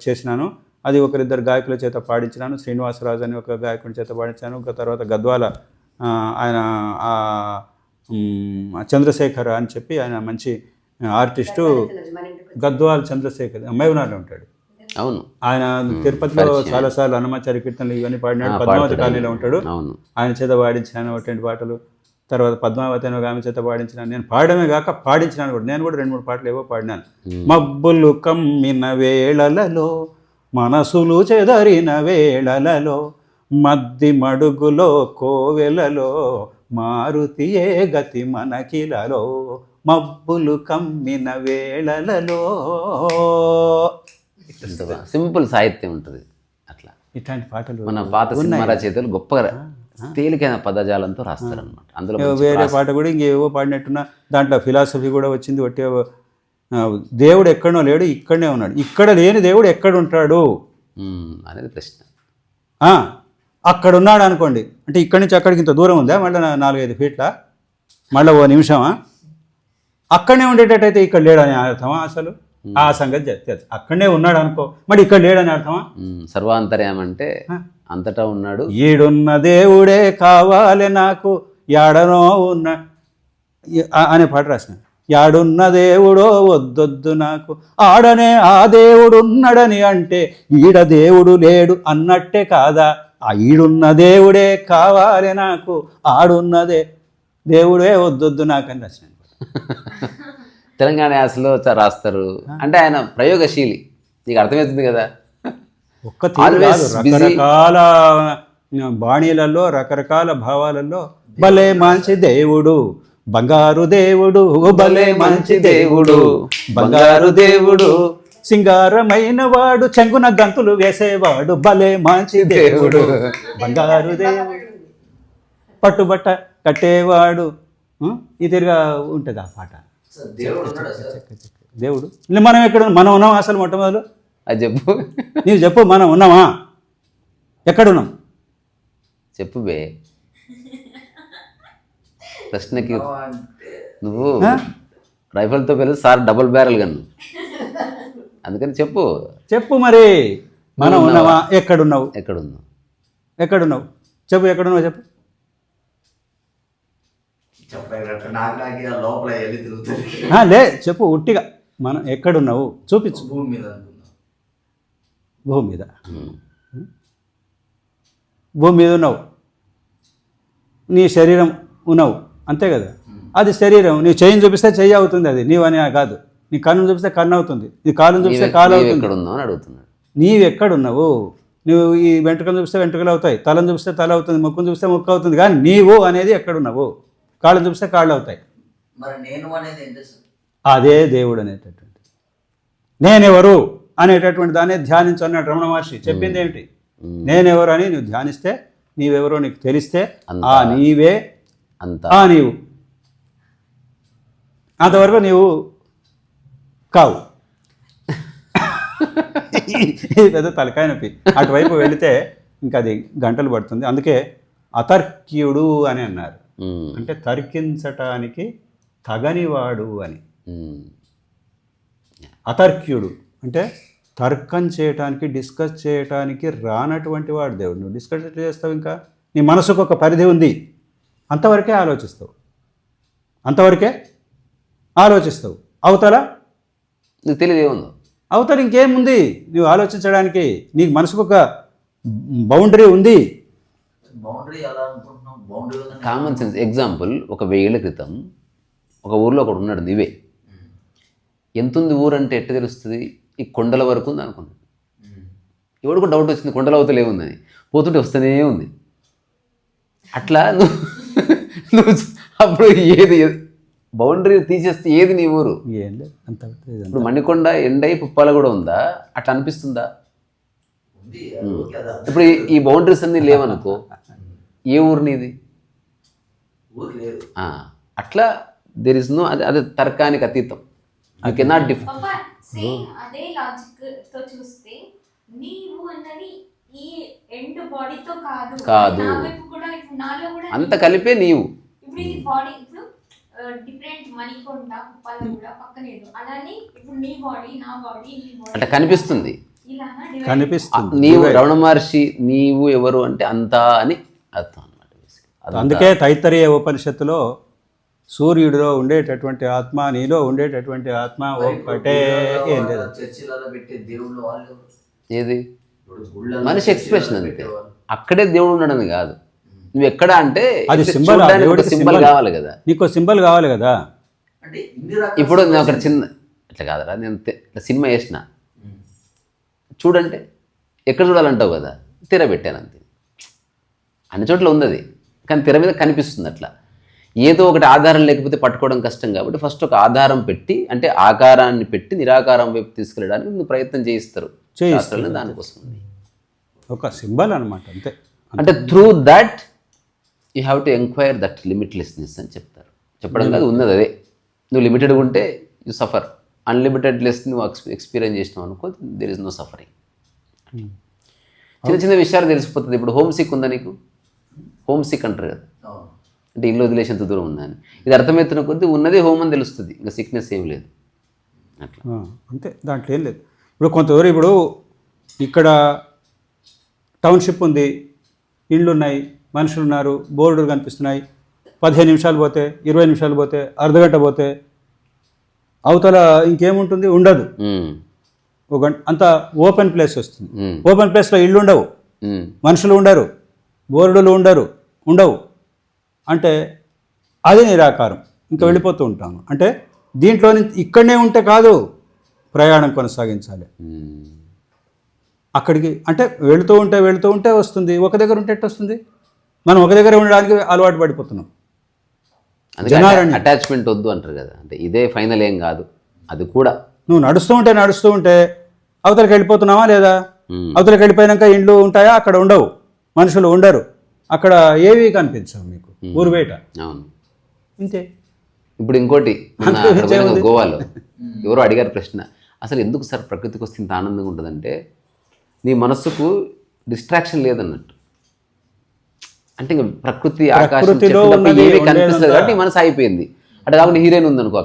చేసినాను, అది 1-2 గాయకుల చేత పాడించినాను. శ్రీనివాసరాజు అని ఒక గాయకుడి చేత పాడించాను. ఇంకా తర్వాత గద్వాల ఆయన చంద్రశేఖర్ అని చెప్పి ఆయన మంచి ఆర్టిస్టు, గద్వాల చంద్రశేఖర్ మహబూబ్నగర్లో ఉంటాడు. అవును, ఆయన తిరుపతిలో చాలాసార్లు హనుమాచార్య కీర్తనలు ఇవన్నీ పాడినాడు. పద్మావతి కాలనీలో ఉంటాడు, ఆయన చేత పాడించినాను 2 పాటలు. తర్వాత పద్మావతి అని ఒక ఆమె చేత పాడించినాను. నేను పాడమే కాక పాడించినాను కూడా, నేను కూడా 2-3 పాటలు ఏవో పాడినాను. మబ్బులు కమ్మిన వేళలలో, మనసులు చెదరిన వేళలలో, మద్ది మడుగులో కోవెలలో, మారుతియే గతి మనకిలలో, మబ్బులు కమ్మిన వేళలలో. సింపుల్ సాహిత్యం ఉంటుంది అట్లా. ఇట్లాంటి పాటలు మన పాత సినిమా రచయితలు గొప్పగా తేలికైన పదజాలంతో రాస్తారనమాట. అందులో వేరే పాట కూడా ఇంకేవో పాడినట్టున్నా దాంట్లో ఫిలాసఫీ కూడా వచ్చింది. ఒట్టే దేవుడు ఎక్కడో లేడు, ఇక్కడనే ఉన్నాడు, ఇక్కడ లేని దేవుడు ఎక్కడ ఉంటాడు అనేది ప్రశ్న. అక్కడ ఉన్నాడు అనుకోండి, అంటే ఇక్కడి నుంచి అక్కడికి ఇంత దూరం ఉందా, మళ్ళీ 4-5 ఫీట్ల, మళ్ళీ ఓ నిమిషమా, అక్కడనే ఉండేటట్టయితే ఇక్కడ లేడని అర్థమా అసలు? ఆ సంగతి చెప్తే అక్కడనే ఉన్నాడు అనుకో, మరి ఇక్కడ లేడని అర్థమా? సర్వాంతర్యం అంటే అంతటా ఉన్నాడు. ఈడున్న దేవుడే కావాలి నాకు, యాడనో ఉన్న అనే పాట రాసిన. యాడున్న దేవుడో వద్దొద్దు నాకు, ఆడనే ఆ దేవుడు ఉన్నాడని అంటే ఈడ దేవుడు లేడు అన్నట్టే కాదా? ఆ ఈడున్న దేవుడే కావాలి నాకు, ఆడున్నదే దేవుడే వద్దొద్దు నాకు అని రాసిన. తెలంగాణ యాసలో రాస్తారు అంటే ఆయన ప్రయోగశీలి, నీకు అర్థమవుతుంది కదా. రకరకాల బాణీలలో, రకరకాల భావాలలో భలే మంచి దేవుడు, బంగారు దేవుడు, భలే మంచి దేవుడు, బంగారు దేవుడు, సింగారమైన వాడు, చెంగున గంతులు వేసేవాడు, భలే మంచి దేవుడు, బంగారు దేవుడు, పట్టుబట్ట కట్టేవాడు. ఇదిగా ఉంటుంది ఆ పాట. దేవుడు మనం ఎక్కడ మనం ఉన్నాం అసలు? మొట్టమొదలు అది చెప్పు, నీవు చెప్పు, మనం ఉన్నామా? ఎక్కడున్నాం చెప్పు బే. ప్రశ్నకి నువ్వు రైఫల్తో పిలిచి సార్ డబుల్ బ్యారెల్ గన్ను, అందుకని చెప్పు మరి మనం ఉన్నామా? ఎక్కడున్నావు? ఎక్కడున్నావు చెప్పు, ఎక్కడున్నావు చెప్పు. లే చెప్పు ఉట్టిగా, మనం ఎక్కడున్నావు చూపించు. భూమి మీద ఉన్నావు, నీ శరీరం ఉన్నావు, అంతే కదా. అది శరీరం. నీ చెయ్యిని చూపిస్తే చెయ్యి అవుతుంది, అది నీవు అని కాదు. నీ కన్నును చూపిస్తే కన్ను అవుతుంది, నీ కాలును చూపిస్తే కాలు అవుతుంది. నీవు ఎక్కడున్నావు? నువ్వు ఈ వెంట్రుకలు చూపిస్తే వెంట్రుకలు అవుతాయి, తలను చూపిస్తే తల అవుతుంది, ముక్కును చూపిస్తే ముక్కు అవుతుంది, కానీ నీవు అనేది ఎక్కడున్నావు? కాళ్ళు చూపిస్తే కాళ్ళు అవుతాయి. అదే దేవుడు అనేటటువంటి, నేనెవరు అనేటటువంటి దాన్ని ధ్యానించు అన్నాడు రమణ మహర్షి. చెప్పింది ఏమిటి? నేనెవరు అని నువ్వు ధ్యానిస్తే, నీవెవరో నీకు తెలిస్తే, ఆ నీవే ఆ నీవు, అంతవరకు నీవు కావు. ఇది పెద్ద తలకాయ నొప్పి. అటువైపు వెళితే ఇంకా అది గంటలు పడుతుంది. అందుకే అతర్క్యుడు అని అన్నారు, అంటే తర్కించటానికి తగనివాడు అని. అతర్క్యుడు అంటే తర్కం చేయటానికి, డిస్కస్ చేయటానికి రానటువంటి వాడు దేవుడు. నువ్వు డిస్కస్ ఎట్లా చేస్తావు? ఇంకా నీ మనసుకు ఒక పరిధి ఉంది, అంతవరకే ఆలోచిస్తావు. అవతల నీకు తెలియదు ఏముందో. అవతల ఇంకేముంది నువ్వు ఆలోచించడానికి? నీకు మనసుకు ఒక బౌండరీ ఉంది. కామన్ సెన్స్ ఎగ్జాంపుల్, ఒక 1000 ఏళ్ల క్రితం ఒక ఊర్లో ఒకడు ఉన్నాడు నీవే. ఎంత ఉంది ఊరు అంటే ఎట్ట తెలుస్తుంది? ఈ కొండల వరకు ఉంది అనుకున్నాను. ఎవడికి డౌట్ వచ్చింది కొండల అవతల ఏముందని, పోతుంటే వస్తూనే ఉంది. అట్లా నువ్వు అప్పుడు ఏది బౌండరీ తీసేస్తే ఏది నీ ఊరు? ఏం లేదు, అంత ఇప్పుడు మణికొండ ఎండై పుప్పాల కూడా ఉందా? అట్లా అనిపిస్తుందా? ఇప్పుడు ఈ బౌండరీస్ అన్నీ లేవనుకో, ఏ ఊరు నీది? అట్లా దెర్ ఇస్ నో, అది తర్కానికి అతీతం. యూ కెనాట్ సేమ్ అదే లాజిక్ తో చూస్తే నీవు అన్నది ఈ ఎండ్ బాడీతో కాదు, నా వైపు కూడా ఇప్పుడు నాలో కూడా అంత కలిపే నీవు. ఇప్పుడు ఇది బాడీ, ఇప్పుడు డిఫరెంట్ మణికొండ కుప్పాల కూడా పక్కనేదు, అలానే ఇప్పుడు నీ బాడీ నా బాడీ నీ బాడీ అంటే కనిపిస్తుంది. ఇలానా కనిపిస్తుంది. నీవు రమణ మహర్షి నీవు ఎవరు అంటే అంతా అని అర్థం అన్నమాట. అందుకే తైత్తరీయ ఉపనిషత్తులో సూర్యుడిలో ఉండేటటువంటి ఆత్మ, నీలో ఉండేటటువంటి ఆత్మ ఒక్కటే. ఏం లేదు, ఏది మనిషి ఎక్స్ప్రెషన్ అంతే. అక్కడే దేవుడు ఉండడని కాదు. నువ్వు ఎక్కడ అంటే అది సింబల్ కావాలి కదా, నీకు సింబల్ కావాలి కదా. ఇప్పుడు నేను అక్కడ చిన్న ఇట్లా కాదరా, నేను ఇట్లా సినిమా వేసిన చూడంటే ఎక్కడ చూడాలంటావు కదా, తెర పెట్టాను అంతే. అన్ని చోట్ల ఉంది అది, కానీ తెర మీద కనిపిస్తుంది. అట్లా ఏదో ఒకటి ఆధారం లేకపోతే పట్టుకోవడం కష్టం కాబట్టి ఫస్ట్ ఒక ఆధారం పెట్టి, అంటే ఆకారాన్ని పెట్టి నిరాకారం వైపు తీసుకెళ్ళడానికి నువ్వు ప్రయత్నం చేయిస్తారు దానికోసం. ఒక సింబల్ అనమాట అంతే. అంటే through that you have to enquire that limitlessness అని చెప్తారు. చెప్పడం కాదు, ఉన్నది అదే. నువ్వు లిమిటెడ్గా ఉంటే యూ సఫర్, అన్లిమిటెడ్ లెస్ నువ్వు ఎక్స్పీరియన్స్ చేసినావు అనుకో, దెర్ ఇస్ నో సఫరింగ్. చిన్న చిన్న విషయాలు తెలిసిపోతుంది. ఇప్పుడు హోమ్ సిక్ ఉందా నీకు? హోమ్ సిక్ అంటారు కదా, అంటే ఇల్లు వదిలేసేంత దూరం ఉందని. ఇది అర్థమవుతున్న కొద్దీ ఉన్నదే హోమ్ అని తెలుస్తుంది, ఇంకా సిక్నెస్ ఏం లేదు. అట్లా అంతే, దాంట్లో ఏం లేదు. ఇప్పుడు కొంతవరకు ఇప్పుడు ఇక్కడ టౌన్షిప్ ఉంది, ఇండ్లు ఉన్నాయి, మనుషులు ఉన్నారు, బోర్డులు కనిపిస్తున్నాయి. 15 నిమిషాలు పోతే, 20 నిమిషాలు పోతే, అర్ధగంట పోతే అవతల ఇంకేముంటుంది? ఉండదు. ఒక గంట అంతా ఓపెన్ ప్లేస్ వస్తుంది. ఓపెన్ ప్లేస్లో ఇళ్ళు ఉండవు, మనుషులు ఉండరు, బోర్డులు ఉండవు. అంటే అది నిరాకారం. ఇంకా వెళ్ళిపోతూ ఉంటాము. అంటే దీంట్లో ఇక్కడనే ఉంటే కాదు, ప్రయాణం కొనసాగించాలి అక్కడికి. అంటే వెళుతూ ఉంటే వస్తుంది. ఒక దగ్గర ఉంటే ఎట్టు వస్తుంది? మనం ఒక దగ్గర ఉండడానికి అలవాటు పడిపోతున్నాం. అటాచ్మెంట్ వద్దు అంటారు కదా, అంటే ఇదే ఫైనల్ ఏం కాదు. అది కూడా నువ్వు నడుస్తూ ఉంటే అవతలకి వెళ్ళిపోతున్నావా లేదా? అవతలకి వెళ్ళిపోయాక ఇండ్లు ఉంటాయా? అక్కడ ఉండవు, మనుషులు ఉండరు, అక్కడ ఏవి కనిపించవు మీకు ఊరు బయట. అవును, ఇంతే. ఇప్పుడు ఇంకోటి, గోవాలో ఎవరో అడిగారు ప్రశ్న, అసలు ఎందుకు సార్ ప్రకృతికి వస్తే ఇంత ఆనందంగా ఉంటుందంటే, నీ మనస్సుకు డిస్ట్రాక్షన్ లేదన్నట్టు. అంటే ఇంకా ప్రకృతి, ఆకాశం ఏవి కనిపిస్తుంది కాబట్టి మనసు అయిపోయింది. అట్లా కాకుండా హీరోయిన్ ఉందనుకో,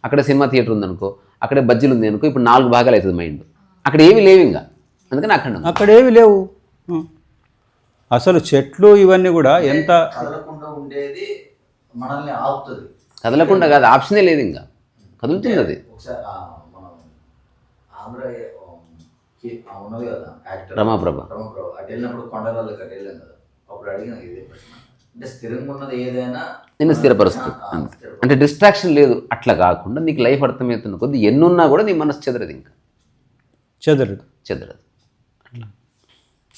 అక్కడ సినిమా థియేటర్ ఉందనుకో, అక్కడే బజ్జీలు ఉంది అనుకో, ఇప్పుడు 4 భాగాలు అవుతుంది మైండ్. అక్కడ ఏవి లేవు ఇంకా, అందుకని అక్కడ ఏవి లేవు. అసలు చెట్లు ఇవన్నీ కూడా ఎంత ఉండేది మనల్ని ఆపుతుంది. కదలకుండా కాదు, ఆప్షనే లేదు, ఇంకా కదులుతుంది అది. ఆంధ్ర ఉన్నది కదా యాక్టర్ రమాప్రభ, అటు వెళ్ళినప్పుడు కొండలలో అటు వెళ్ళాను కదా, అప్పుడు అడిగిన ఇదే ప్రశ్న. అంటే స్థిరంగా ఉన్నది ఏదైనా నిన్ను స్థిరపరుస్తుంది అంతే. అంటే డిస్ట్రాక్షన్ లేదు. అట్లా కాకుండా నీకు లైఫ్ అర్థమవుతున్న కొద్ది ఎన్నున్నా కూడా నీ మనసు చెదరదు, ఇంకా చెదరదు.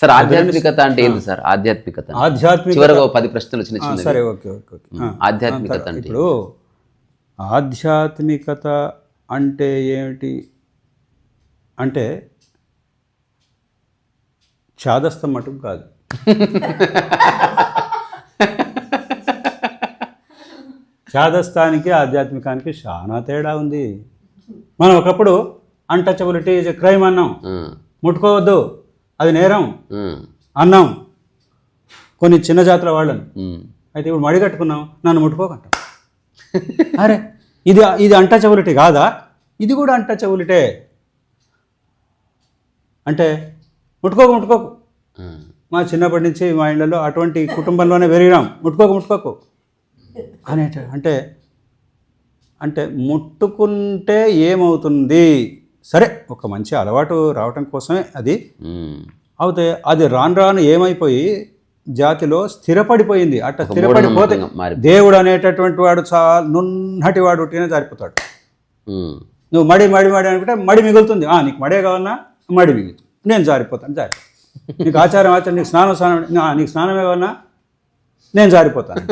సార్ ఆధ్యాత్మికత అంటే ఏంటి సార్? ఆధ్యాత్మికత చివరగా 10 ప్రశ్నలు చిన్న చిన్న. సరే, ఓకే. ఆధ్యాత్మికత అంటే ఇప్పుడు ఆధ్యాత్మికత అంటే ఏమిటి అంటే చాదస్తం మటుకు కాదు. చాదస్తానికి ఆధ్యాత్మికానికి చాలా తేడా ఉంది. మనం ఒకప్పుడు అన్టచబిలిటీ ఈజ్ ఎ క్రైమ్ అన్నాం, ముట్టుకోవద్దు, అది నేరం అన్నాం కొన్ని చిన్న జాతుల వాళ్ళని. అయితే ఇప్పుడు మడి కట్టుకున్నాం, నన్ను ముట్టుకోకంటాం. అరే ఇది అన్టచబిలిటీ కాదా? ఇది కూడా అన్టచబిలిటీ. అంటే ముట్టుకోకు మా చిన్నప్పటి నుంచి మా ఇళ్ళలో అటువంటి కుటుంబంలోనే పెరిగినాం. ముట్టుకోకు అనేట అంటే ముట్టుకుంటే ఏమవుతుంది, సరే ఒక మంచి అలవాటు రావటం కోసమే అది అవుతే, అది రాను ఏమైపోయి జాతిలో స్థిరపడిపోయింది. అట్లా స్థిరపడిపోతే దేవుడు అనేటటువంటి వాడు చాలా నున్నటి వాడు ఉట్టినే జారిపోతాడు. నువ్వు మడి అనుకుంటే మడి మిగులుతుంది. నీకు మడే కావాలన్నా మడి మిగులుతుంది, నేను జారిపోతాను. నీకు ఆచారం నీకు నీకు స్నానమే కావాలన్నా నేను జారిపోతాను.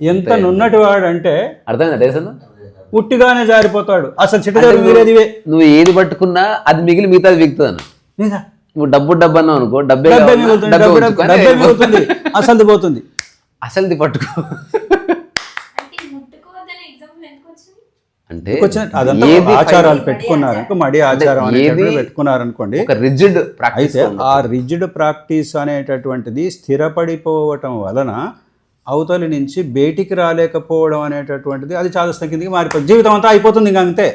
ఎంత నున్నటి వాడు అంటే అర్థమైందా? ఉట్టిగానే జారిపోతాడు. అసలు చిట్టదేవుడు మిగిలేది ఇవే. నువ్వు ఏది పట్టుకున్నా అది మిగిలి మిగతాది మిగులుతుంది. నువ్వు డబ్బు అన్నావు అనుకో, డబ్బే మిగులుతుంది, అసలు పోతుంది. అసలుది పట్టుకో అంటే అదంతా ఆచారాలు పెట్టుకున్నారు. మడి ఆచారం పెట్టుకున్నారనుకోండి. రిజిడ్ అయితే ఆ రిజిడ్ ప్రాక్టీస్ అనేటటువంటిది స్థిరపడిపోవటం వలన అవతలి నుంచి బయటికి రాలేకపోవడం అనేటటువంటిది అది చాదస్తం కిందకి మారిపోతుంది. జీవితం అంతా అయిపోతుంది, ఇంకా అంతే,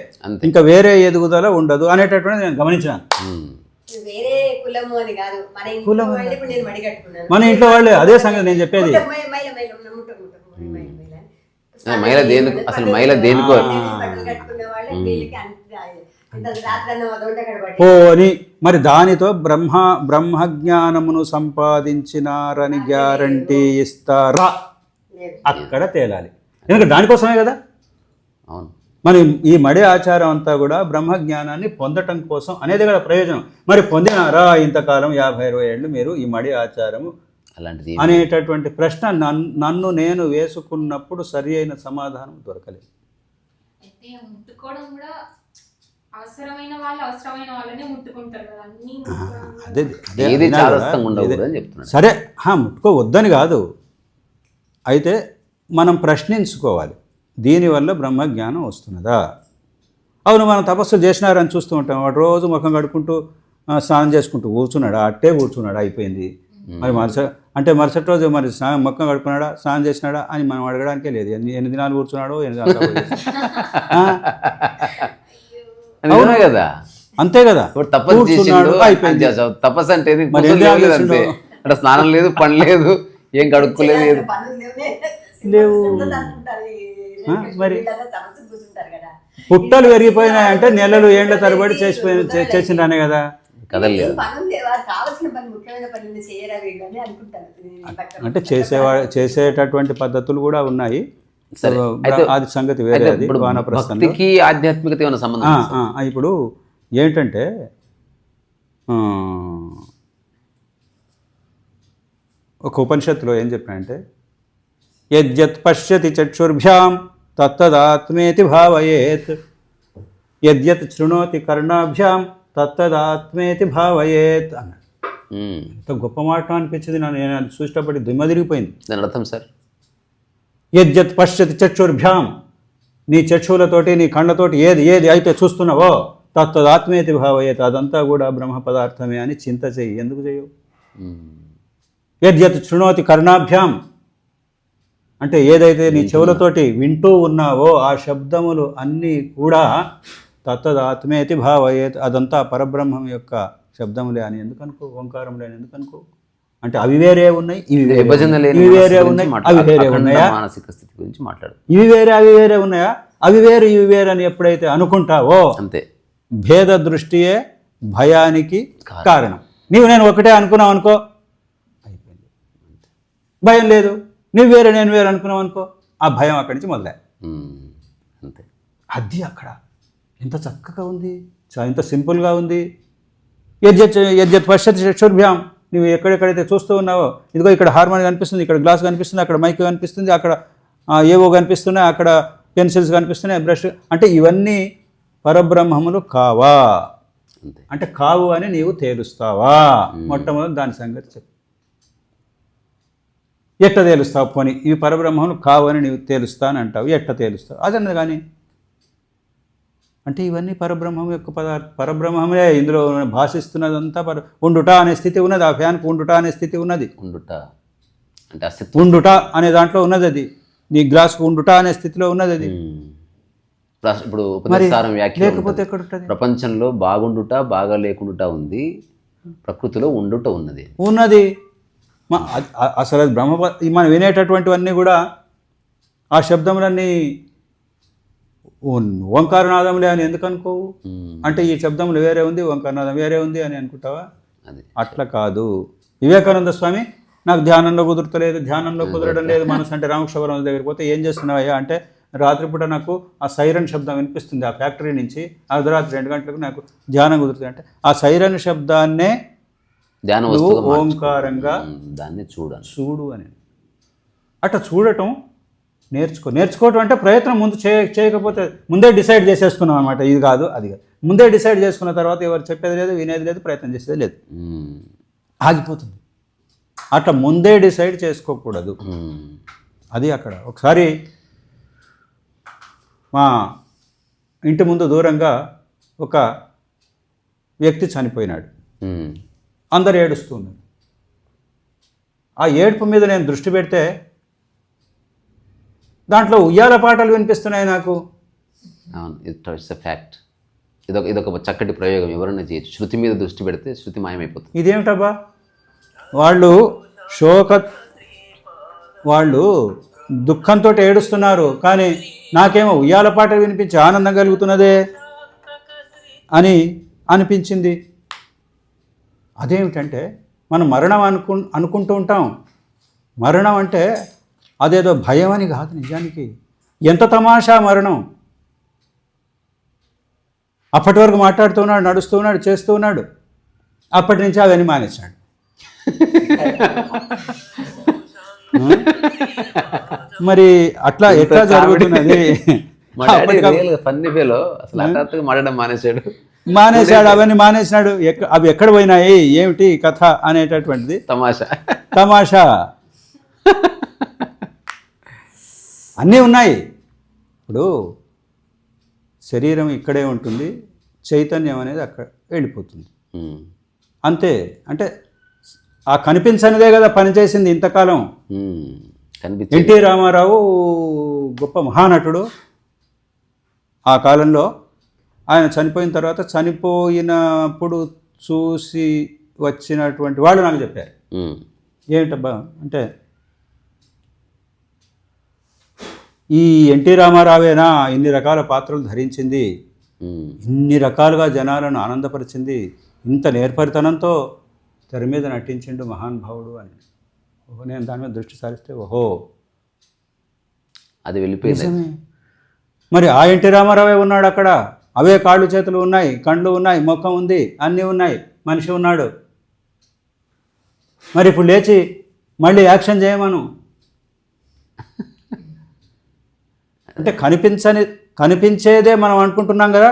ఇంకా వేరే ఎదుగుదల ఉండదు అనేటటువంటిది నేను గమనించాను. మన ఇంట్లో వాళ్ళే అదే సంగతి నేను చెప్పేది. మహిళ దేనికి, అసలు మహిళ దేనికో పోని మరి దానితో బ్రహ్మజ్ఞానమును సంపాదించినారని గ్యారంటీ ఇస్తారా? అక్కడ తేలాలి. ఎందుకంటే దానికోసమే కదా. అవును, మరి ఈ మడి ఆచారం అంతా కూడా బ్రహ్మజ్ఞానాన్ని పొందటం కోసం అనేది కదా ప్రయోజనం. మరి పొందినారా ఇంతకాలం 50-60 ఏళ్ళు మీరు ఈ మడి ఆచారము అలాంటిది అనేటటువంటి ప్రశ్న నన్ను నేను వేసుకున్నప్పుడు సరి అయిన సమాధానం దొరకలేదు. ముట్టుకోవడం కూడా అవసరమైన వాళ్ళనే ముట్టుకుంటారు కదా. సరే, ముట్టుకోవద్దని కాదు. అయితే మనం ప్రశ్నించుకోవాలి, దీనివల్ల బ్రహ్మజ్ఞానం వస్తున్నదా? అవును, మనం తపస్సు చేసినారని చూస్తూ ఉంటాం. వాడు రోజు ముఖం కడుక్కుంటూ స్నానం చేసుకుంటూ కూర్చున్నాడా? అట్టే కూర్చున్నాడా? అయిపోయింది. మరి మరుసటి రోజు మరి మొక్కం కడుక్కున్నాడా, స్నానం చేసినాడా అని మనం అడగడానికే లేదు. ఎన్ని దినాలు కూర్చున్నాడో, 8 దినాలు కదా. అంతే కదా. తపస్సు అంటే స్నానం లేదు, పని లేదు, ఏం కడుక్కోలేదు, లేవు. మరి పుట్టలు పెరిగిపోయినాయంటే నెలలు ఏళ్ల తరబడి చేసిండానే కదా. అంటే చేసేటటువంటి పద్ధతులు కూడా ఉన్నాయి. అది సంగతి వేరే. అది భక్తికి ఆధ్యాత్మికత ఏమైనా సంబంధం? ఇప్పుడు ఏంటంటే ఒక ఉపనిషత్తులో ఏం చెప్పానంటే, యద్యత్ పశ్యతి చక్షుర్భ్యాం తత్తదాత్మేతి భావయేత్, యద్యత్ శృణోతి కర్ణాభ్యాం తత్తదాత్మేతి భావయేత్ అన్నాడు. ఎంత గొప్ప మాట అనిపించింది. నేను అది చూసేటప్పటి దిమ్మ తిరిగిపోయింది. దాని అర్థం సార్, యద్యత్ పశ్యతి చక్షుర్భ్యాం, నీ చక్షువులతోటి నీ కళ్ళతోటి ఏది అయితే చూస్తున్నావో తత్తదాత్మేతి భావయేత్, అదంతా కూడా బ్రహ్మ పదార్థమే అని చింత చెయ్యి. ఎందుకు చెయ్యవు? యద్యత్ శృణోతి కర్ణాభ్యాం అంటే ఏదైతే నీ చెవులతోటి వింటూ ఉన్నావో ఆ శబ్దములు అన్నీ కూడా తత్తదాత్మేతి భావయేత్, అదంతా పరబ్రహ్మం యొక్క శబ్దములే అని ఎందుకు అనుకో, ఓంకారములే అని ఎందుకు అనుకో. అంటే అవి వేరే ఉన్నాయి, ఇవి వేరే ఉన్నాయి, అవి వేరే ఉన్నాయా? మానసిక స్థితి గురించి మాట్లాడు. ఇవి వేరే అవి వేరే ఉన్నాయా? అవి వేరు ఇవి వేరే అని ఎప్పుడైతే అనుకుంటావో అంతే. భేద దృష్టియే భయానికి కారణం. నేను ఒకటే అనుకున్నావు అనుకో, అయిపోయింది, భయం లేదు. నువ్వు వేరే నేను వేరే అనుకున్నావు అనుకో, ఆ భయం అక్కడి నుంచి మొదలై. అంతే. అది అక్కడ ఎంత చక్కగా ఉంది, ఎంత సింపుల్గా ఉంది. యద్యత్ పశ్యతి చక్షుర్భ్యాం, నువ్వు ఎక్కడెక్కడైతే చూస్తూ ఉన్నావో, ఇదిగో ఇక్కడ హార్మోనియం కనిపిస్తుంది, ఇక్కడ గ్లాస్ కనిపిస్తుంది, అక్కడ మైక్ కనిపిస్తుంది, అక్కడ ఏవో కనిపిస్తున్నాయి, అక్కడ పెన్సిల్స్ కనిపిస్తున్నాయి, బ్రష్, అంటే ఇవన్నీ పరబ్రహ్మములు కావా? అంటే కావు అని నీవు తేలుస్తావా? మొట్టమొదటి దాని సంగతి చెప్పు. ఎట్ట తేలుస్తావు? పోనీ ఇవి పరబ్రహ్మములు కావు అని నీవు తేలుస్తానంటావు, ఎట్ట తేలుస్తావు? అదన్నది. కానీ అంటే ఇవన్నీ పరబ్రహ్మం యొక్క పరబ్రహ్మమే. ఇందులో భాషిస్తున్నదంతా ఉండుట అనే స్థితి ఉన్నది. ఆ ఫ్యాన్కు ఉండుట అనే స్థితి ఉన్నది. ఉండుట అనే దాంట్లో ఉన్నది అది. నీ గ్లాస్కు ఉండుట అనే స్థితిలో ఉన్నది అది. ఇప్పుడు ఉపదేశారం వ్యాఖ్య లేకపోతే ఎక్కడ ఉంటుంది? ప్రపంచంలో బాగుండుట బాగా లేకుండుట ఉంది, ప్రకృతిలో ఉండుట ఉన్నది. ఉన్నది. అసలు అది మనం వినేటటువంటివన్నీ కూడా ఆ శబ్దములన్నీ ఓంకారనాదములే అని ఎందుకు అనుకోవు? అంటే ఈ శబ్దములు వేరే ఉంది, ఓంకారనాదం వేరే ఉంది అని అనుకుంటావా? అది అట్లా కాదు. వివేకానంద స్వామి నాకు ధ్యానంలో కుదురుతలేదు, ధ్యానంలో కుదరడం లేదు మనసు అంటే రామకృష్ణవరం దగ్గరికి పోతే ఏం చేస్తున్నావయ్యా అంటే రాత్రిపూట నాకు ఆ సైరన్ శబ్దం వినిపిస్తుంది ఆ ఫ్యాక్టరీ నుంచి, అర్ధరాత్రి 2 గంటలకు నాకు ధ్యానం కుదురుతుంది అంటే ఆ సైరన్ శబ్దాన్నే ధ్యాన నువ్వు వస్తువుగా ఓంకారంగా దాన్ని చూడు అని. అట్లా చూడటం నేర్చుకోవటం అంటే ప్రయత్నం ముందు చేయకపోతే ముందే డిసైడ్ చేసేసుకున్నాం అనమాట, ఇది కాదు అది కాదు. ముందే డిసైడ్ చేసుకున్న తర్వాత ఎవరు చెప్పేది లేదు, వినేది లేదు, ప్రయత్నం చేసేది లేదు, ఆగిపోతుంది. అట్లా ముందే డిసైడ్ చేసుకోకూడదు. అది అక్కడ ఒకసారి మా ఇంటి ముందు దూరంగా ఒక వ్యక్తి చనిపోయినాడు. అందరు ఏడుస్తున్నారు. ఆ ఏడుపు మీద నేను దృష్టి పెడితే దాంట్లో ఉయ్యాల పాటలు వినిపిస్తున్నాయి నాకు. అవును, ఇట్స్ ఎ ఫ్యాక్ట్. ఇదొక చక్కటి ప్రయోగం ఎవరైనా చేయొచ్చు. శృతి మీద దృష్టి పెడితే శృతి మాయమైపోతుంది. ఇదేమిటబ్బా, వాళ్ళు దుఃఖంతో ఏడుస్తున్నారు, కానీ నాకేమో ఉయ్యాల పాట వినిపించి ఆనందం కలుగుతున్నదే అని అనిపించింది. అదేమిటంటే మనం మరణం అనుకుంటూ ఉంటాం. మరణం అంటే అదేదో భయం అని కాదు. నిజానికి ఎంత తమాషా మరణం. అప్పటి వరకు మాట్లాడుతున్నాడు, నడుస్తున్నాడు, చేస్తూ ఉన్నాడు. అప్పటి నుంచి అవన్నీ మానేశాడు. మరి అట్లా ఎట్లా జరుగుతున్నది? మానేశాడు, అవన్నీ మానేసినాడు. అవి ఎక్కడ పోయినాయి, ఏమిటి కథ అనేటటువంటిది తమాషా. అన్నీ ఉన్నాయి. ఇప్పుడు శరీరం ఇక్కడే ఉంటుంది, చైతన్యం అనేది అక్కడ వెళ్ళిపోతుంది అంతే. అంటే ఆ కనిపించనిదే కదా పనిచేసింది ఇంతకాలం. ఎన్టీ రామారావు గొప్ప మహానటుడు. ఆ కాలంలో ఆయన చనిపోయిన తర్వాత చనిపోయినప్పుడు చూసి వచ్చినటువంటి వాళ్ళు నాకు చెప్పారు, ఏమిటబ్బా అంటే ఈ ఎన్టీ రామారావేనా ఇన్ని రకాల పాత్రలు ధరించింది, ఇన్ని రకాలుగా జనాలను ఆనందపరిచింది, ఇంత నేర్పరితనంతో తెర మీద నటించిండు మహానుభావుడు అని. నేను దాని మీద దృష్టి సారిస్తే ఓహో అది వెళ్ళిపోయింది. మరి ఆ ఎన్టీ రామారావే ఉన్నాడు అక్కడ. అవే కాళ్ళు చేతులు ఉన్నాయి, కళ్ళు ఉన్నాయి, ముఖం ఉంది, అన్నీ ఉన్నాయి, మనిషి ఉన్నాడు. మరి ఇప్పుడు లేచి మళ్ళీ యాక్షన్ చేయమను అంటే కనిపించేదే మనం అనుకుంటున్నాం కదా.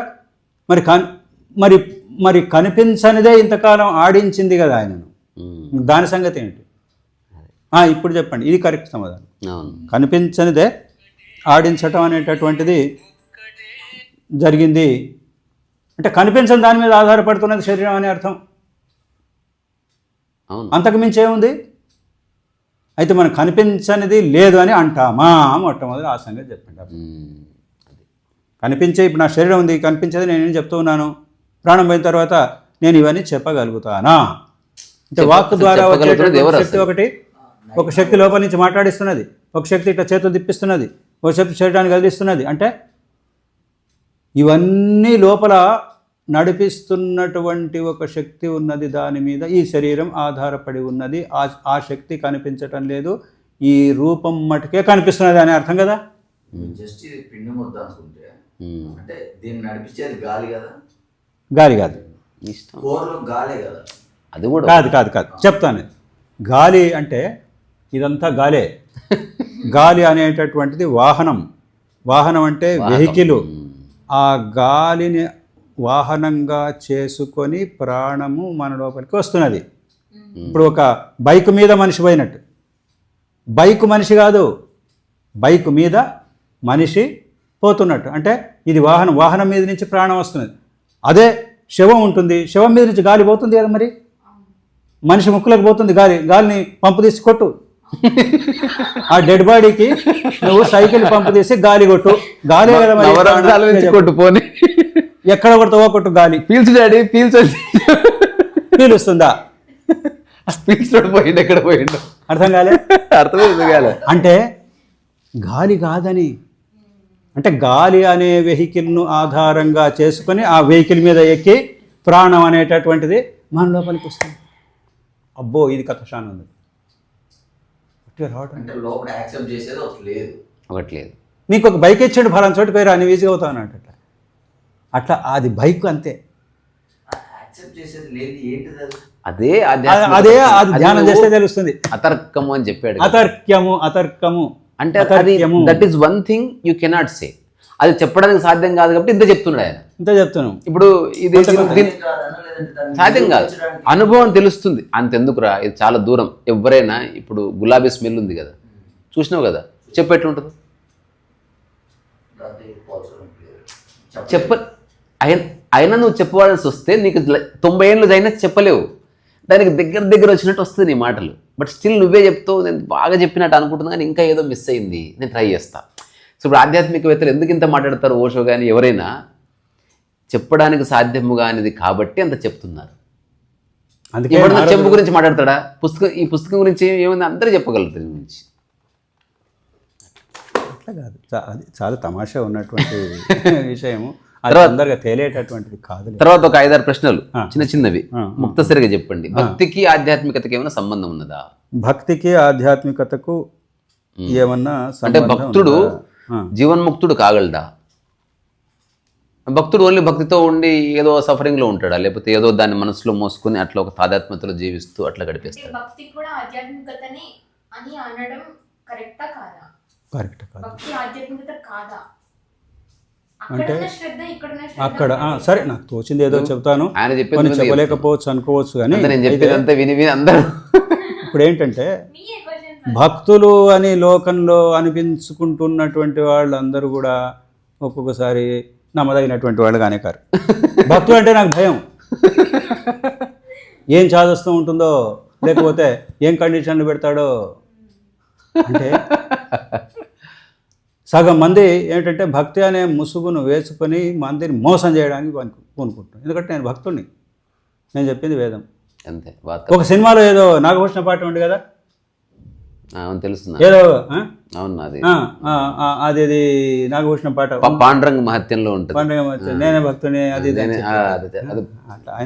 మరి మరి కనిపించనిదే ఇంతకాలం ఆడించింది కదా ఆయనను. దాని సంగతి ఏంటి? ఇప్పుడు చెప్పండి, ఇది కరెక్ట్ సమాధానం. కనిపించనిదే ఆడించటం అనేటటువంటిది జరిగింది. అంటే కనిపించని దాని మీద ఆధారపడుతున్నది శరీరం అనే అర్థం. అంతకుమించి ఏముంది? అయితే మనం కనిపించనిది లేదు అని అంటామా? మొట్టమొదటి ఆ సంగతి చెప్పండి. కనిపించే ఇప్పుడు నా శరీరం ఉంది, కనిపించేది నేనేం చెప్తూ ఉన్నాను. ప్రాణం పోయిన తర్వాత నేను ఇవన్నీ చెప్పగలుగుతానా? అంటే వాక్ ద్వారా శక్తి ఒక శక్తి లోపల నుంచి మాట్లాడిస్తున్నది, ఒక శక్తి ఇట్లా చేతులు తిప్పిస్తున్నది, ఒక శక్తి శరీరాన్ని కదిలిస్తున్నది. అంటే ఇవన్నీ లోపల నడిపిస్తున్నటువంటి ఒక శక్తి ఉన్నది. దాని మీద ఈ శరీరం ఆధారపడి ఉన్నది. ఆ శక్తి కనిపించటం లేదు, ఈ రూపం మటుకే కనిపిస్తున్నది అని అర్థం కదా. జస్ట్ ఇది పిండి ముద్ద అనుకుంటే అంటే దీన్ని నడిపించేది గాలి కదా. గాలి కాదు, గాలే కదా. అది కూడా కాదు చెప్తాను. గాలి అంటే ఇదంతా గాలే. గాలి అనేటటువంటిది వాహనం అంటే వెహికల్. ఆ గాలిని వాహనంగా చేసుకొని ప్రాణము మన లోపలికి వస్తున్నది. ఇప్పుడు ఒక బైక్ మీద మనిషి పోయినట్టు, బైక్ మనిషి కాదు, బైక్ మీద మనిషి పోతున్నట్టు. అంటే ఇది వాహనం మీద నుంచి ప్రాణం వస్తున్నది. అదే శవం ఉంటుంది, శవం మీద నుంచి గాలి పోతుంది కదా. మరి మనిషి ముక్కులకు పోతుంది గాలిని పంపు తీసి కొట్టు. ఆ డెడ్ బాడీకి నువ్వు సైకిల్ పంపు తీసి గాలి కొట్టు, గాలి కదా మరి. కొట్టుపోని ఎక్కడ కొడతావో కొట్టు గాలి. పీల్చు డాడీ పీల్చు. పీలుస్తుందా? పీల్చుడు పోయిండు, ఎక్కడ పోయిండు అర్థం కాలే? అర్థమైంది కాలే. అంటే గాలి కాదని, అంటే గాలి అనే వెహికల్ను ఆధారంగా చేసుకొని ఆ వెహికల్ మీద ఎక్కి ప్రాణం అనేటటువంటిది మన లోపలికి వస్తుంది. అబ్బో ఇది కథశాన్ ఉంది రావటం. అంటే లోపల యాక్సెప్ట్ చేసేది ఒకటి లేదు. ఒకటి లేదు. నీకు ఒక బైక్ ఇచ్చాడు ఫలానా చోటు పోయి అని ఈజీగా అవుతాను అంటే అట్లా అది బైక్ అంతే. యాక్సెప్ట్ చేసేది లేదు. ఏంటిది అది? అదే అదే అది ధ్యానం చేస్తే తెలుస్తుంది. అతర్కము అని చెప్పాడు. అతర్కము అంటే అది that is one thing you cannot say. అది చెప్పడానికి సాధ్యం కాదు కాబట్టి ఇంత చెప్తున్నాడు ఆయన. ఇంత చెప్తున్నాం. ఇప్పుడు ఇది కాదనా లేదంటే దాన్ని సాధ్యం కాదు, నిరూపించడానికి అనుభవం తెలుస్తుంది. అంతెందుకురా, ఇది చాలా దూరం. ఎవరైనా ఇప్పుడు గులాబీ స్మెల్ ఉంది కదా, చూసినావు కదా, చెప్పేట్లుంటుంది. దాంతో ఏది పోల్చడం లేదు. చెప్ప అయినా నువ్వు చెప్పవలసి వస్తే నీకు 90 ఏళ్ళు అయినా చెప్పలేవు. దానికి దగ్గర వచ్చినట్టు వస్తుంది నీ మాటలు. బట్ స్టిల్ నువ్వే చెప్తావు, నేను బాగా చెప్పినట్టు అనుకుంటున్నా కానీ ఇంకా ఏదో మిస్ అయింది, నేను ట్రై చేస్తా. సో ఇప్పుడు ఆధ్యాత్మికవేత్తలు ఎందుకు ఇంత మాట్లాడతారు, ఓషో కానీ ఎవరైనా, చెప్పడానికి సాధ్యము కానిది కాబట్టి అంత చెప్తున్నారు. అందుకే ఎవడన్నా చెంపు గురించి మాట్లాడతాడా? ఈ పుస్తకం గురించి ఏముంది, అందరూ చెప్పగలరు దీని గురించి. అట్లా కాదు, అది చాలా తమాషా ఉన్నటువంటి విషయము. అది తర్వాత తొందరగా తేలేటటువంటిది కాదు. తర్వాత ఒక 5-6 ప్రశ్నలు చిన్నవి ఆ. ముక్తసరిగా చెప్పండి. భక్తికి ఆధ్యాత్మికతకి ఏమైనా సంబంధం ఉన్నదా? భక్తికి ఆధ్యాత్మికతకు ఏమన్నా అంటే సంబంధం భక్తుడు ఉందా? జీవన్ముక్తుడు కాగలడా? భక్తుడు ఓన్లీ భక్తితో ఉండి ఏదో సఫరింగ్లో ఉంటాడా, లేకపోతే ఏదో దాన్ని మనసులో మోసుకుని అట్లా ఒక తాదాత్మ్యతలో జీవిస్తూ అట్లా గడిపేస్తాడు? భక్తి కూడా ఆధ్యాత్మికతని అని అనడం కరెక్టా కాదా? కరెక్ట్ కాదు. భక్తి ఆధ్యాత్మికత కాదా? అంటే అక్కడున్న శ్రద్ధ ఇక్కడున్న శ్రద్ధ అక్కడ సరే నాకు తోచింది ఏదో చెప్తాను, ఆయన కొన్ని చెప్పేది చెప్పలేకపోవచ్చు అనుకోవచ్చు, కానీ నేను చెప్పేది అంతా విని అందరూ ఇప్పుడు ఏంటంటే మీయే క్వశ్చన్ భక్తులు అని లోకంలో అనిపించుకుంటున్నటువంటి వాళ్ళందరూ కూడా ఒక్కొక్కసారి నమ్మదగినటువంటి వాళ్ళు కానీ కారు. భక్తులు అంటే నాకు భయం, ఏం చాదస్తూ ఉంటుందో, లేకపోతే ఏం కండిషన్లు పెడతాడో. అంటే సగం మంది ఏంటంటే భక్తి అనే ముసుగును వేసుకొని మందిని మోసం చేయడానికి పూనుకుంటున్నాను. ఎందుకంటే నేను భక్తుడిని, నేను చెప్పింది వేదం. అంతే. ఒక సినిమాలో ఏదో నాగభూషణ పాట ఉంది కదా, అవును తెలుసు, ఏదో అవును అది అది నాగభూషణ పాట పాండురంగ మహత్యంలో ఉంటుంది. పండుగ వచ్చి నేనే భక్తుని అది ఇది అని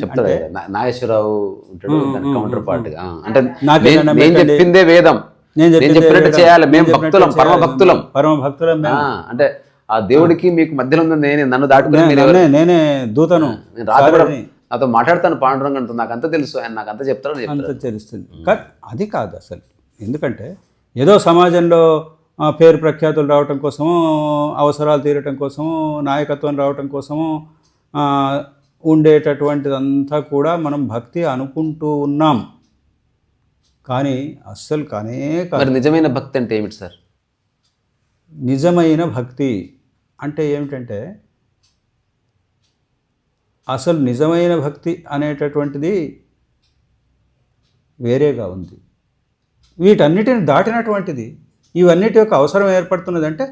చెప్తాడు అంటే కదా, నాగేశ్వరరావు ఉంటాడు, కౌంటర్ పార్ట్ గా. అంటే నాకే నేను దండం నేను పెట్టండి. చెప్పిందే వేదం, నేను నేను చెప్పినట్టు చేయాలి, మేము భక్తులం, పరమ భక్తులం. పరమ భక్తులం మేము. అంటే ఆ దేవుడికి మీకు మధ్యలో ఉంది, నన్ను దాటుకుని మీరు ఎవరు? నేనే దూతను, నేను రాత్రి కూడా నాతో మాట్లాడతాను పాండురంగ అంటూ, నాకు అంతా తెలుసు, ఆయన నాకు అంతా చెప్తాడు అంత చెప్తాడు. తెలుస్తుంది. కానీ అది కాదు అసలు. ఎందుకంటే ఏదో సమాజంలో పేరు ప్రఖ్యాతులు రావటం కోసము, అవసరాలు తీరటం కోసము, నాయకత్వం రావటం కోసము ఉండేటటువంటిదంతా కూడా మనం భక్తి అనుకుంటూ ఉన్నాం. కానీ అస్సలు కానే కాదు. మరి నిజమైన భక్తి అంటే ఏమిటి సార్? నిజమైన భక్తి అంటే ఏమిటంటే అసలు నిజమైన భక్తి అనేటటువంటిది వేరేగా ఉంది. వీటన్నిటిని దాటినటువంటిది, ఇవన్నిటి యొక్క అవసరం ఏర్పడుతున్నదంటే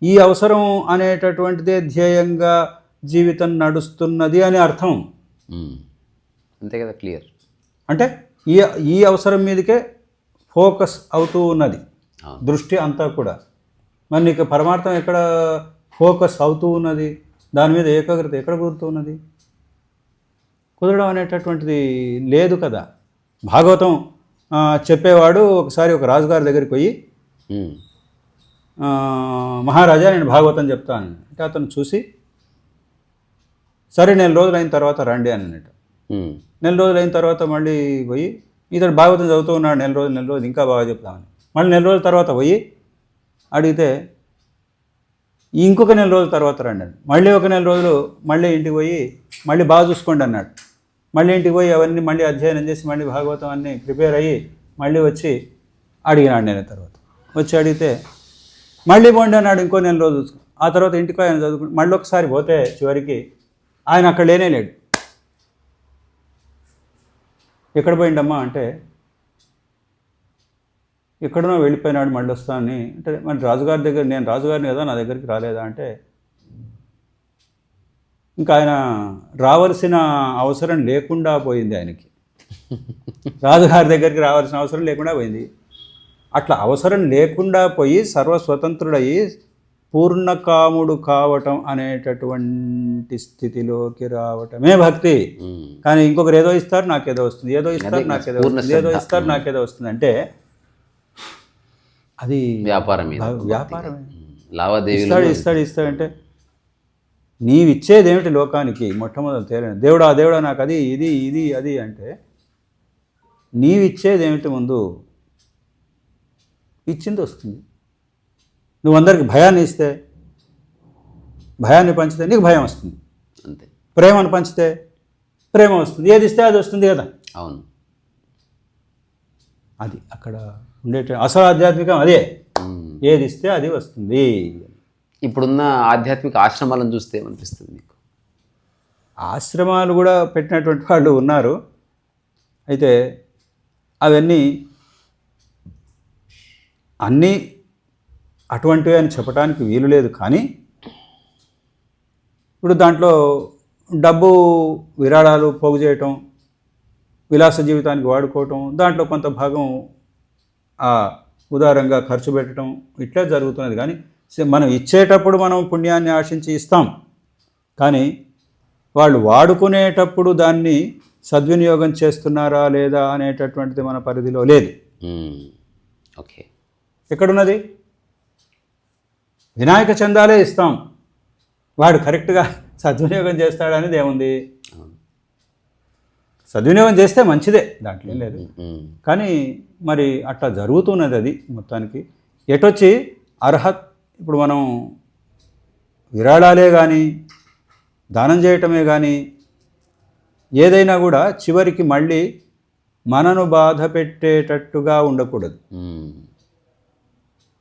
ఈ అవసరం అనేటటువంటిదే ధ్యేయంగా జీవితం నడుస్తున్నది అని అర్థం. అంతే కదా, క్లియర్. అంటే ఈ అవసరం మీదకే ఫోకస్ అవుతూ ఉన్నది దృష్టి అంతా కూడా. మరి నీకు పరమార్థం ఎక్కడ ఫోకస్ అవుతూ ఉన్నది, దాని మీద ఏకాగ్రత ఎక్కడ కుదురుతూ ఉన్నది? కుదరడం అనేటటువంటిది లేదు కదా. భాగవతం చెప్పేవాడు ఒకసారి ఒక రాజుగారి దగ్గరికి పోయి, మహారాజా నేను భాగవతం చెప్తాను అంటే, అతను చూసి సరే 4 రోజులు అయిన తర్వాత రండి అని అన్నట్టు. 4 రోజులు అయిన తర్వాత మళ్ళీ పోయి, ఇతడు భాగవతం చదువుతూ ఉన్నాడు 4 రోజులు ఇంకా బాగా చెప్తామని. మళ్ళీ 4 రోజుల తర్వాత పోయి అడిగితే ఇంకొక 4 రోజుల తర్వాత రండి అని. మళ్ళీ ఒక 4 రోజులు మళ్ళీ ఇంటికి పోయి మళ్ళీ బాగా చూసుకోండి అన్నాడు. మళ్ళీ ఇంటికి పోయి అవన్నీ మళ్ళీ అధ్యయనం చేసి మళ్ళీ భాగవతం అన్నీ ప్రిపేర్ అయ్యి మళ్ళీ వచ్చి అడిగినాడు. నేను తర్వాత వచ్చి అడిగితే మళ్ళీ పోండి అన్నాడు. ఇంకో 4 రోజులు చూసుకుని ఆ తర్వాత ఇంటికి ఆయన చదువుకుని మళ్ళీ ఒకసారి పోతే చివరికి ఆయన అక్కడ లేనేలేడు. ఎక్కడ పోయిండమ్మా అంటే, ఎక్కడనో వెళ్ళిపోయినాడు, మళ్ళీ వస్తానని. అంటే మరి రాజుగారి దగ్గర, నేను రాజుగారిని కదా, నా దగ్గరికి రాలేదా అంటే, ఇంకా ఆయన రావాల్సిన అవసరం లేకుండా పోయింది ఆయనకి. రాజుగారి దగ్గరికి రావాల్సిన అవసరం లేకుండా పోయింది. అట్లా అవసరం లేకుండా పోయి సర్వస్వతంత్రుడయి పూర్ణకాముడు కావటం అనేటటువంటి స్థితిలోకి రావటమే భక్తి. కానీ ఇంకొకరు ఏదో ఇస్తారు నాకేదో వస్తుంది, ఏదో ఇస్తారు నాకేదో వస్తుంది, ఏదో ఇస్తారు నాకేదో వస్తుంది అంటే అది వ్యాపారమే. ఇస్తాడు ఇస్తాడు ఇస్తాడంటే నీవిచ్చేదేమిటి లోకానికి? మొట్టమొదటి తేలిన దేవుడా నాకు అది ఇది ఇది అది అంటే నీవిచ్చేదేమిటి? ముందు ఇచ్చింది వస్తుంది. నువ్వు అందరికి భయాన్ని ఇస్తే, భయాన్ని పంచితే నీకు భయం వస్తుంది. అంతే. ప్రేమను పంచితే ప్రేమ వస్తుంది. ఏది ఇస్తే అది వస్తుంది కదా. అవును. అది అక్కడ ఉండే అసలు ఆధ్యాత్మికం అదే. ఏది ఇస్తే అది వస్తుంది. ఇప్పుడున్న ఆధ్యాత్మిక ఆశ్రమాలను చూస్తే ఏమనిపిస్తుంది మీకు? ఆశ్రమాలు కూడా పెట్టినటువంటి వాళ్ళు ఉన్నారు. అయితే అవన్నీ అన్నీ అటువంటివి అని చెప్పడానికి వీలు లేదు. కానీ ఇప్పుడు దాంట్లో డబ్బు విరాళాలు పోగు చేయటం, విలాస జీవితానికి వాడుకోవటం, దాంట్లో కొంత భాగం ఉదారంగా ఖర్చు పెట్టడం ఇట్లా జరుగుతున్నది. కానీ మనం ఇచ్చేటప్పుడు మనం పుణ్యాన్ని ఆశించి ఇస్తాం, కానీ వాళ్ళు వాడుకునేటప్పుడు దాన్ని సద్వినియోగం చేస్తున్నారా లేదా అనేటటువంటిది మన పరిధిలో లేదు. ఓకే. ఎక్కడున్నది? వినాయక చందాలే ఇస్తాం, వాడు కరెక్ట్గా సద్వినియోగం చేస్తాడనేది ఏముంది? సద్వినియోగం చేస్తే మంచిదే, దాంట్లో లేదు. కానీ మరి అట్లా జరుగుతున్నది అది మొత్తానికి. ఎటొచ్చి అర్హత్ ఇప్పుడు మనం విరాళాలే కానీ దానం చేయటమే కానీ ఏదైనా కూడా చివరికి మళ్ళీ మనను బాధ పెట్టేటట్టుగా ఉండకూడదు.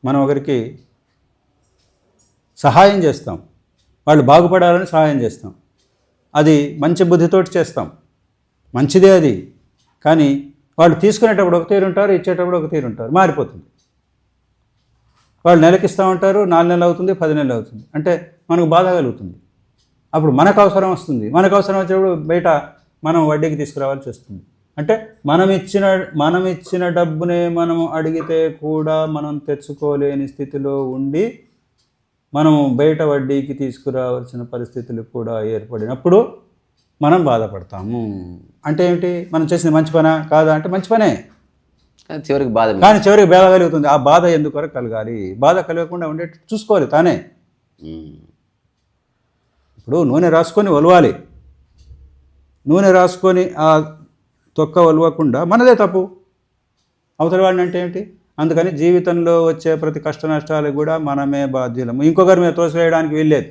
మనం ఒకరికి సహాయం చేస్తాం, వాళ్ళు బాగుపడాలని సహాయం చేస్తాం, అది మంచి బుద్ధితోటి చేస్తాం, మంచిదే అది. కానీ వాళ్ళు తీసుకునేటప్పుడు ఒక తీరు ఉంటారు, ఇచ్చేటప్పుడు ఒక తీరు ఉంటారు, మారిపోతుంది. వాళ్ళు నెలకి ఇస్తామంటారు, 4 నెలలు అవుతుంది, 10 నెలలు అవుతుంది, అంటే మనకు బాధ కలుగుతుంది. అప్పుడు మనకు అవసరం వస్తుంది, మనకు అవసరం వచ్చినప్పుడు బయట మనం వడ్డీకి తీసుకురావాల్సి వస్తుంది. అంటే మనం ఇచ్చిన డబ్బునే మనం అడిగితే కూడా మనం తెచ్చుకోలేని స్థితిలో ఉండి మనం బయట వడ్డీకి తీసుకురావాల్సిన పరిస్థితులు కూడా ఏర్పడినప్పుడు మనం బాధపడతాము. అంటే ఏమిటి? మనం చేసిన మంచి పనా కాదా అంటే మంచి పనే, చివరికి బాధ. కానీ చివరికి బాధ కలుగుతుంది. ఆ బాధ ఎందుకొరకు కలగాలి? బాధ కలగకుండా ఉండేట్టు చూసుకోవాలి తానే. ఇప్పుడు నూనె రాసుకొని ఒలవాలి, నూనె రాసుకొని ఆ తొక్క ఒలవకుండా మనదే తప్పు, అవతల వాడిని అంటే ఏంటి? అందుకని జీవితంలో వచ్చే ప్రతి కష్ట నష్టాలకు కూడా మనమే బాధ్యులము, ఇంకొకరి మీద తోసివేయడానికి వీల్లేదు.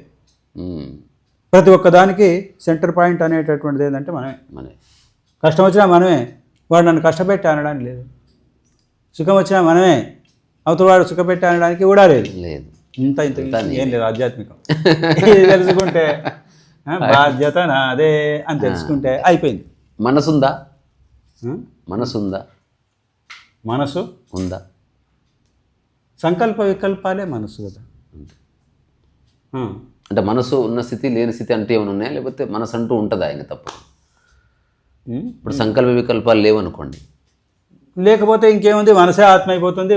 ప్రతి ఒక్కదానికి సెంటర్ పాయింట్ అనేటటువంటిది ఏంటంటే మనమే. కష్టం వచ్చినా మనమే, వాడు నన్ను కష్టపెట్టి అనడానికి లేదు. సుఖం వచ్చినా మనమే, అవతల వాడు సుఖపెట్టి అనడానికి కూడా లేదు. ఇంత ఏం లేదు ఆధ్యాత్మికం. ఇది తెలుసుకుంటే బాధ్యత నాదే అని తెలుసుకుంటే అయిపోయింది. మనసుందా? మనసుందా? మనసు ఉందా? సంకల్ప వికల్పాలే మనసు కదా. అంటే మనసు ఉన్న స్థితి లేని స్థితి అంటే ఏమైనా ఉన్నాయా, లేకపోతే మనసు అంటూ ఉంటుందా? ఆయన తప్పు. ఇప్పుడు సంకల్ప వికల్పాలు లేవనుకోండి, లేకపోతే ఇంకేముంది? మనసే ఆత్మ అయిపోతుంది,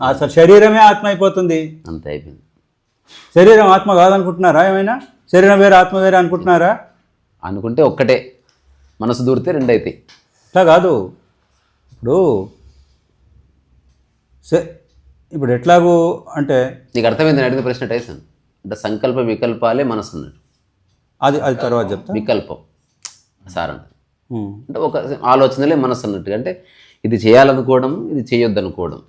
అసలు శరీరమే ఆత్మ అయిపోతుంది, అంతే అయిపోయింది. శరీరం ఆత్మ కాదనుకుంటున్నారా? ఏమైనా శరీరం వేరే ఆత్మ వేరే అనుకుంటున్నారా? అనుకుంటే ఒక్కటే, మనసు దూరితే 2 అవుతాయి. అట్లా కాదు. ఇప్పుడు ఎట్లాగూ అంటే నీకు అర్థమైందని అడిగిన ప్రశ్న టైసన్. అంటే సంకల్ప వికల్పాలే మనసు అన్నట్టు, అది తర్వాత చెప్తా. వికల్పం సార్ అంటే అంటే ఒక ఆలోచనలే మనసు అన్నట్టుగా. అంటే ఇది చేయాలనుకోవడం, ఇది చేయొద్దు అనుకోవడం,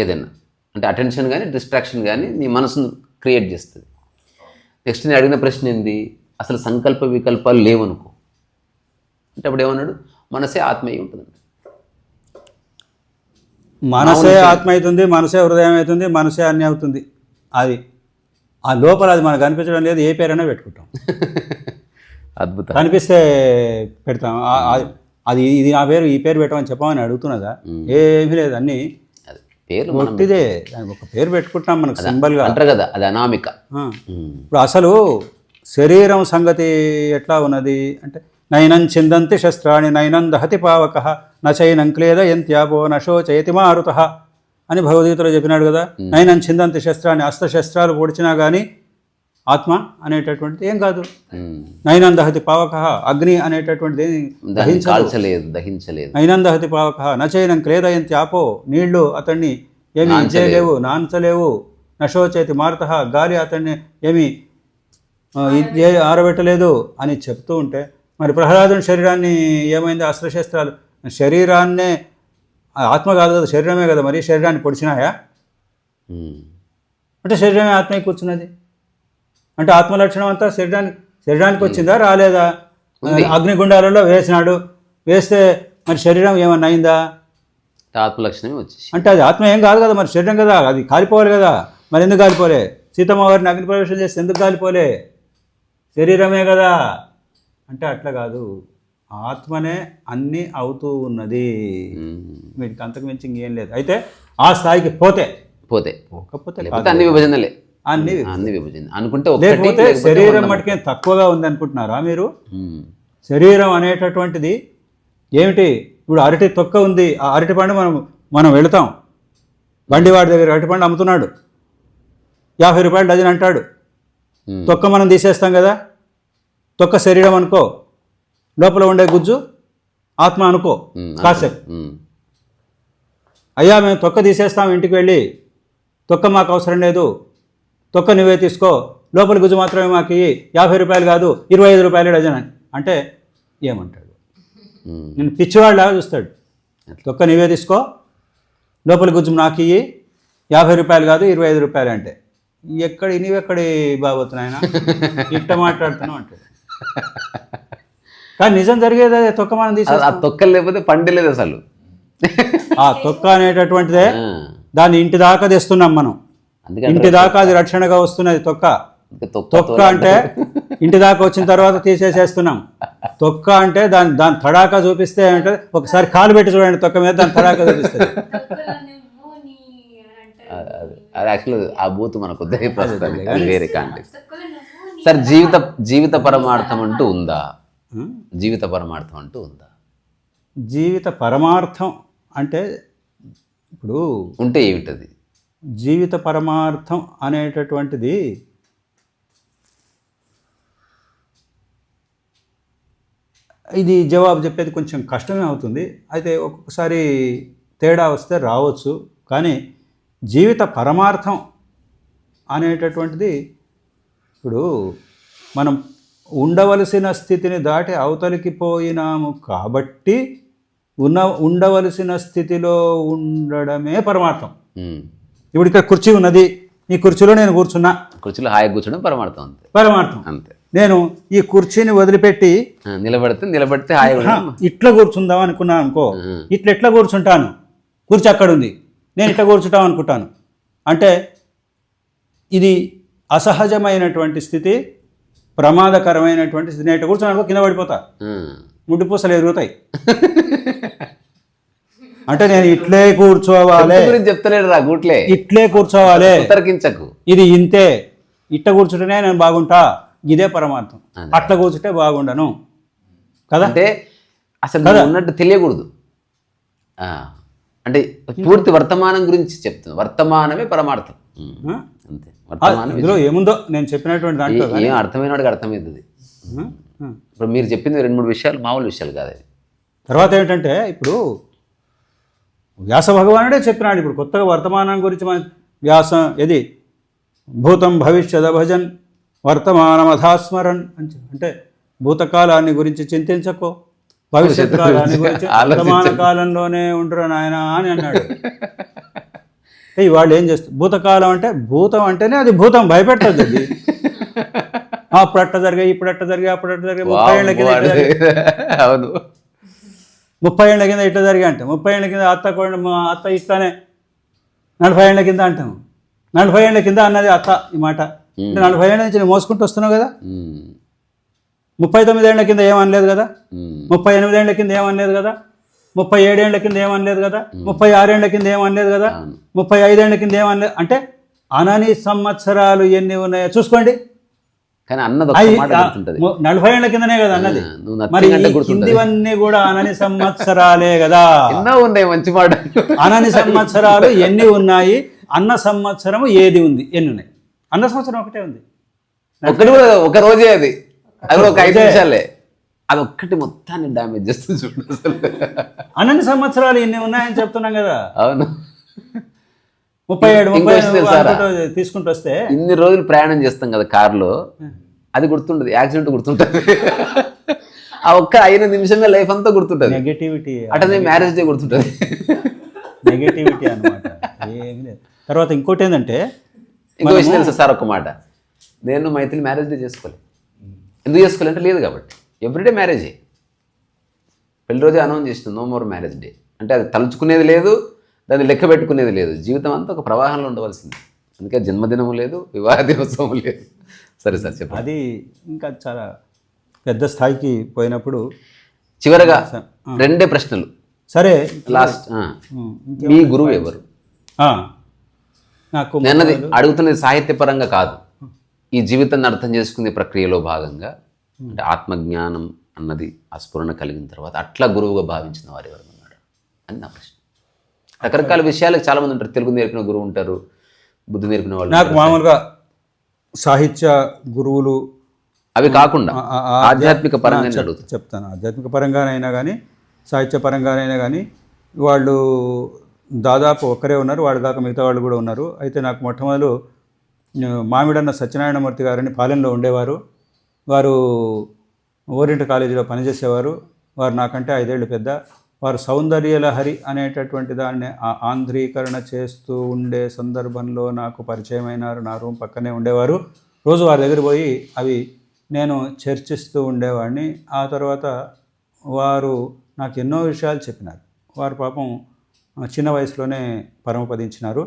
ఏదైనా అంటే అటెన్షన్ కానీ డిస్ట్రాక్షన్ కానీ నీ మనసును క్రియేట్ చేస్తుంది. నెక్స్ట్ నేను అడిగిన ప్రశ్న ఏంది? అసలు సంకల్ప వికల్పాలు లేవనుకో అంటే అప్పుడు ఏమన్నాడు? మనసే ఆత్మీయ ఉంటుందండి. మనసే ఆత్మ అవుతుంది, మనసే హృదయం అవుతుంది, మనసే అన్నీ అవుతుంది. అది ఆ లోపల అది మనకు కనిపించడం లేదు. ఏ పేరైనా పెట్టుకుంటాం, అద్భుతం. కనిపిస్తే పెడతాం. అది ఇది నా పేరు, ఈ పేరు పెట్టమని చెప్పమని అడుగుతున్నదా? ఏమీ లేదు, అన్నీ పేరు ఒట్టిదే. దానికి ఒక పేరు పెట్టుకుంటాం మనకు సింబల్గా అంటారు కదా, అది అనామిక. ఇప్పుడు అసలు శరీరం సంగతి ఎట్లా ఉన్నది అంటే నైనం చిందంతి శస్త్రాణి నైనం దహతి పావకః నచైనం క్లేదయంత్యాపో నశోచయతి మారుతః అని భగవద్గీతలో చెప్పినాడు కదా. నైనం చిందంతి శస్త్రాన్ని, అస్త్రశస్త్రాలు పొడిచినా కానీ ఆత్మ అనేటటువంటిది ఏం కాదు. నైనం దహతి పావకః, అగ్ని అనేటటువంటిది దహించలేదు. నైనం దహతి పావకః నచైనం క్లేదయంత్యాపో, నీళ్లు అతన్ని ఏమి చేయలేవు, నాంచలేవు. నశోచయతి మారుతః, గాలి అతన్ని ఏమి ఆరబెట్టలేదు అని చెప్తూ ఉంటే, మరి ప్రహ్లాదుని శరీరాన్ని ఏమైంది? అస్త్రశస్త్రాలు శరీరాన్నే, ఆత్మ కాదు కదా, శరీరమే కదా, మరి శరీరాన్ని పొడిచినాయా? అంటే శరీరమే ఆత్మకి కూర్చున్నది అంటే ఆత్మ లక్షణం అంతా శరీరానికి వచ్చిందా రాలేదా? అగ్నిగుండాలలో వేసినాడు, వేస్తే మరి శరీరం ఏమన్నా అయిందా? ఆత్మలక్షణమే వచ్చేసి అంటే అది ఆత్మ ఏం కాదు కదా, మరి శరీరం కదా, అది కాలిపోవాలి కదా. మరి ఎందుకు కాలిపోలే? సీతమ్మ వారిని అగ్ని ప్రవేశం చేస్తే ఎందుకు కాలిపోలే? శరీరమే కదా. అంటే అట్లా కాదు, ఆత్మనే అన్నీ అవుతూ ఉన్నది. వీటికి అంతకు మించి ఇంకేం లేదు. అయితే ఆ స్థాయికి పోకపోతే అన్ని విభజనలే, అన్ని విభజన అనుకుంటే లేకపోతే శరీరం మటుకేం తక్కువగా ఉంది అనుకుంటున్నారా మీరు? శరీరం అనేటటువంటిది ఏమిటి? ఇప్పుడు అరటి తొక్క ఉంది, ఆ అరటి పండు మనం వెళుతాం, బండివాడి దగ్గర అరటి పండు అమ్ముతున్నాడు, 50 రూపాయలు డజన్ అంటాడు. తొక్క మనం తీసేస్తాం కదా, తొక్క శరీరం అనుకో, లోపల ఉండే గుజ్జు ఆత్మ అనుకో. కాసేపు అయ్యా మేము తొక్క తీసేస్తాం, ఇంటికి వెళ్ళి తొక్క మాకు అవసరం లేదు, తొక్క నువ్వే తీసుకో, లోపల గుజ్జు మాత్రమే మాకు 50 రూపాయలు కాదు 25 రూపాయలు డజన్ అంటే ఏమంటాడు? నేను పిచ్చివాళ్ళలాగా చూస్తాడు. తొక్క నువ్వే తీసుకో, లోపల గుజ్జు నాకు 50 రూపాయలు కాదు 25 రూపాయలు అంటే నీవెక్కడి బాబోతున్నాయన ఇట్ట మాట్లాడుతున్నావు అంటాడు. కానీ నిజం జరిగేది అదే, తొక్క మనం తీసేస్తాం. ఆ తొక్క లేకపోతే పండలేదు అసలు. ఆ తొక్క అనేటటువంటిదే, దాన్ని ఇంటి దాకా తెస్తున్నాం మనం, ఇంటి దాకా అది రక్షణగా వస్తున్నది తొక్క. తొక్క అంటే ఇంటి దాకా వచ్చిన తర్వాత తీసేసేస్తున్నాం. తొక్క అంటే దాని తడాకా చూపిస్తే అంటే ఒకసారి కాలు పెట్టి చూడండి తొక్క మీద, దాని తడాకా చూపిస్తుంది. అది యాక్చువల్ ఆ బూత్ మనకు వేరే కాంటెక్స్ట్. సార్ జీవిత పరమార్థం అంటూ ఉందా? జీవిత పరమార్థం అంటూ ఉందా? జీవిత పరమార్థం అంటే ఇప్పుడు ఉంటే ఏమిటది? జీవిత పరమార్థం అనేటటువంటిది ఇది జవాబు చెప్పేది కొంచెం కష్టమే అవుతుంది. అయితే ఒక్కొక్కసారి తేడా వస్తే రావచ్చు. కానీ జీవిత పరమార్థం అనేటటువంటిది ఇప్పుడు మనం ఉండవలసిన స్థితిని దాటి అవతలికి పోయినాము కాబట్టి ఉండవలసిన స్థితిలో ఉండడమే పరమార్థం. ఇప్పుడు ఇక్కడ కుర్చీ ఉన్నది, ఈ కుర్చీలో నేను కూర్చున్నా, కుర్చీలో హాయిగా కూర్చోడం పరమార్థం. అంతే. నేను ఈ కుర్చీని వదిలిపెట్టి నిలబడితే హాయిగా ఇట్లా కూర్చుందాం అనుకున్నాను అనుకో, ఎట్లా కూర్చుంటాను? కుర్చీ అక్కడ ఉంది, నేను ఇట్లా కూర్చుంటాం అనుకుంటాను. అంటే ఇది అసహజమైనటువంటి స్థితి, ప్రమాదకరమైనటువంటి స్థితి. నేను ఇట్లా కూర్చున్నాను అనుకో, కింద పడిపోతా, ముడ్డిపూసలు ఎదుగుతాయి. అంటే నేను ఇట్లే కూర్చోవాలి, చెప్తలేడు రా గూట్లే, ఇట్లే కూర్చోవాలి, ఉత్తరకించకు, ఇది ఇంతే, ఇట్ట కూర్చుంటేనే నేను బాగుంటా, ఇదే పరమార్థం. అట్లా కూర్చుంటే బాగుండను కదా. అంటే అసలు ఉన్నట్టు తెలియకూడదు. అంటే పూర్తి వర్తమానం గురించి చెప్తుంది. వర్తమానమే పరమార్థం అంతే. ఇందులో ఏముందో నేను చెప్పినటువంటి దాంట్లో ఏం అర్థమైన వాడికి అర్థమవుతుంది. ఇప్పుడు మీరు చెప్పింది 2-3 విషయాలు మామూలు విషయాలు కాదు. తర్వాత ఏంటంటే ఇప్పుడు వ్యాస భగవానుడే చెప్పినాడు. ఇప్పుడు కొత్తగా వర్తమానం గురించి మన వ్యాసం ఏది భూతం భవిష్యద భజన్ వర్తమానమధాస్మరన్ అంటే భూతకాలాన్ని గురించి చింతించకో, భవిష్యత్ కాలాన్ని గురించి వర్తమాన కాలంలోనే ఉండరు నాయన అని అన్నాడు. వాళ్ళు ఏం చేస్తారు? భూతకాలం అంటే భూతం అంటేనే అది భూతం, భయపెడుతుంది. అది అప్పుడు అట్ట జరిగాయి, ఇప్పుడు అట్ట జరిగాయి, అప్పుడు అట్ట జరిగాయి, 30 ఏళ్ళ కింద 30 ఏళ్ళ కింద ఇట్లా జరిగా అంటే 30 ఏళ్ళ కింద అత్త ఇట్లానే 40 ఏళ్ళ కింద అంటాము. 40 ఏళ్ళ కింద అన్నది అత్త ఈ మాట. అంటే 40 ఏళ్ళ నుంచి నేను మోసుకుంటూ వస్తున్నావు కదా. 39 ఏళ్ల కింద ఏమనలేదు కదా, 38 ఏళ్ల కింద ఏమనలేదు కదా, 37 ఏళ్ల కింద ఏమనలేదు కదా, 36 ఏళ్ల కింద ఏమనలేదు కదా, 35 ఏళ్ల కింద ఏమనలేదు. అంటే అనని సంవత్సరాలు ఎన్ని ఉన్నాయో చూసుకోండి. కానీ అన్నది ఒక్క మాట గుర్తుంటది. 40 ఏళ్ల కిందనే కదా అన్నది. నువ్వు మరి నథింగ్ అంటే గుర్తుంటది. కిందివన్నీ కూడా అనని సంవత్సరాలే కదా. ఎన్నో ఉన్నాయి మంచి మాట. అనని సంవత్సరాలు ఎన్ని ఉన్నాయి, అన్న సంవత్సరం ఏది ఉంది, ఎన్ని ఉన్నాయి? అన్న సంవత్సరం ఒకటే ఉంది. ఒక్కటి కూడా ఒక రోజే అది కూడా ఒక 5 నిమిషాలే. అది ఒక్కటి మొత్తాన్ని డ్యామేజ్ చేస్తుంది చూడు అసలు. అనని సంవత్సరాలు ఎన్ని ఉన్నాయని చెప్తున్నాం కదా. అవును. 37 తీసుకుంటూ వస్తే ఇన్ని రోజులు ప్రయాణం చేస్తాం కదా కారులో, అది గుర్తుంటది, యాక్సిడెంట్ గుర్తుంటది. ఆ ఒక్క 5 నిమిషంలో లైఫ్ అంతా గుర్తుంటది. నెగటివిటీ అటనే మ్యారేజ్ డే గుర్తుంటది. నెగటివిటీ అనమాట, ఏమి లేదు. తర్వాత ఇంకోటి ఏంటంటే, ఇంకో విషయం తెలుసా సార్, ఒక్క మాట. నేను మైథిలి మ్యారేజ్ డే చేసుకోలేదు. ఎందుకు చేసుకోవాలంటే లేదు కాబట్టి. ఎవ్రీడే మ్యారేజే. పెళ్లి రోజే అనౌన్స్ చేసిన నో మోర్ మ్యారేజ్ డే అంటే అది తలుచుకునేది లేదు, దాన్ని లెక్క పెట్టుకునేది లేదు. జీవితం అంతా ఒక ప్రవాహంలో ఉండవలసింది. అందుకే జన్మదినము లేదు, వివాహ దినోత్సవం లేదు. సరే సార్ చెప్పండి. అది ఇంకా చాలా పెద్ద స్థాయికి పోయినప్పుడు చివరగా 2 ప్రశ్నలు. సరే లాస్ట్, మీ గురువు ఎవరు? నాకు నేనది అడుగుతున్నది సాహిత్యపరంగా కాదు, ఈ జీవితాన్ని అర్థం చేసుకునే ప్రక్రియలో భాగంగా. అంటే ఆత్మజ్ఞానం అన్నది ఆ స్ఫురణ కలిగిన తర్వాత అట్లా గురువుగా భావించిన వారు ఎవరు ఉన్నారు అని నా ప్రశ్న. రకరకాల విషయాలకు చాలామంది ఉంటారు. తెలుగు నేర్పిన గురువు ఉంటారు, బుద్ధి నేర్పిన వాళ్ళు. నాకు మామూలుగా సాహిత్య గురువులు అవి కాకుండా ఆధ్యాత్మిక పరంగా చెప్తాను. ఆధ్యాత్మిక పరంగానైనా కానీ సాహిత్య పరంగానైనా కానీ వాళ్ళు దాదాపు ఒక్కరే ఉన్నారు. వాళ్ళు కాక మిగతా వాళ్ళు కూడా ఉన్నారు. అయితే నాకు మొట్టమొదలు మామిడన్న సత్యనారాయణమూర్తి గారని పాలెంలో ఉండేవారు. వారు ఓరియంట్ కాలేజీలో పనిచేసేవారు. వారు నాకంటే 5 ఏళ్ళు పెద్ద. వారు సౌందర్యలహరి అనేటటువంటి దాన్ని ఆంధ్రీకరణ చేస్తూ ఉండే సందర్భంలో నాకు పరిచయమైనారు. నా రూమ్ పక్కనే ఉండేవారు. రోజు వారి దగ్గర పోయి అవి నేను చర్చిస్తూ ఉండేవాడిని. ఆ తర్వాత వారు నాకు ఎన్నో విషయాలు చెప్పినారు. వారు పాపం చిన్న వయసులోనే పరమపదించినారు.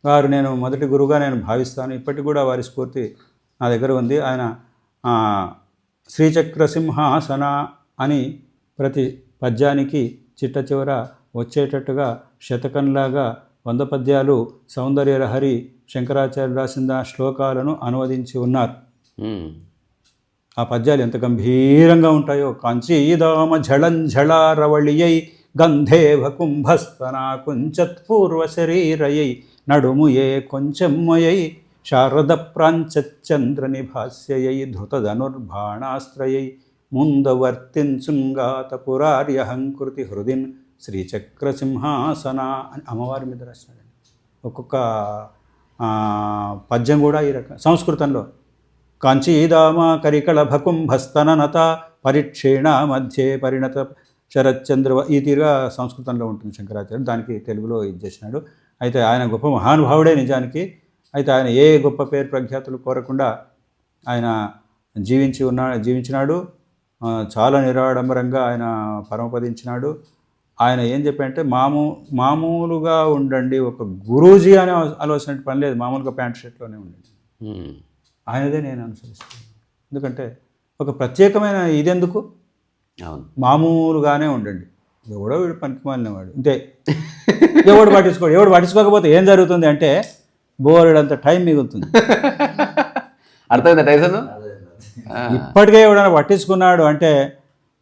వారు నేను మొదటి గురువుగా నేను భావిస్తాను. ఇప్పటికి కూడా వారి స్ఫూర్తి నా దగ్గర ఉంది. ఆయన శ్రీచక్ర సింహాసన అని ప్రతి పద్యానికి చిట్ట చివర వచ్చేటట్టుగా శతకంలాగా 100 పద్యాలు సౌందర్యలహరి శంకరాచార్య రాసిన శ్లోకాలను అనువదించి ఉన్నారు. ఆ పద్యాలు ఎంత గంభీరంగా ఉంటాయో. కాంచీదామ ఝళంఝళారవళియై గంధేవ కుంభస్తనా కుంచత్పూర్వ శరీరయై నడుముయే కొంచెమ్మయై శారద ప్రాంచంద్ర నిభాస్యయై ధృతధనుర్బాణాస్త్రయై ముందవర్తించుంగాత పురార్యహంకృతి హృదిన్ శ్రీచక్ర సింహాసన అని అమ్మవారి మీద రాసినాడండి. ఒక్కొక్క పద్యం కూడా ఈ రకం సంస్కృతంలో. కాంచీదామ కరికళభకుంభస్తననత పరిక్షీణ మధ్యే పరిణత శరత్చంద్ర, ఈ తీరుగా సంస్కృతంలో ఉంటుంది శంకరాచార్యుడు. దానికి తెలుగులో ఇది చేసినాడు. అయితే ఆయన గొప్ప మహానుభావుడే నిజానికి. అయితే ఆయన ఏ గొప్ప పేరు ప్రఖ్యాతులు కోరకుండా ఆయన జీవించినాడు. చాలా నిరాడంబరంగా ఆయన పరమపదించినాడు. ఆయన ఏం చెప్పారంటే మామూలుగా ఉండండి, ఒక గురూజీ అనే ఆలోచన పని లేదు, మామూలుగా ప్యాంట్ షర్ట్లోనే ఉండండి. ఆయనదే నేను అనుసరిస్తాను. ఎందుకంటే ఒక ప్రత్యేకమైన ఇదెందుకు, మామూలుగానే ఉండండి. ఎవడో వీడు పనికిమాలినవాడు అంతే, ఎవడు పట్టించుకోకపోతే ఏం జరుగుతుంది అంటే బోర్డంత టైం మిగులుతుంది. అర్థమైందా టైసన్? ఇప్పటికే ఎవడైనా పట్టించుకున్నాడు అంటే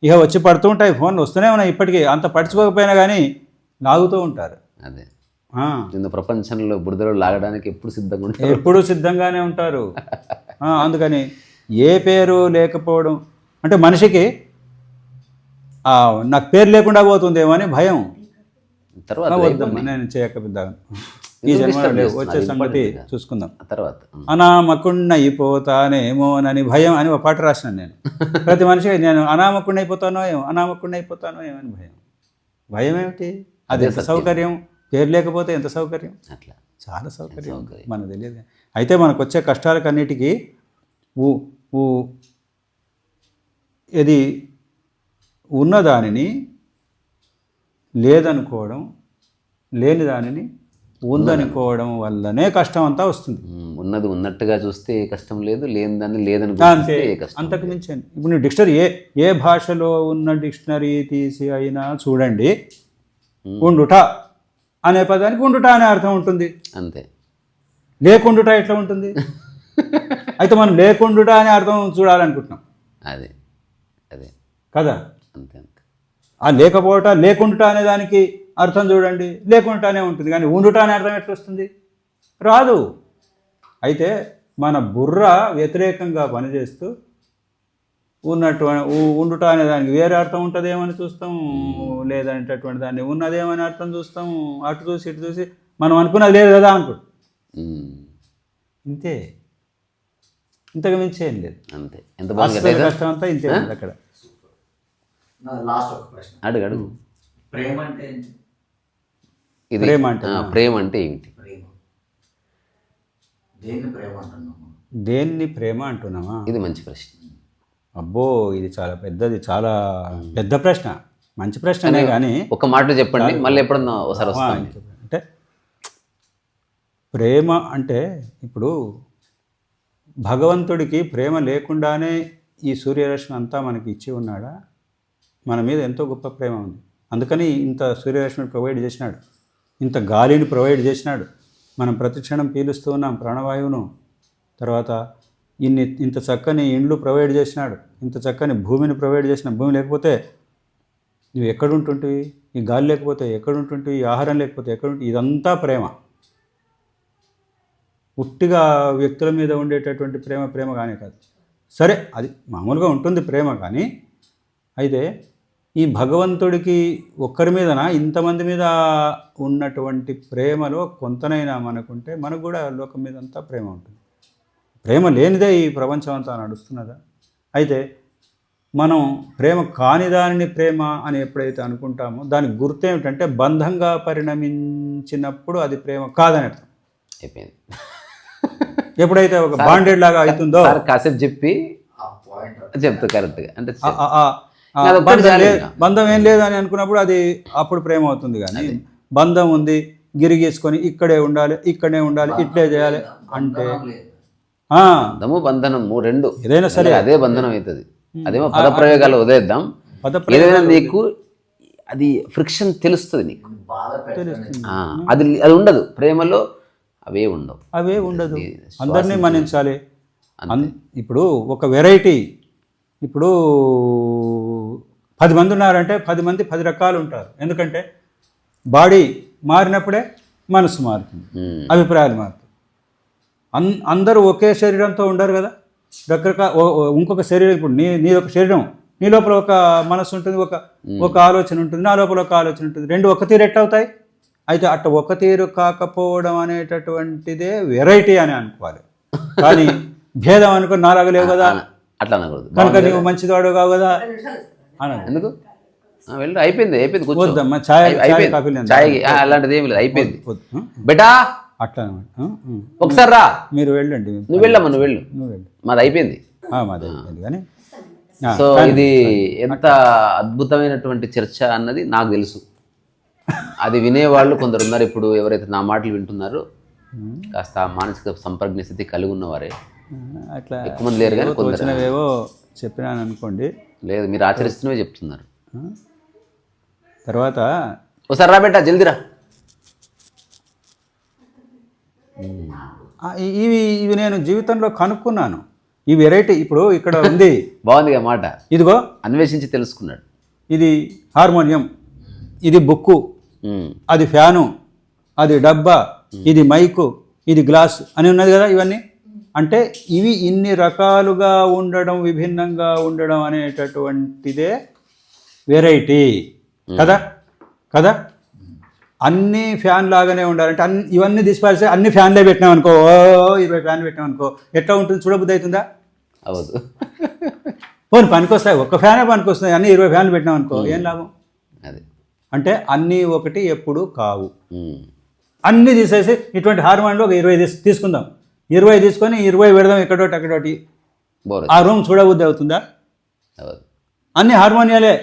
ఇక వచ్చి పడుతూ ఉంటాయి, ఫోన్లు వస్తూనే ఉన్నాయి. ఇప్పటికీ అంత పట్టించుకోకపోయినా కానీ లాగుతూ ఉంటారు. అదే ప్రపంచంలో బురదలో లాగడానికి ఎప్పుడు సిద్ధంగానే ఉంటారు. అందుకని ఏ పేరు లేకపోవడం అంటే మనిషికి నాకు పేరు లేకుండా పోతుందేమో అని భయం. నేను చేయకపోద్దాను, ఈ జన్మలో వచ్చే సంగతి చూసుకుందాం. తర్వాత అనామకుండైపోతానేమోనని భయం అని ఒక పాట రాసినాను నేను. ప్రతి మనిషికి నేను అనామకుండైపోతానో ఏమో అని భయం ఏమిటి? అది ఎంత సౌకర్యం, పేరు లేకపోతే ఎంత సౌకర్యం, అట్లా చాలా సౌకర్యం మనకు తెలియదు. అయితే మనకు వచ్చే కష్టాలకన్నిటికీ ఇది ఉన్నదానిని లేదనుకోవడం, లేని దానిని ఉందనుకోవడం వల్లనే కష్టం అంతా వస్తుంది. ఉన్నది ఉన్నట్టుగా చూస్తే కష్టం లేదు, లేని దాన్ని లేదని అంతే, అంతకు మించి. ఇప్పుడు నువ్వు డిక్షనరీ ఏ భాషలో ఉన్న డిక్షనరీ తీసి అయినా చూడండి, ఉండుట అనే పదానికి ఉండుట అనే అర్థం ఉంటుంది. అంతే. లేకుండుట ఎట్లా ఉంటుంది? అయితే మనం లేకుండా అనే అర్థం చూడాలనుకుంటున్నాం అదే అదే కదా. అంతే అంతే. ఆ లేకపోవట లేకుండా అనే దానికి అర్థం చూడండి, లేకుండానే ఉంటుంది, కానీ ఉండుట అనే అర్థం ఎట్లా వస్తుంది? రాదు. అయితే మన బుర్ర వ్యతిరేకంగా పనిచేస్తూ ఉండుట అనే దానికి వేరే అర్థం ఉంటుందేమని చూస్తాం, లేదంటటువంటి దాన్ని ఉన్నదేమని అర్థం చూస్తాం. అటు చూసి ఇటు చూసి మనం అనుకున్నది లేదు కదా అనుకుంటాం. ఇంతే, ఇంతకు మించి ఏం లేదు. అంతే. ఎంత బాగుంది కష్టం అంతా ఇంతే ఉంది అక్కడ. లాస్ట్ ఒక ప్రశ్న, అడుగు అడుగు. ప్రేమ అంటే ఏంటి? ఇది ప్రేమ అంటే ప్రేమ అంటే ఏంటి? ప్రేమ దేన్ని ప్రేమ అంటున్నాము? దేన్ని ప్రేమ అంటున్నామా? ఇది మంచి ప్రశ్న. అబ్బో, ఇది చాలా పెద్దది, చాలా పెద్ద ప్రశ్న, మంచి ప్రశ్ననే. కానీ ఒక మాట చెప్పండి, మళ్ళీ ఎప్పుడన్నా ఒకసారి వస్తాను. అంటే ప్రేమ అంటే ఇప్పుడు భగవంతుడికి ప్రేమ లేకుండానే ఈ సూర్యరశ్మి అంతా మనకి ఇచ్చి ఉన్నాడా? మన మీద ఎంతో గొప్ప ప్రేమ ఉంది, అందుకని ఇంత సూర్యరశ్మిని ప్రొవైడ్ చేసినాడు, ఇంత గాలిని ప్రొవైడ్ చేసినాడు, మనం ప్రతి క్షణం పీలుస్తూ ఉన్నాం ప్రాణవాయువును. తర్వాత ఇంత చక్కని ఇండ్లు ప్రొవైడ్ చేసినాడు, ఇంత చక్కని భూమిని ప్రొవైడ్ చేసిన. భూమి లేకపోతే నువ్వు ఎక్కడుంటుంటివి? ఈ గాలి లేకపోతే ఎక్కడుంటుంటివి? ఈ ఆహారం లేకపోతే ఎక్కడుంటుంది? ఇదంతా ప్రేమ. ఉట్టిగా వ్యక్తుల మీద ఉండేటటువంటి ప్రేమ కానే కాదు. సరే, అది మామూలుగా ఉంటుంది ప్రేమ, కానీ అయితే ఈ భగవంతుడికి ఒక్కరి మీదనా ఇంతమంది మీద ఉన్నటువంటి ప్రేమలో కొంతనైనా మనకుంటే మనకు కూడా లోకం మీద అంతా ప్రేమ ఉంటుంది. ప్రేమ లేనిదే ఈ ప్రపంచం అంతా నడుస్తున్నదా? అయితే మనం ప్రేమ కాని దానిని ప్రేమ అని ఎప్పుడైతే అనుకుంటామో దానికి గుర్తు ఏమిటంటే బంధంగా పరిణమించినప్పుడు అది ప్రేమ కాదని అర్థం. అయిపోయింది. ఎప్పుడైతే ఒక బాండెడ్ లాగా అవుతుందో కాసేపు చెప్పి ఆ పాయింట్ చెప్తా కరెక్ట్గా. అంటే బంధం ఏం లేదు అని అనుకున్నప్పుడు అది అప్పుడు ప్రేమ అవుతుంది. కానీ బంధం ఉంది, గిరిగీసుకొని ఇక్కడే ఉండాలి, ఇక్కడే ఉండాలి, ఇట్లే చేయాలి అంటే బంధము బంధనము రెండు ఏదైనా సరే అదే బంధనం అవుతుంది. అదేమో పదప్రయోగాలు వదిలేద్దాం. ఏదైనా నీకు అది ఫ్రిక్షన్ తెలుస్తుంది, నీకు అది అది ఉండదు. ప్రేమలో అవే ఉండదు. అందరినీ మన్నించాలి. ఇప్పుడు ఒక వెరైటీ, ఇప్పుడు 10 మంది ఉన్నారంటే 10 మంది 10 రకాలు ఉంటారు. ఎందుకంటే బాడీ మారినప్పుడే మనసు మారుతుంది, అభిప్రాయాలు మారుతాయి. అందరూ ఒకే శరీరంతో ఉండరు కదా, రకరకాల ఇంకొక శరీరం. ఇప్పుడు నీ ఒక శరీరం, నీ లోపల ఒక మనసు ఉంటుంది, ఒక ఆలోచన ఉంటుంది, నా లోపల ఒక ఆలోచన ఉంటుంది. రెండు ఒక తీరు ఎట్లా అవుతాయి? అయితే అట్ట ఒక తీరు కాకపోవడం అనేటటువంటిదే వెరైటీ అని అనుకోవాలి. కానీ భేదం అనుకో నాలాగా లేవు కదా, అట్లా అనకూడదు. కనుక నువ్వు మంచివాడు కావు కదా అన్నాడు. ఎందుకు వెళ్ళి అయిపోయింది వద్దమ్మా, ఛాయ్ అలాంటిది ఏమి లేదు, అయిపోయింది బెటా అట్లా అనమాట. ఒకసారి రా, మీరు వెళ్ళండి, నువ్వు వెళ్ళమ్మా, నువ్వు వెళ్ళు, మాది అయిపోయింది. మాది అయిపోయింది. కానీ సో ఇది ఎంత అద్భుతమైనటువంటి చర్చ అన్నది నాకు తెలుసు. అది వినేవాళ్ళు కొందరు ఉన్నారు. ఇప్పుడు ఎవరైతే నా మాటలు వింటున్నారో కాస్త మానసిక సంప్రజ్ఞ స్థితి కలిగి ఉన్నవారే, అట్లా ఎక్కువ మంది లేరు, కానీ కొందరేవో చెప్పినాను అనుకోండి. లేదు, మీరు ఆచరిస్తున్నవే చెప్తున్నారు. తర్వాత ఒకసారి రా బెట్టా, జల్దిరా. ఇవి నేను జీవితంలో కనుక్కున్నాను. ఈ వెరైటీ ఇప్పుడు ఇక్కడ ఉంది. బాగుంది మాట. ఇదిగో అన్వేషించి తెలుసుకున్నాడు. ఇది హార్మోనియం, ఇది బుక్కు, అది ఫ్యాను, అది డబ్బా, ఇది మైకు, ఇది గ్లాస్ అని ఉన్నది కదా. ఇవన్నీ అంటే ఇవి ఇన్ని రకాలుగా ఉండడం, విభిన్నంగా ఉండడం అనేటటువంటిదే వెరైటీ కదా. అన్నీ ఫ్యాన్ లాగానే ఉండాలంటే ఇవన్నీ తీసిపారిస్తే అన్ని ఫ్యాన్లే పెట్టినాం అనుకో, 20 ఫ్యాన్లు పెట్టినాం అనుకో, ఎట్లా ఉంటుంది? చూడబుద్ధి అవుతుందా? అవదు. పోనీ పనికొస్తాయి, ఒక్క ఫ్యానే పనికొస్తాయి. అన్ని 20 ఫ్యాన్లు పెట్టినాం అనుకో, ఏం లాభం? అది అంటే అన్నీ ఒకటి ఎప్పుడు కావు. అన్నీ తీసేసి ఇటువంటి హార్మోన్లో ఒక 20 తీసుకుందాం, 20 తీసుకొని 20 పెడదాం ఎక్కడోటి అక్కడోటి, ఆ రూమ్ చూడబుద్ధి అవుతుందా? అన్ని హార్మోనియాలే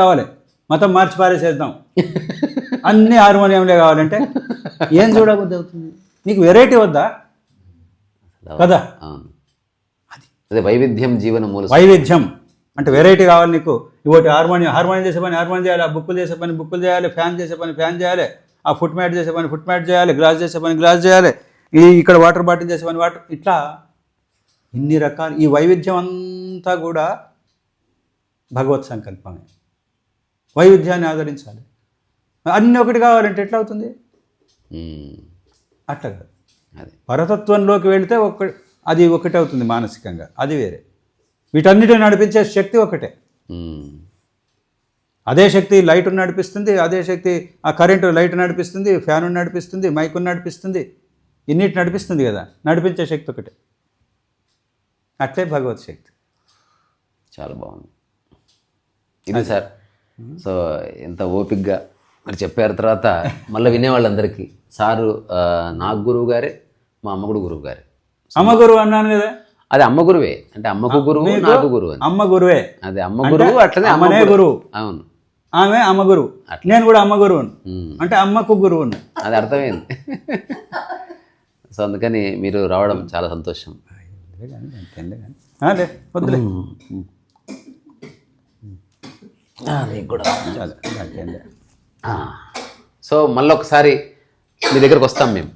కావాలి, మతం మార్చి పారేసేద్దాం, అన్ని హార్మోనియంలే కావాలంటే ఏం చూడబుద్ధి అవుతుంది? నీకు వెరైటీ వద్దా కదా? అదే వైవిధ్యం జీవన మూల. వైవిధ్యం అంటే వెరైటీ కావాలి నీకు. ఇవోటి హార్మోనియం చేసే పని హార్మోనియం చేయాలి, ఆ బుక్కులు చేసే పని బుక్కులు చేయాలి, ఫ్యాన్ చేసే పని ఫ్యాన్ చేయాలి, ఆ ఫుట్ మ్యాట్ చేసే పని ఫుట్ మ్యాట్ చేయాలి, గ్లాస్ చేసే పని గ్లాస్ చేయాలి, ఇక్కడ వాటర్ బాటిల్ చేసే పని వాటర్, ఇట్లా ఇన్ని రకాలు ఈ వైవిధ్యం అంతా కూడా భగవత్ సంకల్పమే. వైవిధ్యాన్ని ఆదరించాలి. అన్నీ ఒకటి కావాలంటే ఎట్లా అవుతుంది? అట్లా కాదు. అదే పరతత్వంలోకి వెళితే అది ఒకటే అవుతుంది మానసికంగా, అది వేరే. వీటన్నిటిని నడిపించే శక్తి ఒకటే. అదే శక్తి లైట్ను నడిపిస్తుంది, అదే శక్తి ఆ కరెంటు లైట్ నడిపిస్తుంది, ఫ్యాను నడిపిస్తుంది, మైకును నడిపిస్తుంది, ఇన్నిటి నడిపిస్తుంది కదా. నడిపించే శక్తి ఒకటే. అట్లే భగవత్ శక్తి. చాలా బాగుంది ఇది సార్. సో ఎంత ఓపిక్గా మరి చెప్పారు. తర్వాత మళ్ళీ వినేవాళ్ళందరికీ సారు నాకు గురువు గారే, మా అమ్మ కూడా గురువు గారే. అమ్మ గురువు అన్నాను కదా, అది అమ్మ గురువే. అంటే అమ్మకు గురువు, నాకు గురువు అని. అమ్మ గురువే. అదే అమ్మ గురువు, అట్లనే అమ్మనే గురువు. అవును, ఆమె అమ్మ గురువు, నేను కూడా అమ్మ గురువు. అంటే అమ్మకు గురువు. అది అర్థమైంది. సో అందుకని మీరు రావడం చాలా సంతోషం. అదే వద్దులే. నీకు కూడా. సో మళ్ళీ ఒకసారి మీ దగ్గరకు వస్తాం మేము.